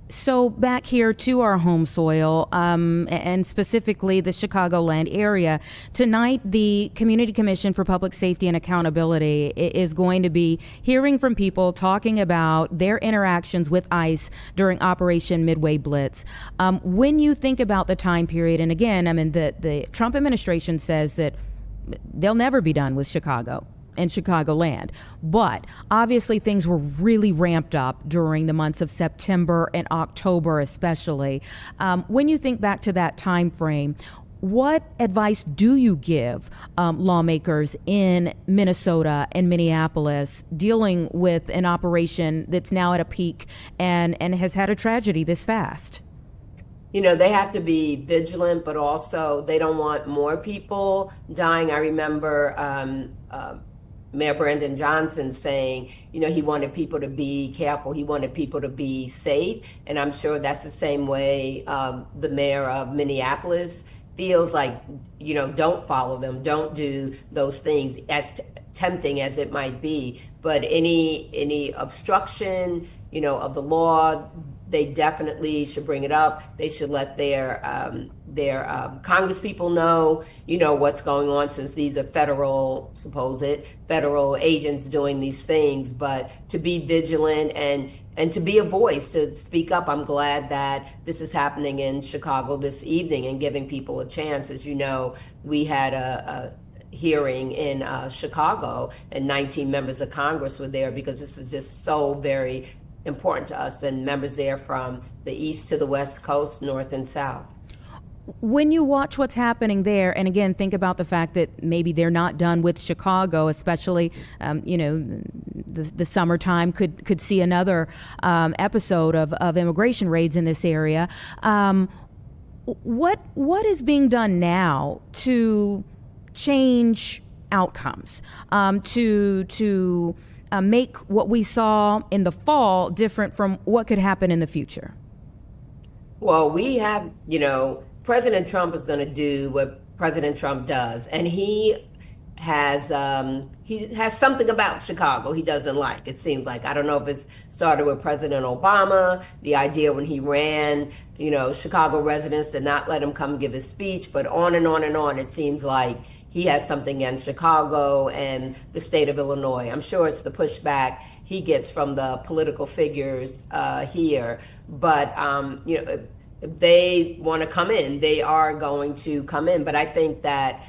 So back here to our home soil, and specifically the Chicagoland area, tonight the Community Commission for Public Safety and Accountability is going to be hearing from people talking about their interactions with ICE during Operation Midway Blitz. When you think about the time period, and again, I mean, the Trump administration says that they'll never be done with Chicago and Chicagoland. But obviously things were really ramped up during the months of September and October especially. When you think back to that time frame, what advice do you give lawmakers in Minnesota and Minneapolis dealing with an operation that's now at a peak and has had a tragedy this fast? You know, they have to be vigilant, but also they don't want more people dying. I remember Mayor Brandon Johnson saying, you know, he wanted people to be careful. He wanted people to be safe. And I'm sure that's the same way the mayor of Minneapolis feels like, you know, don't follow them. Don't do those things, as tempting as it might be. But any obstruction, you know, of the law, they definitely should bring it up. They should let their Congress people know, you know, what's going on, since these are supposed federal agents doing these things. But to be vigilant and to be a voice, to speak up. I'm glad that this is happening in Chicago this evening and giving people a chance. As you know, we had a hearing in Chicago, and 19 members of Congress were there because this is just so very important to us, and members there from the east to the west coast, north and south. When you watch what's happening there, and again, think about the fact that maybe they're not done with Chicago, especially, you know, the summertime could see another episode of immigration raids in this area. What is being done now to change outcomes, to make what we saw in the fall different from what could happen in the future? Well, we have, you know, President Trump is going to do what President Trump does, and he has something about Chicago he doesn't like. It seems like, I don't know if it started with President Obama, the idea when he ran, you know, Chicago residents did not let him come give his speech, but on and on and on. It seems like he has something against Chicago and the state of Illinois. I'm sure it's the pushback he gets from the political figures here. But, you know, if they want to come in, they are going to come in. But I think that,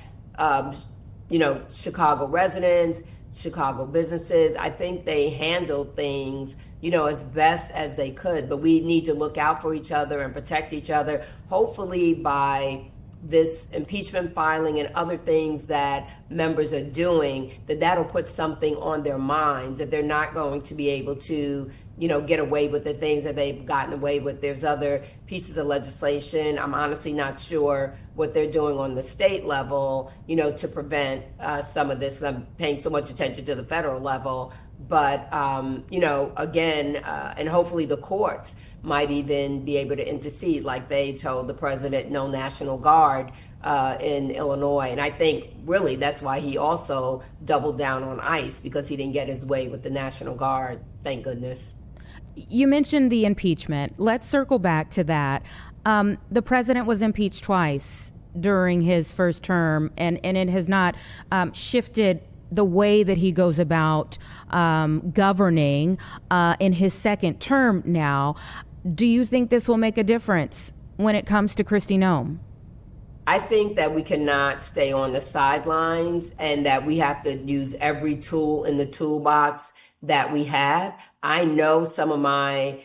you know, Chicago residents, Chicago businesses, I think they handled things, you know, as best as they could. But we need to look out for each other and protect each other, hopefully by this impeachment filing and other things that members are doing, that'll put something on their minds, that they're not going to be able to get away with the things that they've gotten away with. There's other pieces of legislation. I'm honestly not sure what they're doing on the state level, to prevent some of this. I'm paying so much attention to the federal level. But, again, and hopefully the courts might even be able to intercede, like they told the president no National Guard in Illinois. And I think really that's why he also doubled down on ICE, because he didn't get his way with the National Guard. Thank goodness. You mentioned the impeachment. Let's circle back to that. The president was impeached twice during his first term, and it has not shifted the way that he goes about governing in his second term now. Do you think this will make a difference when it comes to Kristi Noem? I think that we cannot stay on the sidelines, and that we have to use every tool in the toolbox that we have. I know some of my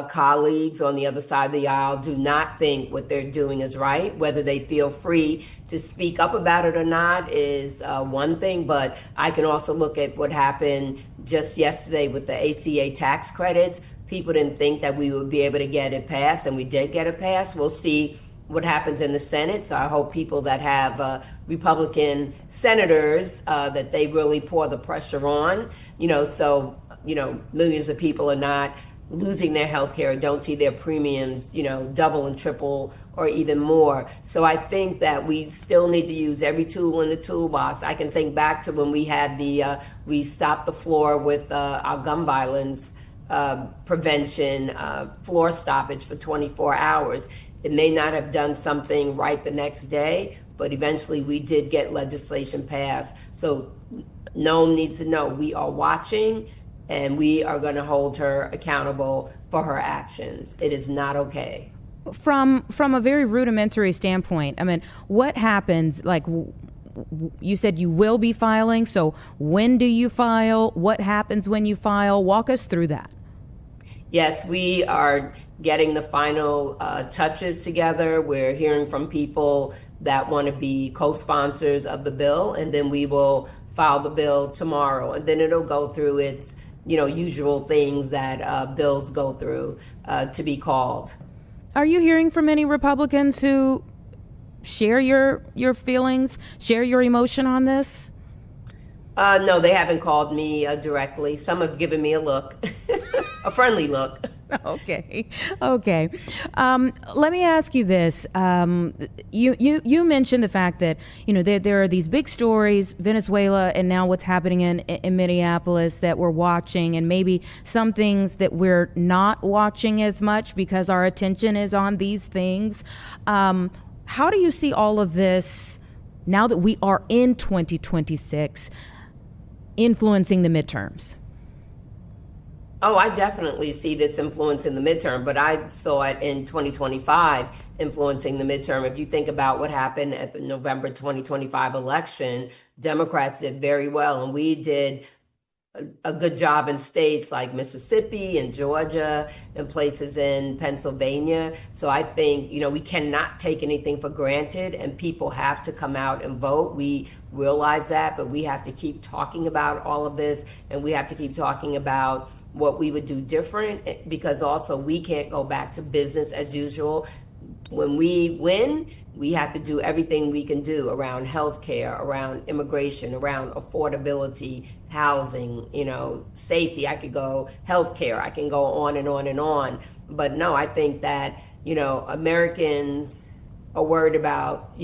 colleagues on the other side of the aisle do not think what they're doing is right. Whether they feel free to speak up about it or not is one thing, but I can also look at what happened just yesterday with the ACA tax credits. People didn't think that we would be able to get it passed, and we did get it passed. We'll see what happens in the Senate. So I hope people that have Republican senators, that they really pour the pressure on, so millions of people are not losing their health care, don't see their premiums, double and triple or even more. So I think that we still need to use every tool in the toolbox. I can think back to when we had we stopped the floor with our gun violence prevention floor stoppage for 24 hours. It may not have done something right the next day, but eventually we did get legislation passed. So Noam needs to know we are watching, and we are going to hold her accountable for her actions. It is not okay. From a very rudimentary standpoint, I mean, what happens, like you said you will be filing, so when do you file? What happens when you file? Walk us through that. Yes, we are getting the final touches together. We're hearing from people that want to be co-sponsors of the bill, and then we will file the bill tomorrow, and then it'll go through its usual things that bills go through to be called. Are you hearing from any Republicans who share your feelings, share your emotion on this? No, they haven't called me directly. Some have given me a look, a friendly look. Okay. Let me ask you this. You mentioned the fact that there are these big stories, Venezuela, and now what's happening in Minneapolis that we're watching, and maybe some things that we're not watching as much because our attention is on these things. How do you see all of this now that we are in 2026 influencing the midterms? Oh, I definitely see this influence in the midterm, but I saw it in 2025 influencing the midterm. If you think about what happened at the November 2025 election, Democrats did very well, and we did a good job in states like Mississippi and Georgia and places in Pennsylvania. So I think, we cannot take anything for granted, and people have to come out and vote. We realize that, but we have to keep talking about all of this, and we have to keep talking about what we would do different, because also we can't go back to business as usual. When we win, we have to do everything we can do around healthcare, around immigration, around affordability, housing, safety. I could go healthcare. I can go on and on and on. But no, I think that, Americans are worried about,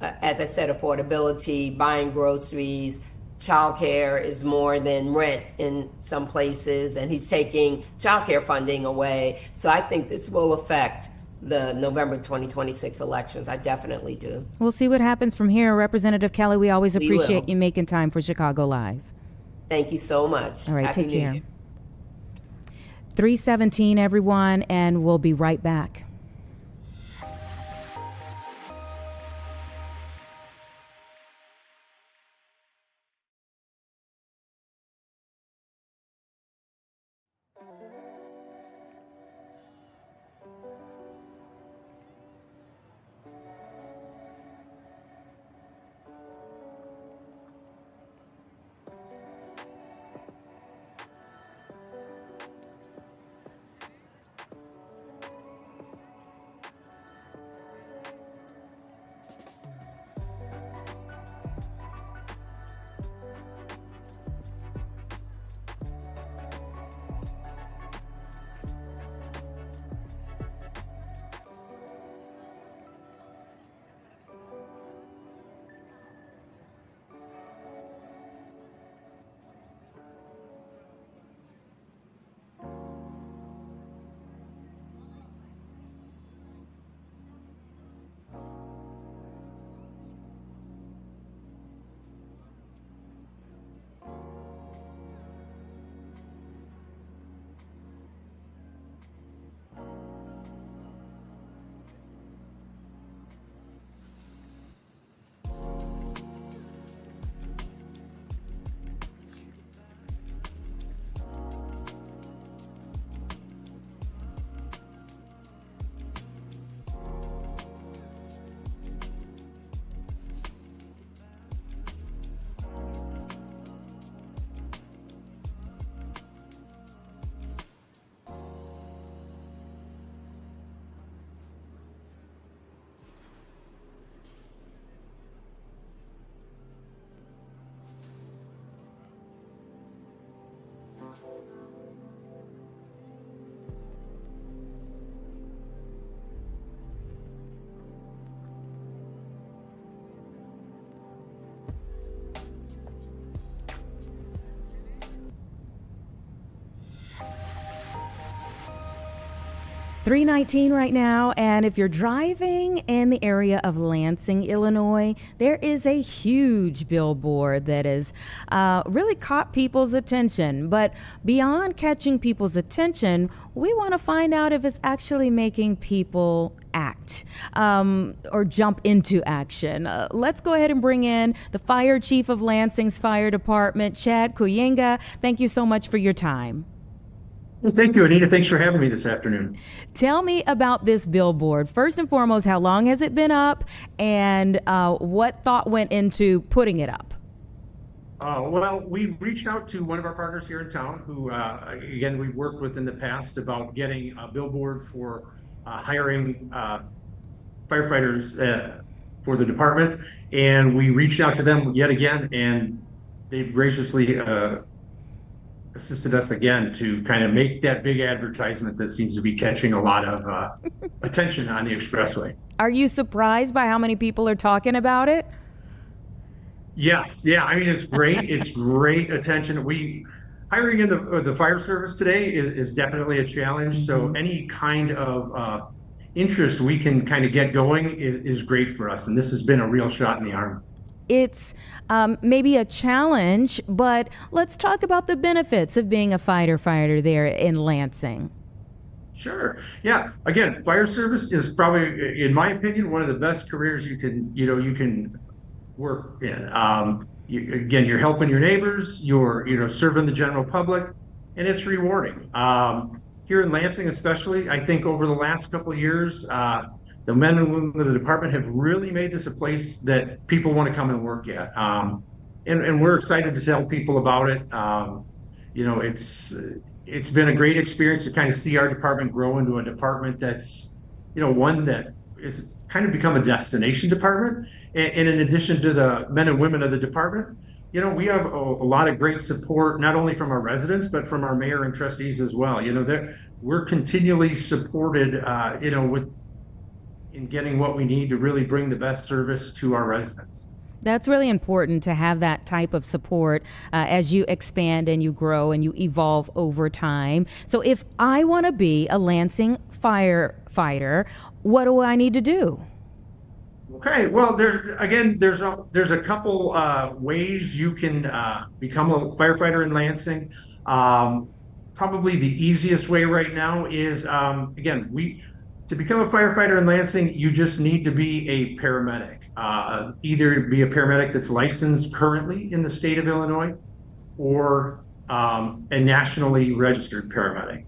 as I said, affordability, buying groceries. Childcare is more than rent in some places, and he's taking childcare funding away. So I think this will affect the November 2026 elections. I definitely do. We'll see what happens from here. Representative Kelly, we always appreciate you making time for Chicago Live. Thank you so much. All right, Happy take New care. Year. 3:17, everyone, and we'll be right back. 319 right now, and if you're driving in the area of Lansing, Illinois, there is a huge billboard that has really caught people's attention. But beyond catching people's attention, we want to find out if it's actually making people act or jump into action. Let's go ahead and bring in the fire chief of Lansing's fire department, Chad Kuyenga. Thank you so much for your time. Thank you, Anita. Thanks for having me this afternoon. Tell me about this billboard. First and foremost, how long has it been up, and what thought went into putting it up? Well, we reached out to one of our partners here in town who, again, we've worked with in the past about getting a billboard for hiring firefighters for the department. And we reached out to them yet again, and they've graciously assisted us again to kind of make that big advertisement that seems to be catching a lot of attention on the expressway. Are you surprised by how many people are talking about it? Yes, yeah. I mean, it's great. It's great attention. Hiring in the fire service today is definitely a challenge. Mm-hmm. So any kind of interest we can kind of get going is great for us. And this has been a real shot in the arm. It's maybe a challenge, but let's talk about the benefits of being a fighter there in Lansing. Sure. Yeah. Again, fire service is probably, in my opinion, one of the best careers you can work in. Again, you're helping your neighbors, you're serving the general public, and it's rewarding. Here in Lansing, especially, I think over the last couple of years, the men and women of the department have really made this a place that people want to come and work at. And we're excited to tell people about it. It's been a great experience to kind of see our department grow into a department that's, one that is kind of become a destination department. And in addition to the men and women of the department, we have a lot of great support, not only from our residents, but from our mayor and trustees as well. We're continually supported, in getting what we need to really bring the best service to our residents. That's really important to have that type of support as you expand and you grow and you evolve over time. So if I want to be a Lansing firefighter, what do I need to do? Okay, well, there's a couple ways you can become a firefighter in Lansing. Probably the easiest way right now is, to become a firefighter in Lansing, you just need to be a paramedic. Either be a paramedic that's licensed currently in the state of Illinois or a nationally registered paramedic.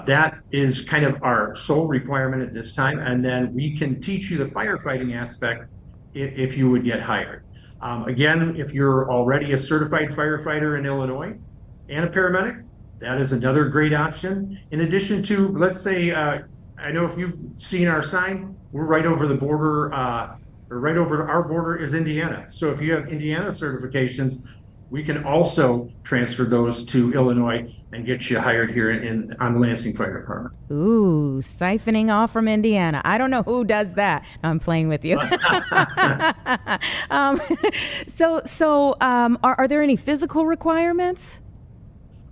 That is kind of our sole requirement at this time. And then we can teach you the firefighting aspect if you would get hired. Again, if you're already a certified firefighter in Illinois and a paramedic, that is another great option. In addition to, let's say, I know if you've seen our sign, we're right over the border, or right over our border is Indiana. So if you have Indiana certifications, we can also transfer those to Illinois and get you hired here on the Lansing Fire Department. Ooh, siphoning off from Indiana. I don't know who does that. No, I'm playing with you. Are there any physical requirements?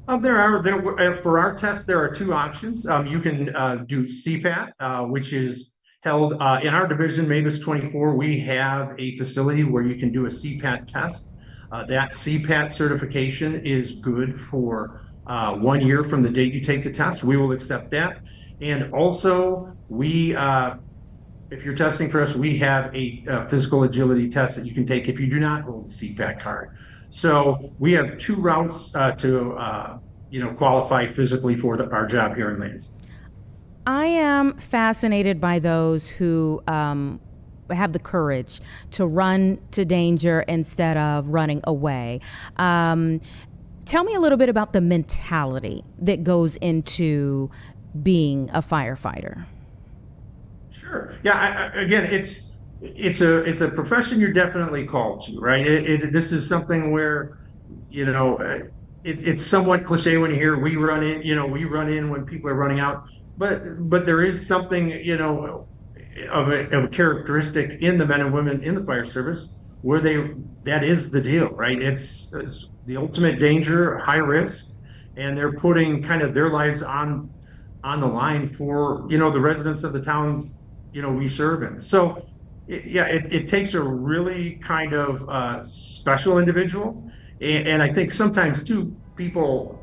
For our test, there are two options. You can do CPAT, which is held in our division, Mavis 24. We have a facility where you can do a CPAT test. That CPAT certification is good for 1 year from the date you take the test. We will accept that. And also, if you're testing for us, we have a physical agility test that you can take if you do not hold a CPAT card. So we have two routes to qualify physically for our job here in Lansing. I am fascinated by those who have the courage to run to danger instead of running away. Tell me a little bit about the mentality that goes into being a firefighter. Sure. Yeah. Again, it's a profession you're definitely called to, right? This is something where, it's somewhat cliche when you hear we run in when people are running out, but there is something, of a characteristic in the men and women in the fire service where that is the deal, right? It's the ultimate danger, high risk, and they're putting kind of their lives on on the line for, the residents of the towns, we serve in. So it takes a really kind of special individual. And I think sometimes too, people,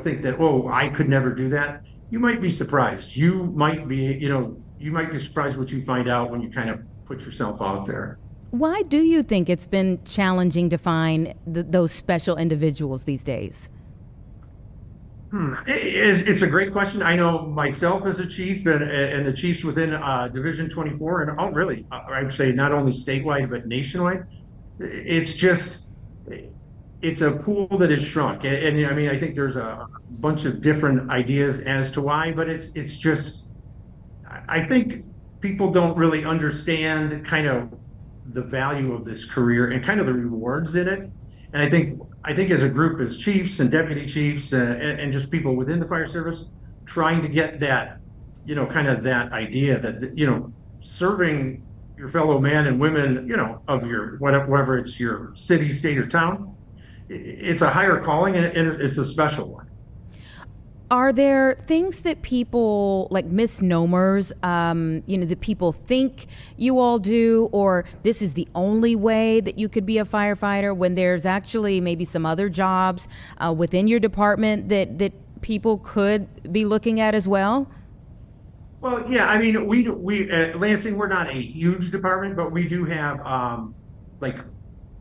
think that, oh, I could never do that. You might be surprised. You might be surprised what you find out when you kind of put yourself out there. Why do you think it's been challenging to find those special individuals these days? It's a great question. I know myself as a chief and the chiefs within Division 24, and I'd say not only statewide, but nationwide. It's a pool that has shrunk. And I mean, I think there's a bunch of different ideas as to why, but it's just, I think people don't really understand kind of the value of this career and kind of the rewards in it. And I think as a group, as chiefs and deputy chiefs and just people within the fire service, trying to get that, kind of that idea that, serving your fellow men and women, of your, whatever it's your city, state, or town, it's a higher calling and it's a special one. Are there things that people, like misnomers, that people think you all do, or this is the only way that you could be a firefighter, when there's actually maybe some other jobs within your department that people could be looking at as well? Well, yeah, I mean, we at Lansing, we're not a huge department, but we do have like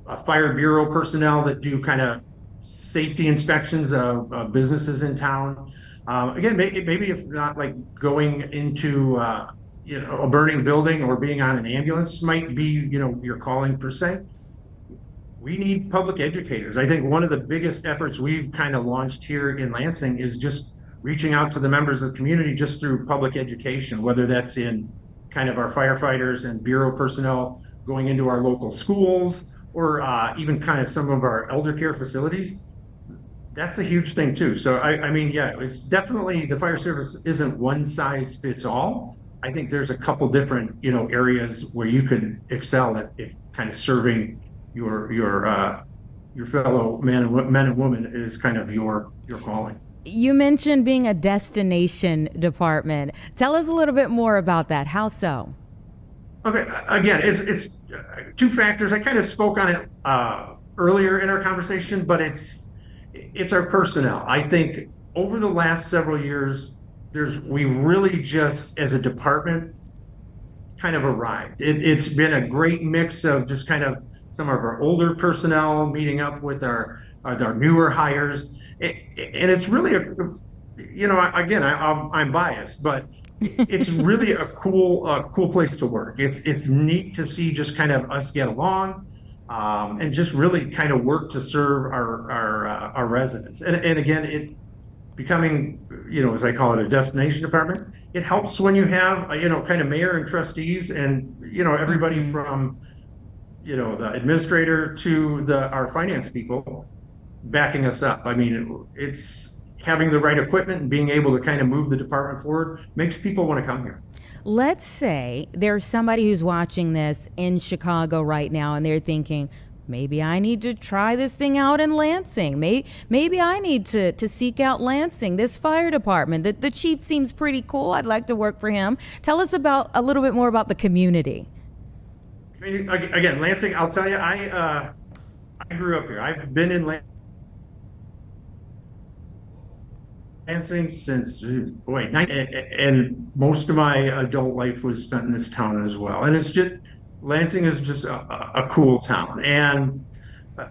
a fire bureau personnel that do kind of safety inspections of businesses in town. Again, maybe if not like going into a burning building or being on an ambulance might be your calling per se. We need public educators. I think one of the biggest efforts we've kind of launched here in Lansing is just reaching out to the members of the community just through public education, whether that's in kind of our firefighters and bureau personnel going into our local schools, or even kind of some of our elder care facilities. That's a huge thing too. So I mean, yeah, it's definitely, the fire service isn't one size fits all. I think there's a couple different, areas where you could excel at kind of serving your fellow men and women is kind of your calling. You mentioned being a destination department. Tell us a little bit more about that. How so? Okay, again, it's two factors. I kind of spoke on it earlier in our conversation, but it's our personnel. I think over the last several years, we really just, as a department, kind of arrived. It's been a great mix of just kind of some of our older personnel meeting up with our newer hires, and it's really again, I'm biased, but it's really a cool place to work. It's neat to see just kind of us get along. And just really kind of work to serve our residents. And again, it becoming, as I call it, a destination department. It helps when you have, kind of mayor and trustees and, everybody from, the administrator to our finance people backing us up. I mean, it's having the right equipment and being able to kind of move the department forward makes people want to come here. Let's say there's somebody who's watching this in Chicago right now and they're thinking, maybe I need to try this thing out in Lansing. Maybe I need to seek out Lansing, this fire department. The chief seems pretty cool. I'd like to work for him. Tell us a little bit more about the community. Again, Lansing, I'll tell you, I grew up here. I've been in Lansing since and most of my adult life was spent in this town as well. And Lansing is just a cool town. And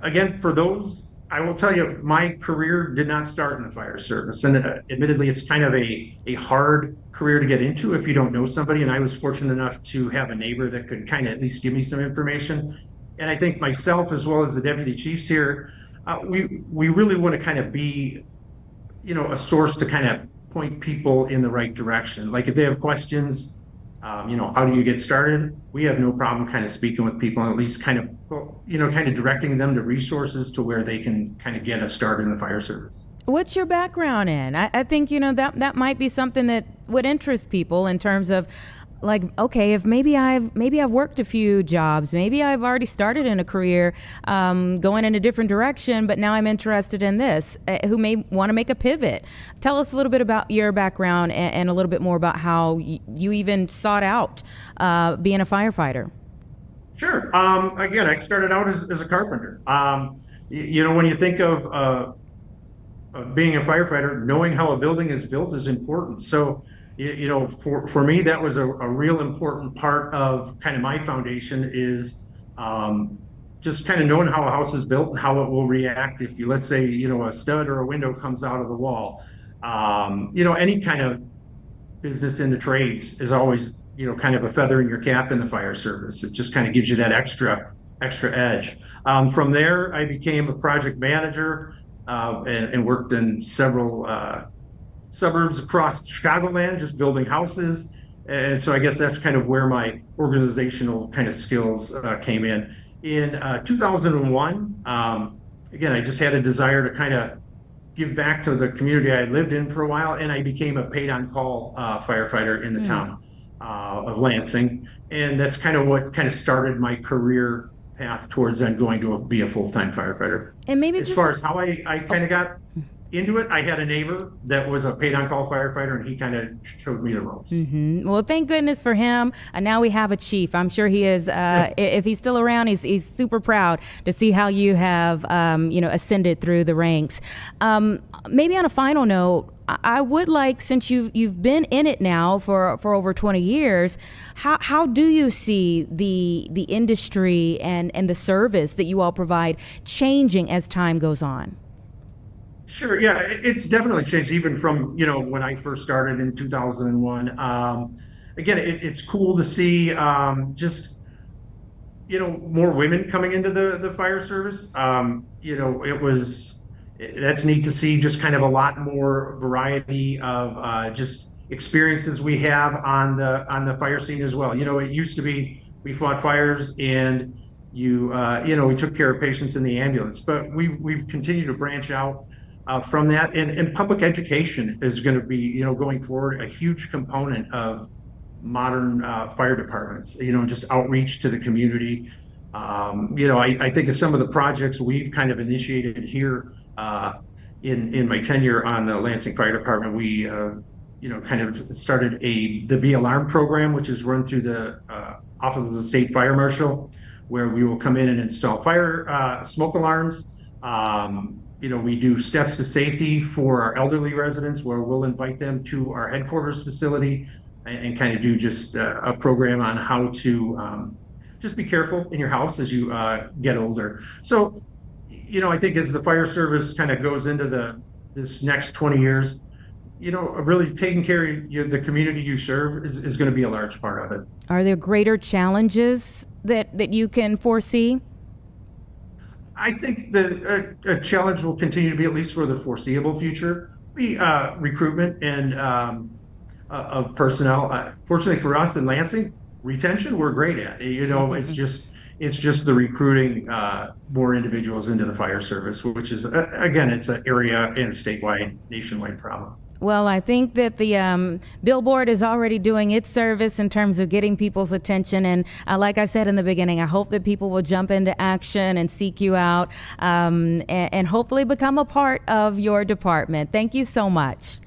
again, for those, I will tell you, my career did not start in the fire service. And admittedly, it's kind of a hard career to get into if you don't know somebody. And I was fortunate enough to have a neighbor that could kind of at least give me some information. And I think myself, as well as the deputy chiefs here, we really want to kind of be a source to kind of point people in the right direction. Like if they have questions, how do you get started? We have no problem kind of speaking with people and at least kind of directing them to resources to where they can kind of get us started in the fire service. What's your background in? I think, that might be something that would interest people in terms of like, okay, if maybe I've worked a few jobs, maybe I've already started in a career, going in a different direction, but now I'm interested in this, who may want to make a pivot. Tell us a little bit about your background and a little bit more about how you even sought out being a firefighter. Sure. Again, I started out as a carpenter. When you think of being a firefighter, knowing how a building is built is important. So, for me, that was a real important part of kind of my foundation is just kind of knowing how a house is built and how it will react if you, let's say, a stud or a window comes out of the wall. Any kind of business in the trades is always, kind of a feather in your cap in the fire service. It just kind of gives you that extra edge. From there, I became a project manager and worked in several suburbs across Chicagoland, just building houses. And so I guess that's kind of where my organizational kind of skills came in. In 2001, again, I just had a desire to kind of give back to the community I lived in for a while, and I became a paid-on-call firefighter in the town of Lansing. And that's kind of what kind of started my career path towards then going to be a full-time firefighter. And maybe as far as how I kind of got into it, I had a neighbor that was a paid-on-call firefighter, and he kind of showed me the ropes. Well, thank goodness for him. And now we have a chief. I'm sure he is. If he's still around, he's super proud to see how you have, ascended through the ranks. Maybe on a final note, I would like, since you've been in it now for over 20 years, how do you see the industry and the service that you all provide changing as time goes on? Sure. Yeah, it's definitely changed even from, when I first started in 2001. Again, it's cool to see just, more women coming into the fire service. That's neat to see just kind of a lot more variety of just experiences we have on the fire scene as well. It used to be we fought fires and we took care of patients in the ambulance, but we've continued to branch out from that, and public education is going to be, going forward, a huge component of modern fire departments. Just outreach to the community. I think of some of the projects we've kind of initiated here in my tenure on the Lansing Fire Department. We, kind of started the Be Alarm program, which is run through the Office of the State Fire Marshal, where we will come in and install fire smoke alarms. We do steps to safety for our elderly residents, where we'll invite them to our headquarters facility and kind of do just a program on how to just be careful in your house as you get older. So, I think as the fire service kind of goes into this next 20 years, really taking care of the community you serve is going to be a large part of it. Are there greater challenges that you can foresee? I think the a challenge will continue to be, at least for the foreseeable future, recruitment and of personnel. Fortunately for us in Lansing, retention we're great at. It's just the recruiting more individuals into the fire service, which is again, it's an area and statewide, nationwide problem. Well, I think that the billboard is already doing its service in terms of getting people's attention. And like I said in the beginning, I hope that people will jump into action and seek you out and hopefully become a part of your department. Thank you so much.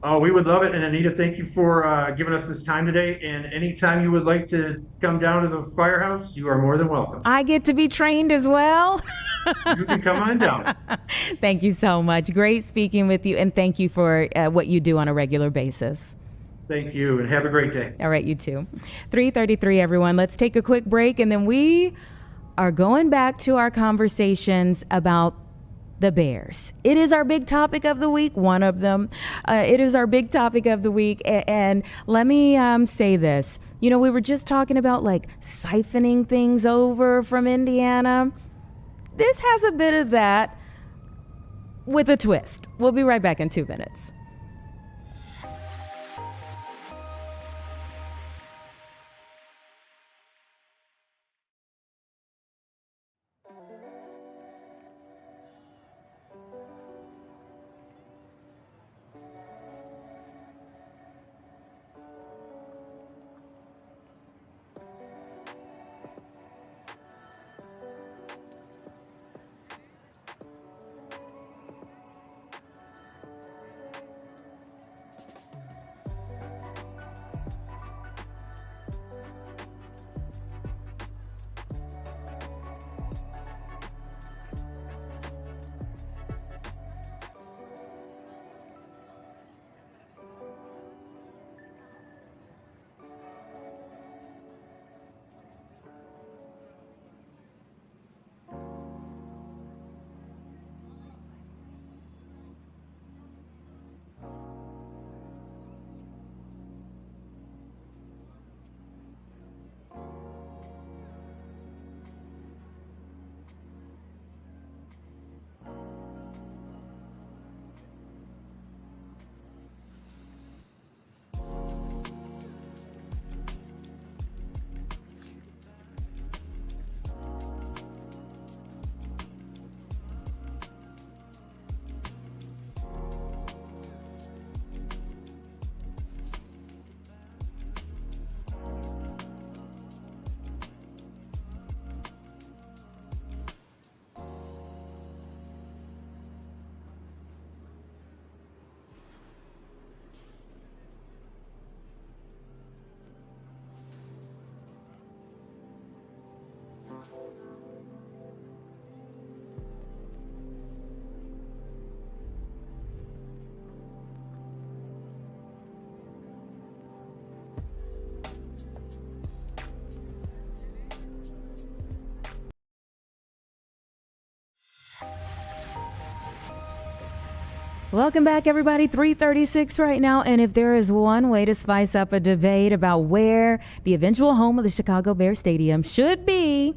Oh, we would love it. And Anita, thank you for giving us this time today. And anytime you would like to come down to the firehouse, you are more than welcome. I get to be trained as well. You can come on down. Thank you so much. Great speaking with you. And thank you for what you do on a regular basis. Thank you. And have a great day. All right, you too. 3:33, everyone. Let's take a quick break. And then we are going back to our conversations about the Bears. It is our big topic of the week, one of them. It is our big topic of the week. And let me say this. We were just talking about like siphoning things over from Indiana. This has a bit of that with a twist. We'll be right back in 2 minutes. Welcome back, everybody. 3:36 right now. And if there is one way to spice up a debate about where the eventual home of the Chicago Bears Stadium should be,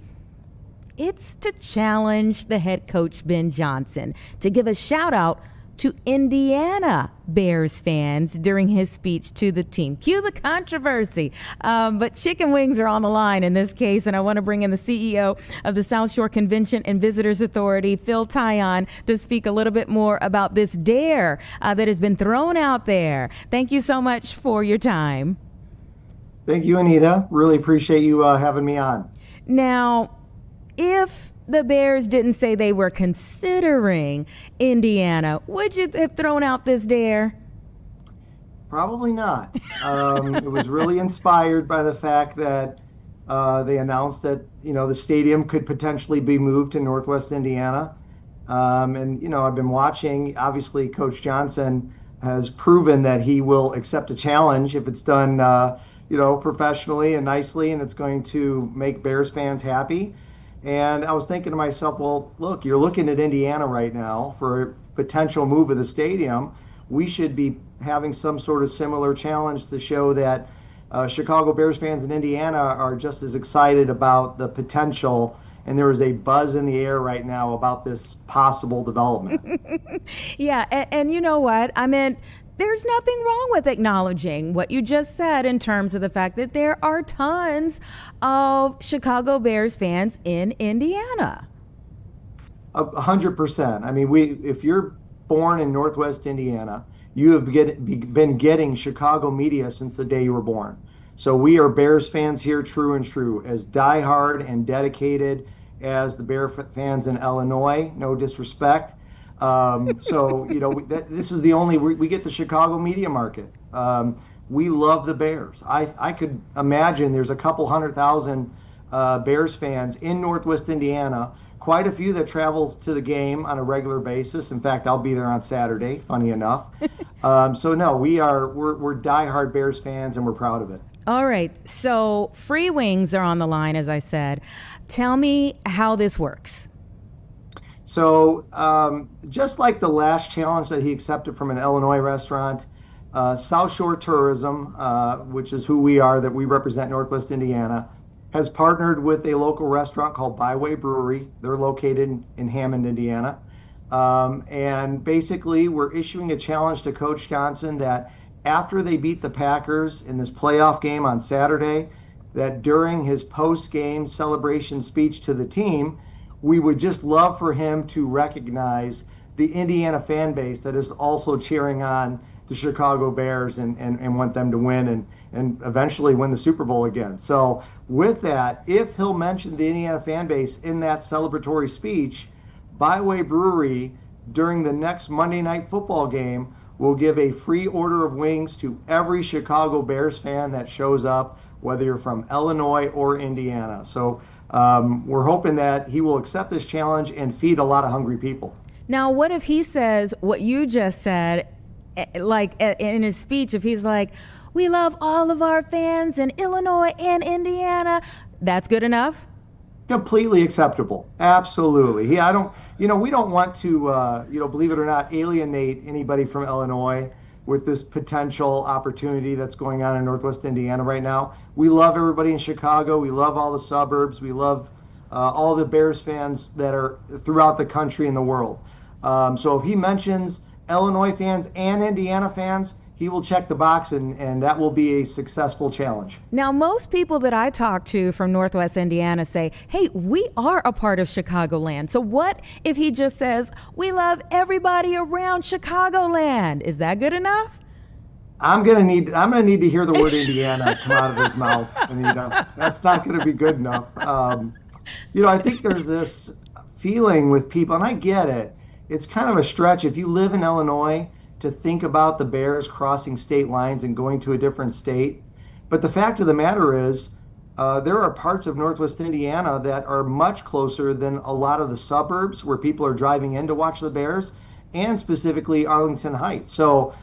it's to challenge the head coach, Ben Johnson, to give a shout out to Indiana Bears fans during his speech to the team. Cue the controversy. But chicken wings are on the line in this case, and I want to bring in the CEO of the South Shore Convention and Visitors Authority, Phil Tyon, to speak a little bit more about this dare that has been thrown out there. Thank you so much for your time. Thank you, Anita. Really appreciate you having me on. Now, if the Bears didn't say they were considering Indiana, would you have thrown out this dare? Probably not. It was really inspired by the fact that they announced that, the stadium could potentially be moved to Northwest Indiana. And, I've been watching. Obviously, Coach Johnson has proven that he will accept a challenge if it's done, professionally and nicely, and it's going to make Bears fans happy. And I was thinking to myself, well, look, you're looking at Indiana right now for a potential move of the stadium. We should be having some sort of similar challenge to show that Chicago Bears fans in Indiana are just as excited about the potential. And there is a buzz in the air right now about this possible development. Yeah, and you know what? I mean, there's nothing wrong with acknowledging what you just said in terms of the fact that there are tons of Chicago Bears fans in Indiana. 100%. I mean, if you're born in Northwest Indiana, you have been getting Chicago media since the day you were born. So we are Bears fans here, true and true, as diehard and dedicated as the Bear fans in Illinois. No disrespect. This is the only, we get the Chicago media market. We love the Bears. I could imagine there's a couple 100,000 Bears fans in Northwest Indiana, quite a few that travels to the game on a regular basis. In fact, I'll be there on Saturday, funny enough. We're diehard Bears fans and we're proud of it. All right. So free wings are on the line, as I said. Tell me how this works. So just like the last challenge that he accepted from an Illinois restaurant, South Shore Tourism, which is who we are, that we represent Northwest Indiana, has partnered with a local restaurant called Byway Brewery. They're located in Hammond, Indiana. And basically, we're issuing a challenge to Coach Johnson that after they beat the Packers in this playoff game on Saturday, that during his post-game celebration speech to the team, we would just love for him to recognize the Indiana fan base that is also cheering on the Chicago Bears and want them to win and eventually win the Super Bowl again. So with that, if he'll mention the Indiana fan base in that celebratory speech, Byway Brewery during the next Monday Night Football game will give a free order of wings to every Chicago Bears fan that shows up, whether you're from Illinois or Indiana. So we're hoping that he will accept this challenge and feed a lot of hungry people. Now, what if he says what you just said, like in his speech, if he's like, we love all of our fans in Illinois and Indiana, that's good enough? Completely acceptable. Absolutely. We don't want to, believe it or not, alienate anybody from Illinois with this potential opportunity that's going on in Northwest Indiana right now. We love everybody in Chicago. We love all the suburbs. We love all the Bears fans that are throughout the country and the world. So if he mentions Illinois fans and Indiana fans, he will check the box, and that will be a successful challenge. Now, most people that I talk to from Northwest Indiana say, hey, we are a part of Chicagoland. So what if he just says, we love everybody around Chicagoland? Is that good enough? I'm gonna need to hear the word Indiana come out of his mouth, Anita. That's not gonna be good enough. I think there's this feeling with people, and I get it. It's kind of a stretch if you live in Illinois to think about the Bears crossing state lines and going to a different state. But the fact of the matter is, there are parts of Northwest Indiana that are much closer than a lot of the suburbs where people are driving in to watch the Bears, and specifically Arlington Heights. So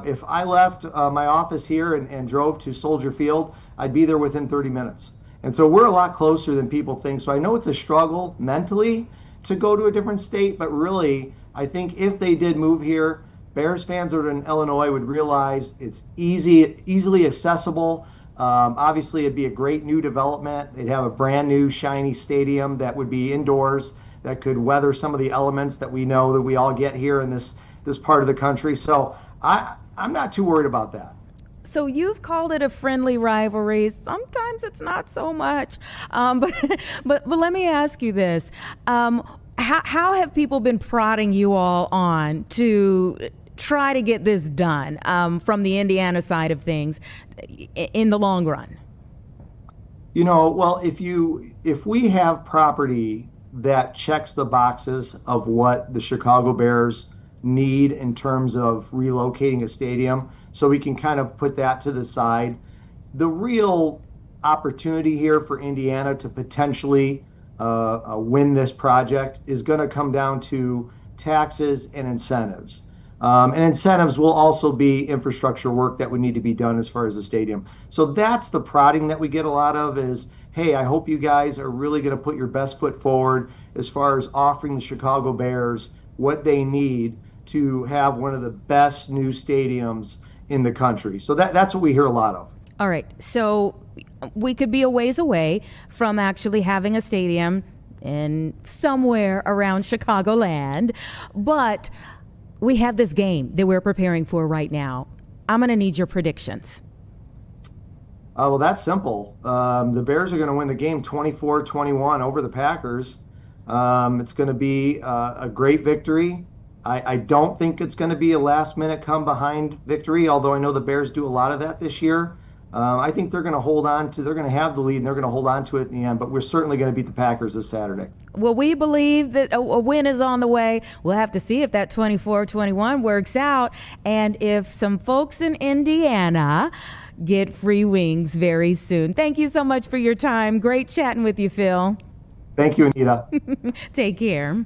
if I left my office here and drove to Soldier Field, I'd be there within 30 minutes. And so we're a lot closer than people think. So I know it's a struggle mentally to go to a different state, but really, I think if they did move here, Bears fans that are in Illinois would realize it's easily accessible. Obviously, it'd be a great new development. They'd have a brand new shiny stadium that would be indoors that could weather some of the elements that we know that we all get here in this part of the country. So I'm not too worried about that. So you've called it a friendly rivalry. Sometimes it's not so much. But let me ask you this. How have people been prodding you all on to try to get this done from the Indiana side of things in the long run? Well, if we have property that checks the boxes of what the Chicago Bears need in terms of relocating a stadium, so we can kind of put that to the side. The real opportunity here for Indiana to potentially win this project is going to come down to taxes and incentives. And incentives will also be infrastructure work that would need to be done as far as the stadium. So that's the prodding that we get a lot of is, hey, I hope you guys are really going to put your best foot forward as far as offering the Chicago Bears what they need to have one of the best new stadiums in the country. So that's what we hear a lot of. All right. So we could be a ways away from actually having a stadium in somewhere around Chicagoland, but we have this game that we're preparing for right now. I'm going to need your predictions. Well, that's simple. The Bears are going to win the game 24-21 over the Packers. It's going to be a great victory. I don't think it's going to be a last-minute come-behind victory, although I know the Bears do a lot of that this year. I think they're going to they're going to have the lead, and they're going to hold on to it in the end, but we're certainly going to beat the Packers this Saturday. Well, we believe that a win is on the way. We'll have to see if that 24-21 works out, and if some folks in Indiana get free wings very soon. Thank you so much for your time. Great chatting with you, Phil. Thank you, Anita. Take care.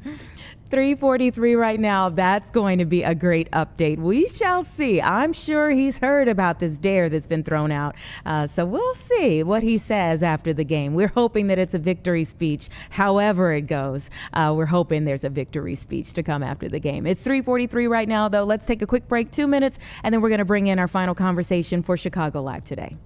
3:43 right now. That's going to be a great update. We shall see. I'm sure he's heard about this dare that's been thrown out. So we'll see what he says after the game. We're hoping that it's a victory speech. However it goes, we're hoping there's a victory speech to come after the game. It's 3:43 right now, though. Let's take a quick break, 2 minutes, and then we're going to bring in our final conversation for Chicago Live today.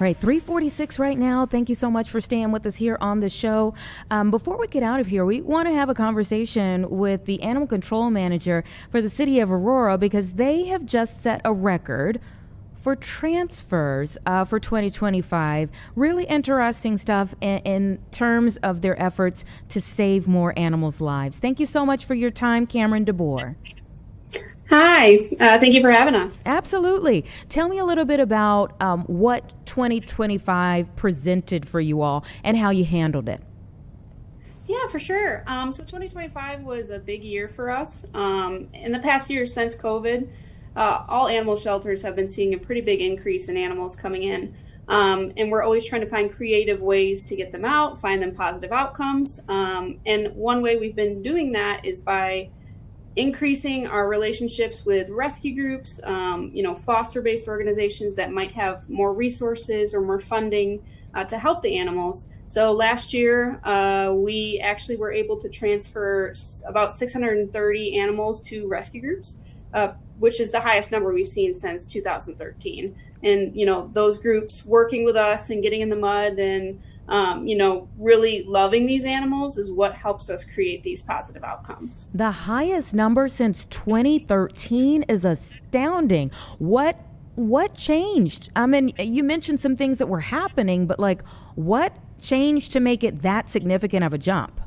All right, 3:46 right now. Thank you so much for staying with us here on the show. Before we get out of here, we want to have a conversation with the animal control manager for the city of Aurora because they have just set a record for transfers for 2025. Really interesting stuff in terms of their efforts to save more animals' lives. Thank you so much for your time, Cameron DeBoer. Hi, thank you for having us. Absolutely. Tell me a little bit about what 2025 presented for you all and how you handled it. Yeah, for sure. So 2025 was a big year for us. In the past year since COVID, all animal shelters have been seeing a pretty big increase in animals coming in. And we're always trying to find creative ways to get them out, find them positive outcomes. And one way we've been doing that is by increasing our relationships with rescue groups, foster-based organizations that might have more resources or more funding to help the animals. So last year, we actually were able to transfer about 630 animals to rescue groups, which is the highest number we've seen since 2013. And, those groups working with us and getting in the mud and really loving these animals is what helps us create these positive outcomes. The highest number since 2013 is astounding. What changed? I mean, you mentioned some things that were happening, but what changed to make it that significant of a jump?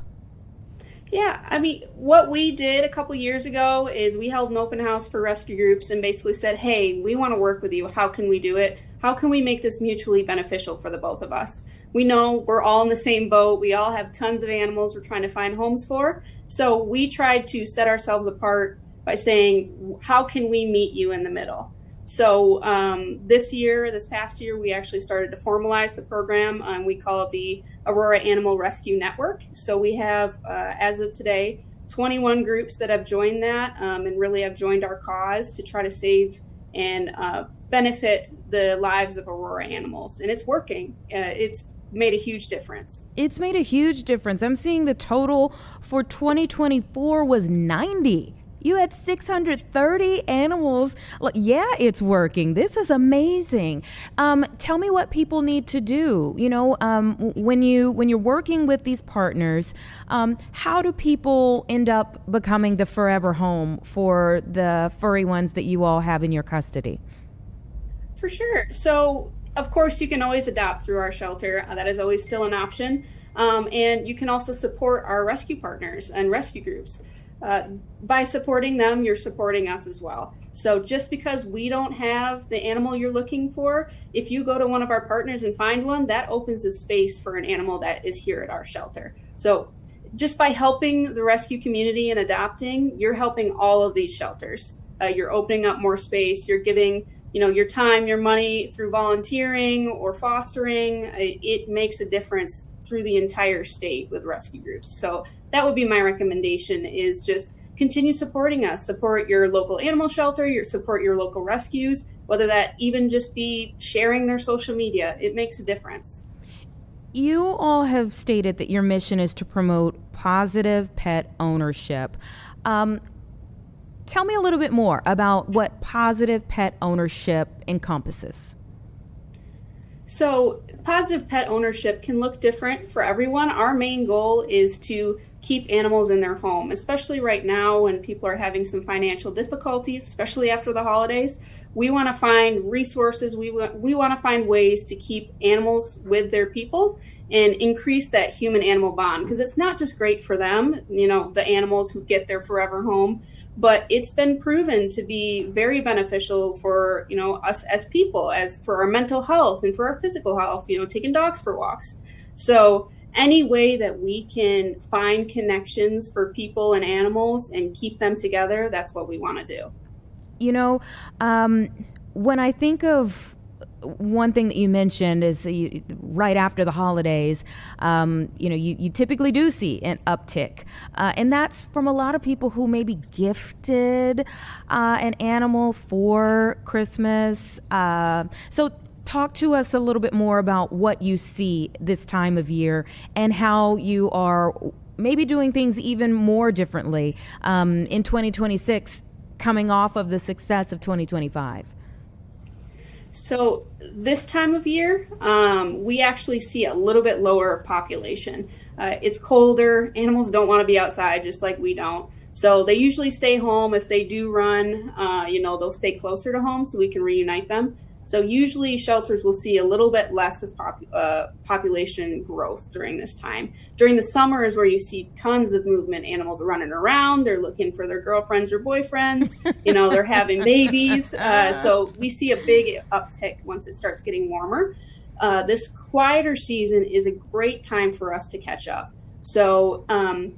Yeah, I mean, what we did a couple years ago is we held an open house for rescue groups and basically said, hey, we want to work with you. How can we do it? How can we make this mutually beneficial for the both of us? We know we're all in the same boat. We all have tons of animals we're trying to find homes for. So we tried to set ourselves apart by saying, how can we meet you in the middle? So this past year, we actually started to formalize the program. We call it the Aurora Animal Rescue Network. So we have, as of today, 21 groups that have joined that and really have joined our cause to try to save and benefit the lives of Aurora animals. And it's working. It's made a huge difference. It's made a huge difference. I'm seeing the total for 2024 was 90. You had 630 animals. Yeah, it's working. This is amazing. Tell me what people need to do. When you're working with these partners, how do people end up becoming the forever home for the furry ones that you all have in your custody? For sure. So, of course, you can always adopt through our shelter. That is always still an option. And you can also support our rescue partners and rescue groups. By supporting them, you're supporting us as well. So just because we don't have the animal you're looking for, if you go to one of our partners and find one, that opens a space for an animal that is here at our shelter. So just by helping the rescue community and adopting, you're helping all of these shelters. You're opening up more space. You're giving, your time, your money through volunteering or fostering. It makes a difference through the entire state with rescue groups. So that would be my recommendation, is just continue supporting us. Support your local animal shelter, support your local rescues, whether that even just be sharing their social media. It makes a difference. You all have stated that your mission is to promote positive pet ownership. Tell me a little bit more about what positive pet ownership encompasses. So positive pet ownership can look different for everyone. Our main goal is to keep animals in their home, especially right now when people are having some financial difficulties, especially after the holidays. We want to find resources. We want to find ways to keep animals with their people and increase that human-animal bond, because it's not just great for them, the animals who get their forever home, but it's been proven to be very beneficial for, us as people, as for our mental health and for our physical health, taking dogs for walks. So any way that we can find connections for people and animals and keep them together, that's what we want to do. When I think of one thing that you mentioned is right after the holidays, you typically do see an uptick. And that's from a lot of people who maybe gifted an animal for Christmas. So talk to us a little bit more about what you see this time of year and how you are maybe doing things even more differently in 2026, coming off of the success of 2025. So this time of year, we actually see a little bit lower population. It's colder. Animals don't want to be outside, just like we don't. So they usually stay home. If they do run, they'll stay closer to home so we can reunite them. So usually shelters will see a little bit less of population growth during this time. During the summer is where you see tons of movement. Animals are running around. They're looking for their girlfriends or boyfriends. They're having babies. So we see a big uptick once it starts getting warmer. This quieter season is a great time for us to catch up. So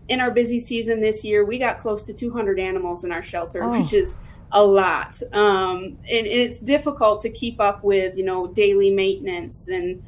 in our busy season this year, we got close to 200 animals in our shelter, which is a lot. And it's difficult to keep up with, daily maintenance and,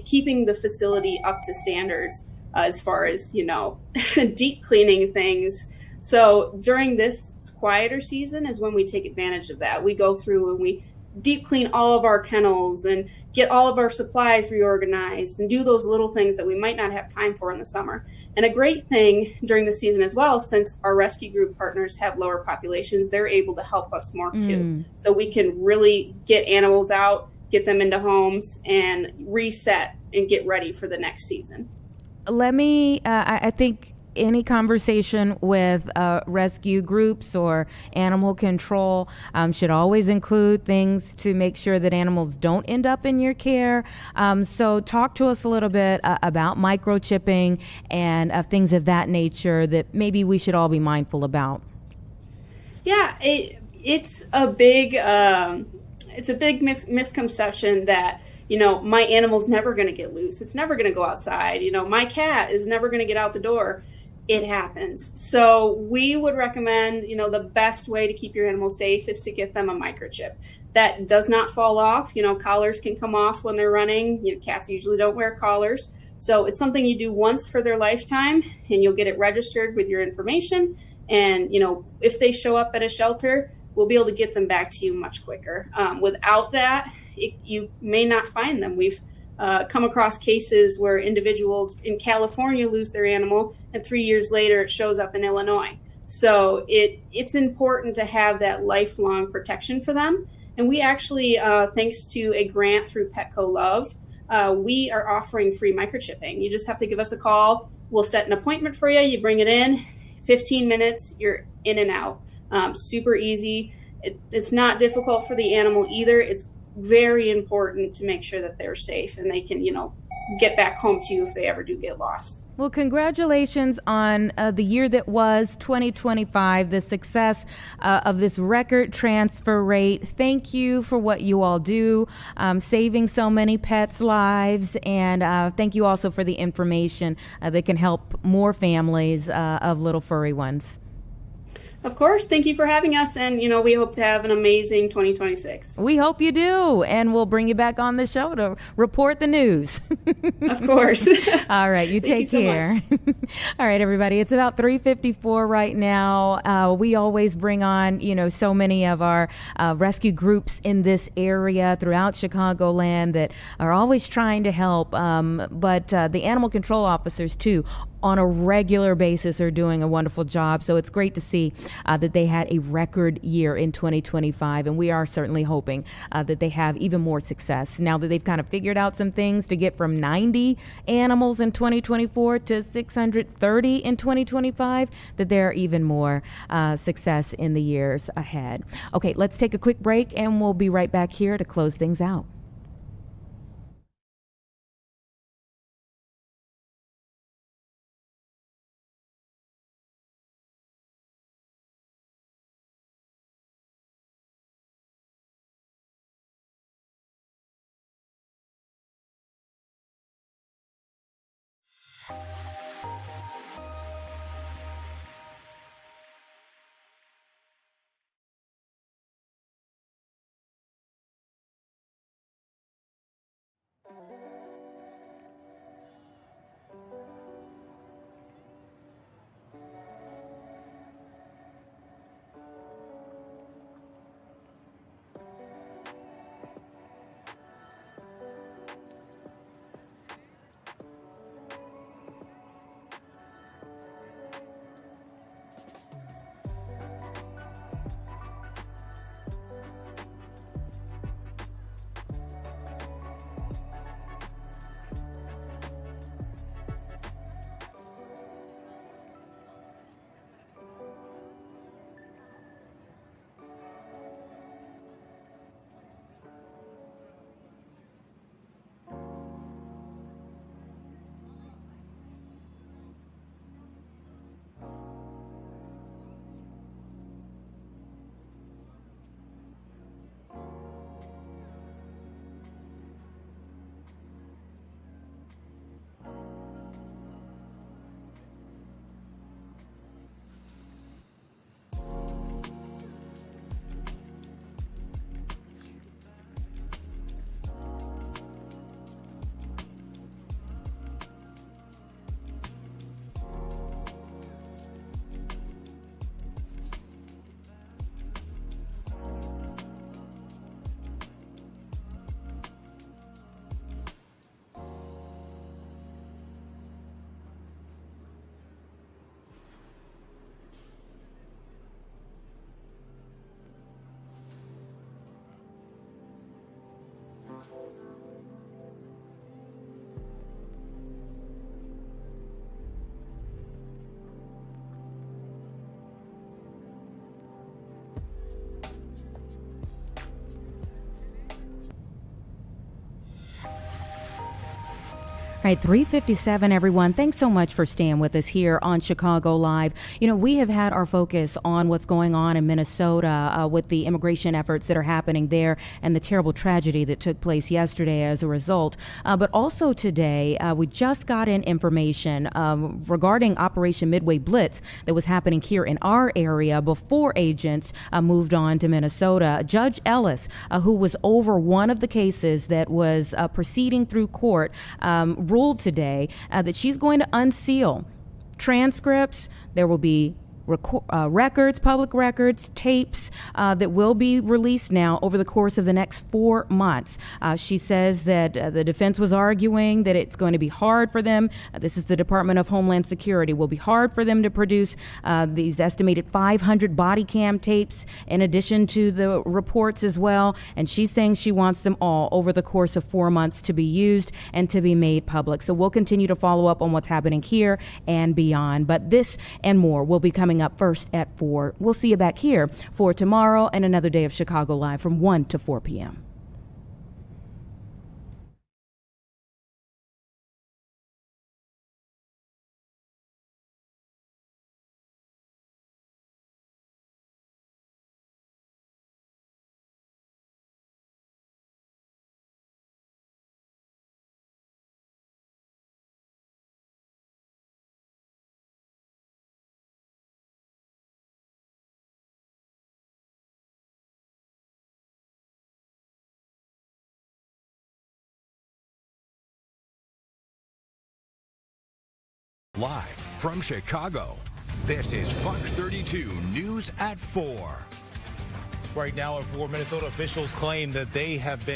keeping the facility up to standards as far as, deep cleaning things. So during this quieter season is when we take advantage of that. We go through and we deep clean all of our kennels and get all of our supplies reorganized and do those little things that we might not have time for in the summer. And a great thing during the season as well, since our rescue group partners have lower populations, they're able to help us more too. So we can really get animals out, get them into homes, and reset and get ready for the next season. I think any conversation with rescue groups or animal control should always include things to make sure that animals don't end up in your care. So talk to us a little bit about microchipping and things of that nature that maybe we should all be mindful about. Yeah, it's a big misconception that my animal's never going to get loose. It's never going to go outside. My cat is never going to get out the door. It happens. So we would recommend, the best way to keep your animal safe is to get them a microchip that does not fall off. Collars can come off when they're running. Cats usually don't wear collars. So it's something you do once for their lifetime, and you'll get it registered with your information. And, if they show up at a shelter, we'll be able to get them back to you much quicker. Without that, you may not find them. We've come across cases where individuals in California lose their animal, and 3 years later it shows up in Illinois. So it's important to have that lifelong protection for them. And we actually, thanks to a grant through ChicagoLIVE, we are offering free microchipping. You just have to give us a call. We'll set an appointment for you. You bring it in, 15 minutes, you're in and out. Super easy. It's not difficult for the animal either. It's very important to make sure that they're safe and they can, get back home to you if they ever do get lost. Well, congratulations on the year that was 2025, the success of this record transfer rate. Thank you for what you all do, saving so many pets' lives. And thank you also for the information that can help more families of little furry ones. Of course. Thank you for having us. And, we hope to have an amazing 2026. We hope you do. And we'll bring you back on the show to report the news. Of course. All right. You take care. All right, everybody. It's about 3:54 right now. We always bring on, so many of our rescue groups in this area throughout Chicagoland that are always trying to help. But the animal control officers, too, on a regular basis are doing a wonderful job. So it's great to see that they had a record year in 2025. And we are certainly hoping that they have even more success now that they've kind of figured out some things to get from 90 animals in 2024 to 630 in 2025, that there are even more success in the years ahead. Okay, let's take a quick break and we'll be right back here to close things out. All right, 3:57, everyone. Thanks so much for staying with us here on Chicago Live. You know, we have had our focus on what's going on in Minnesota with the immigration efforts that are happening there and the terrible tragedy that took place yesterday as a result. But also today, we just got in information regarding Operation Midway Blitz that was happening here in our area before agents moved on to Minnesota. Judge Ellis, who was over one of the cases that was proceeding through court, ruled today that she's going to unseal transcripts. There will be records, public records, tapes that will be released now over the course of the next 4 months. She says that the defense was arguing that it's going to be hard for them. This is the Department of Homeland Security. Will be hard for them to produce these estimated 500 body cam tapes in addition to the reports as well. And she's saying she wants them all over the course of 4 months to be used and to be made public. So we'll continue to follow up on what's happening here and beyond. But this and more will be coming up first at 4. We'll see you back here for tomorrow and another day of Chicago Live from 1 to 4 p.m. Live from Chicago, this is Fox 32 News at 4. Right now, 4 Minnesota officials claim that they have been